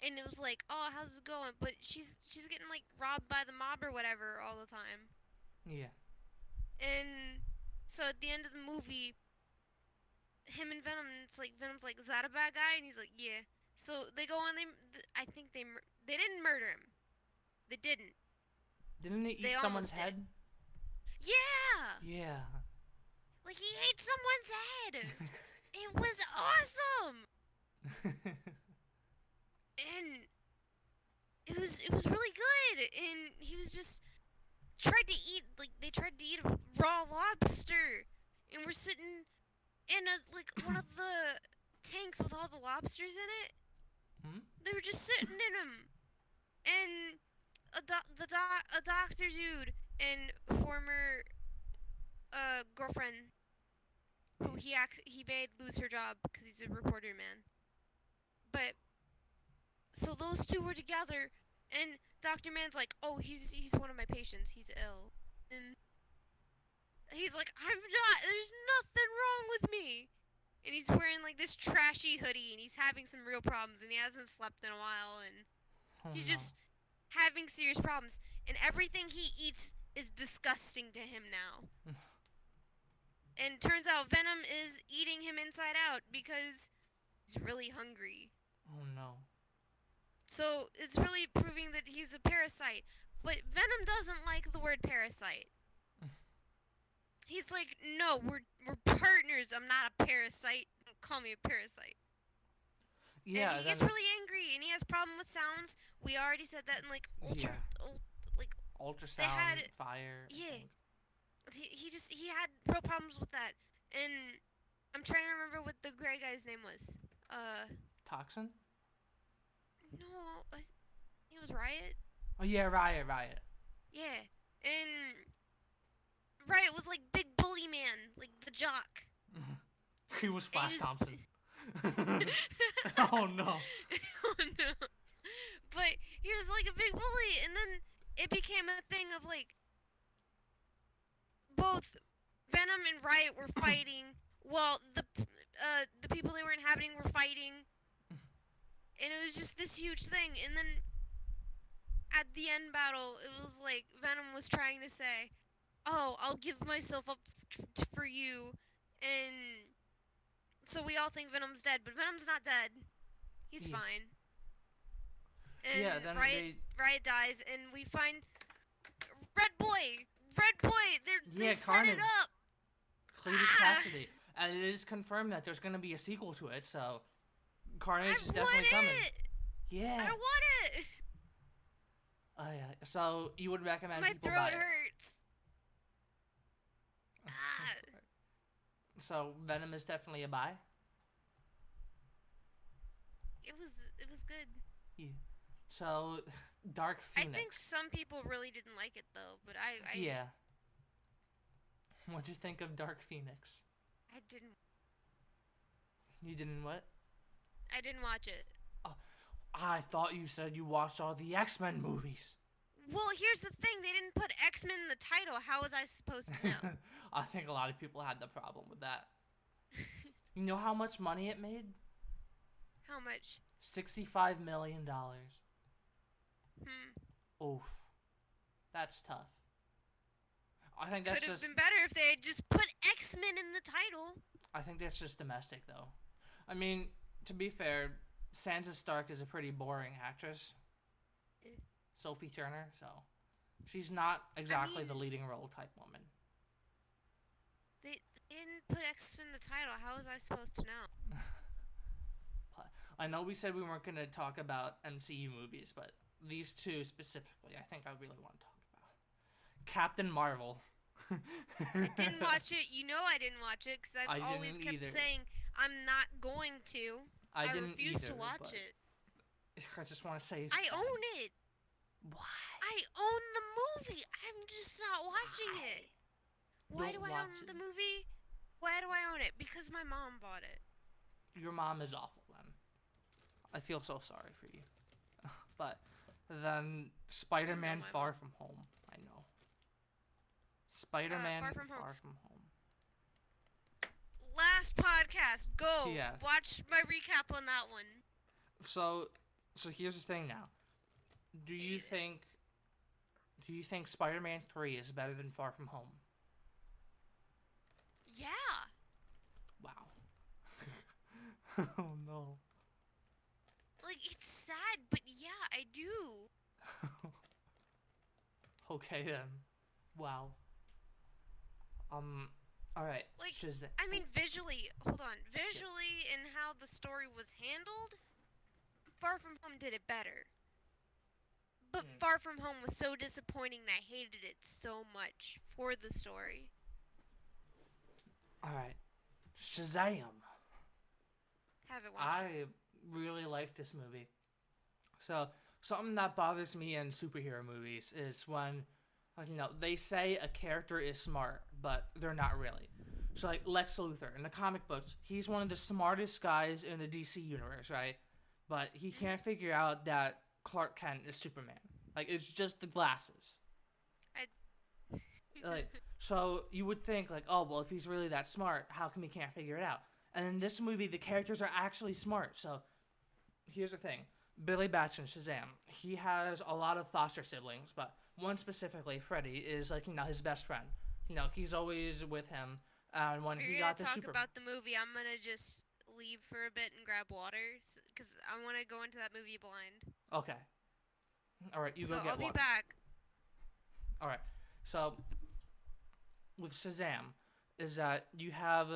And it was like, oh, how's it going? But she's getting, like, robbed by the mob or whatever all the time. Yeah. And so at the end of the movie, him and Venom, it's like, Venom's like, is that a bad guy? And he's like, yeah. So they go on, I think they didn't murder him. They didn't. Didn't he eat They someone's almost head? Yeah! Yeah. Like, he ate someone's head! It was awesome! And it was really good, and he was just tried to eat, like, they tried to eat a raw lobster, and we're sitting in one of the tanks with all the lobsters in it. Hmm? They were just sitting in them, and a doctor dude and former girlfriend who he made lose her job because he's a reporter man. But so those two were together, and Dr. Man's like, oh, he's one of my patients. He's ill, and he's like, I'm not. There's nothing wrong with me. And he's wearing like this trashy hoodie, and he's having some real problems, and he hasn't slept in a while, and he's just having serious problems, and everything he eats is disgusting to him now. And turns out Venom is eating him inside out because he's really hungry. Oh no. So it's really proving that he's a parasite. But Venom doesn't like the word parasite. He's like, no, we're partners. I'm not a parasite. Don't call me a parasite. Yeah. And he gets really angry, and he has problem with sounds. We already said that in like ultrasound, fire. Yeah. He had real problems with that, and I'm trying to remember what the gray guy's name was. Toxin? No, I think it was Riot. Oh yeah, Riot. Yeah, and Riot was like big bully man, like the jock. He was And Flash he Thompson. was Oh no. oh no. But he was like a big bully, and then it became a thing of like both Venom and Riot were fighting, while the people they were inhabiting were fighting, and it was just this huge thing. And then at the end battle, it was like Venom was trying to say, "Oh, I'll give myself up for you," and so we all think Venom's dead, but Venom's not dead. He's Yeah. fine. Yeah, And then Riot dies, and we find Red Boy. Red Boy. They set it Carnage. up. Cletus Ah, Cassidy. And it is confirmed that there's going to be a sequel to it, so Carnage I is want definitely coming. it. Yeah. I want it. Oh yeah. So you would recommend My people throat buy it? hurts. Ah, So Venom is definitely a buy. it was good. Yeah. So Dark Phoenix. I think some people really didn't like it though, but I Yeah. What'd you think of Dark Phoenix? I didn't You didn't what? I didn't watch it. Oh, I thought you said you watched all the X-Men movies. Well, here's the thing. They didn't put X-Men in the title. How was I supposed to know? I think a lot of people had the problem with that. You know how much money it made? How much? $65 million. Oof. That's tough. I think that's Could have just been better if they had just put X-Men in the title. I think that's just domestic though. I mean, to be fair, Sansa Stark is a pretty boring actress. Sophie Turner, so she's not exactly the leading role type woman. They didn't put X-Men in the title. How was I supposed to know? I know we said we weren't going to talk about MCU movies, but these two specifically, I think I really want to talk about. Captain Marvel. I didn't watch it. You know I didn't watch it because I've always kept either. saying I'm not going to. I didn't refuse either, to watch but it. I just want to say I own it. Why? I own the movie. I'm just not watching it. Why do Don't I watch own it. the movie? Why do I own it? Because my mom bought it. Your mom is awful then. I feel so sorry for you. But then Spider-Man my Far From Home. I know. Spider-Man Far From Home. Far From Home. Last podcast. Go. Yes. Watch my recap on that one. So here's the thing now. Do you think Spider-Man 3 is better than Far From Home? Yeah. Wow. Oh no. Like, it's sad, but yeah, I do. Okay then. Wow. Alright. Like, Shazam. I mean, visually, hold on. Visually, and how the story was handled, Far From Home did it better. But Far From Home was so disappointing that I hated it so much for the story. Alright. Shazam. Haven't watched I really like this movie. So, something that bothers me in superhero movies is when, like, they say a character is smart, but they're not really. So, like, Lex Luthor, in the comic books, he's one of the smartest guys in the DC universe, right? But he can't figure out that Clark Kent is Superman. Like, it's just the glasses. Like, so you would think, like, oh, well, if he's really that smart, how come he can't figure it out? And in this movie, the characters are actually smart. So, here's the thing. Billy Batson, Shazam, he has a lot of foster siblings, but one specifically, Freddy, is, like, his best friend. He's always with him. And when he got the talk super... about the movie, I'm going to just leave for a bit and grab water, because I want to go into that movie blind. Okay. All right, you go get water. I'll be back. All right. So, with Shazam, is that you have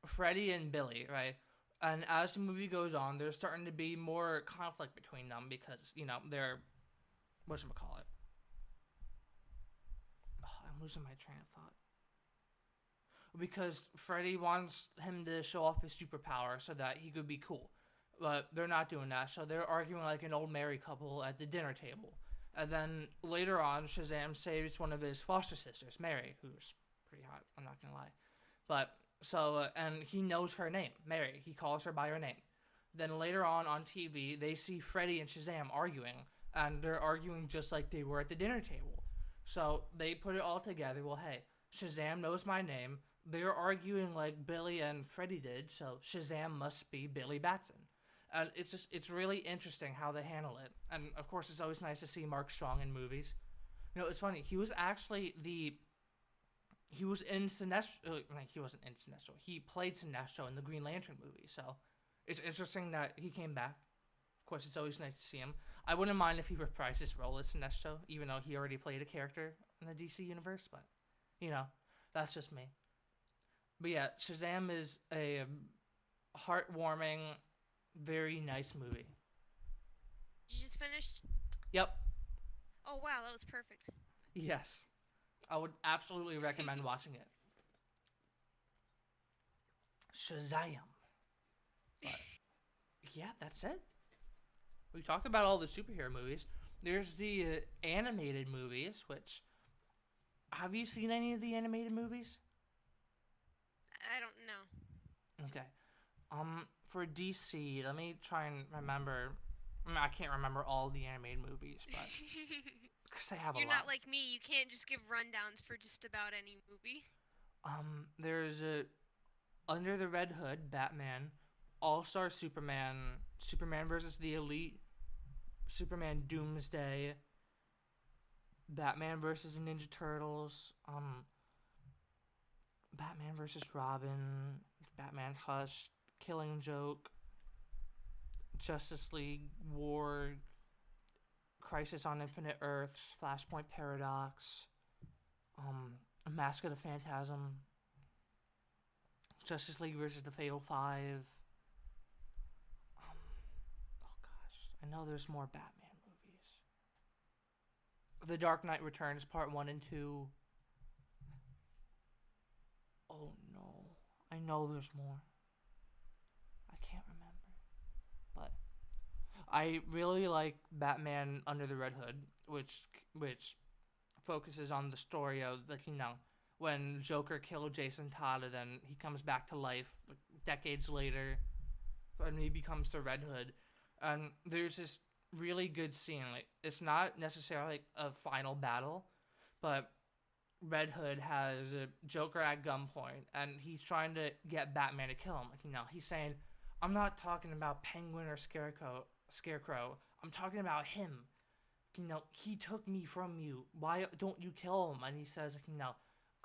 Freddy and Billy, right? And as the movie goes on, there's starting to be more conflict between them because, they're... Whatchamacallit? Oh, I'm losing my train of thought. Because Freddy wants him to show off his superpower so that he could be cool. But they're not doing that, so they're arguing like an old married couple at the dinner table. And then later on, Shazam saves one of his foster sisters, Mary, who's pretty hot, I'm not gonna lie. But So and he knows her name, Mary. He calls her by her name. Then later on TV, they see Freddy and Shazam arguing, and they're arguing just like they were at the dinner table. So they put it all together. Well, hey, Shazam knows my name. They're arguing like Billy and Freddy did, so Shazam must be Billy Batson. And it's really interesting how they handle it. And of course, it's always nice to see Mark Strong in movies. You know, it's funny. He was actually he was in Sinestro. He wasn't in Sinestro. He played Sinestro in the Green Lantern movie. So it's interesting that he came back. Of course, it's always nice to see him. I wouldn't mind if he reprised his role as Sinestro, even though he already played a character in the DC universe. But you know, that's just me. But yeah, Shazam is a heartwarming, very nice movie. You just finished? Yep. Oh wow, that was perfect. Yes. I would absolutely recommend watching it. Shazam. But yeah, that's it. We talked about all the superhero movies. There's the animated movies, which... Have you seen any of the animated movies? I don't know. Okay. For DC, let me try and remember... I can't remember all the animated movies, but... Because they have a lot. You're not like me. You can't just give rundowns for just about any movie. There's Under the Red Hood, Batman, All-Star Superman, Superman versus the Elite, Superman Doomsday, Batman versus Ninja Turtles, Batman versus Robin, Batman Hush, Killing Joke, Justice League War, Crisis on Infinite Earths, Flashpoint Paradox, Mask of the Phantasm, Justice League versus the Fatal Five. Oh gosh, I know there's more Batman movies. The Dark Knight Returns Part 1 and 2. Oh no, I know there's more. I can't remember. But I really like Batman Under the Red Hood, which focuses on the story of when Joker killed Jason Todd and then he comes back to life decades later and he becomes the Red Hood. And there's this really good scene. Like, it's not necessarily a final battle, but Red Hood has a Joker at gunpoint and he's trying to get Batman to kill him. He's saying, I'm not talking about Penguin or Scarecrow. I'm talking about him. He took me from you. Why don't you kill him? And he says,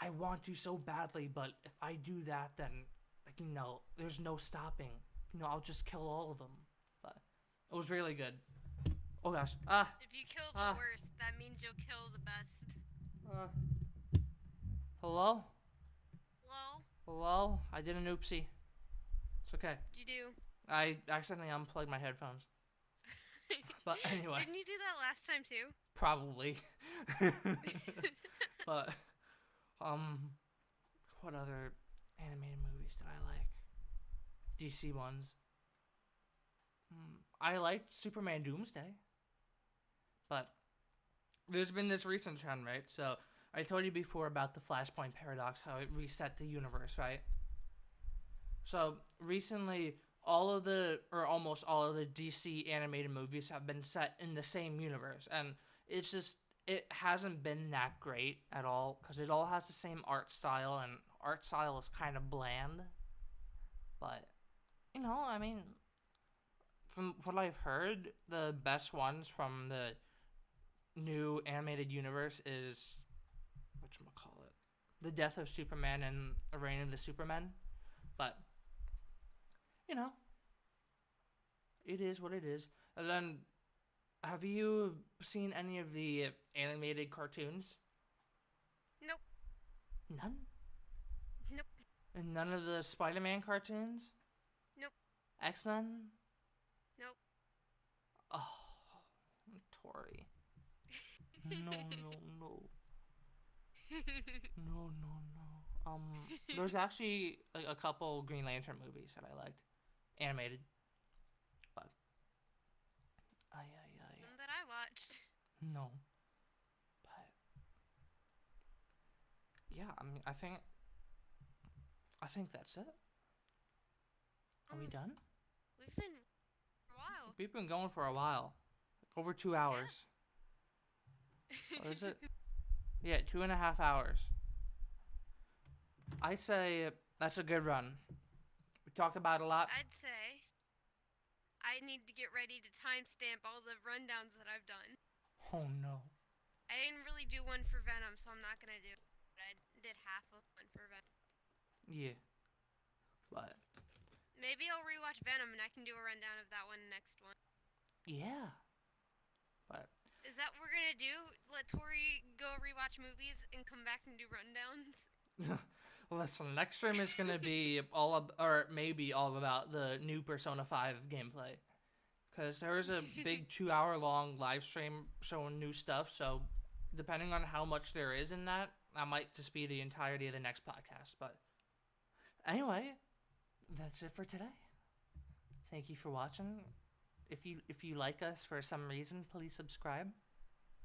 I want to so badly, but if I do that, then, there's no stopping. I'll just kill all of them. But it was really good. Oh gosh. If you kill the worst, that means you'll kill the best. Hello? Hello? Hello? I did an oopsie. It's okay. What'd you do? I accidentally unplugged my headphones. But anyway. Didn't you do that last time too? Probably. But, what other animated movies did I like? DC ones. I liked Superman Doomsday. But there's been this recent trend, right? So I told you before about the Flashpoint Paradox, how it reset the universe, right? So recently, almost all of the DC animated movies have been set in the same universe, and it hasn't been that great at all because it all has the same art style, and art style is kind of bland. But from what I've heard, the best ones from the new animated universe is whatchamacallit, The Death of Superman and A Reign of the Supermen. But it is what it is. And then, have you seen any of the animated cartoons? Nope. None? Nope. And none of the Spider-Man cartoons? Nope. X-Men? Nope. Oh, Tori. No. No. There's actually a couple Green Lantern movies that I liked. Animated. But None that I watched. no. But yeah, I think that's it. Are we done? We've been for a while. We've been going for a while. Over 2 hours. Yeah. Or is it? Yeah, 2.5 hours. I say that's a good run. We talked about a lot. I'd say I need to get ready to timestamp all the rundowns that I've done. Oh no. I didn't really do one for Venom, so I'm not gonna do it. But I did half of one for Venom. Yeah. But Maybe I'll rewatch Venom and I can do a rundown of that one next one. yeah. But Is that what we're gonna do? Let Tori go rewatch movies and come back and do rundowns? listen, next stream is gonna be or maybe all about the new Persona 5 gameplay. Because there is a big 2 hour long live stream showing new stuff, so depending on how much there is in that, that might just be the entirety of the next podcast. But anyway, that's it for today. Thank you for watching. If you like us for some reason, please subscribe.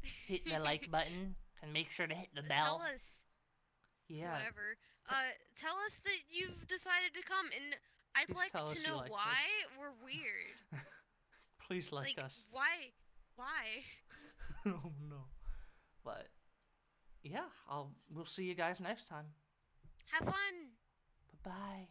Hit the like button and make sure to hit the bell. Tell us. Yeah. Whatever. Tell us that you've decided to come, and I'd Please like tell us to you know like why we're weird. Please like us. Why? Why? Oh no. But yeah, we'll see you guys next time. Have fun. Bye bye.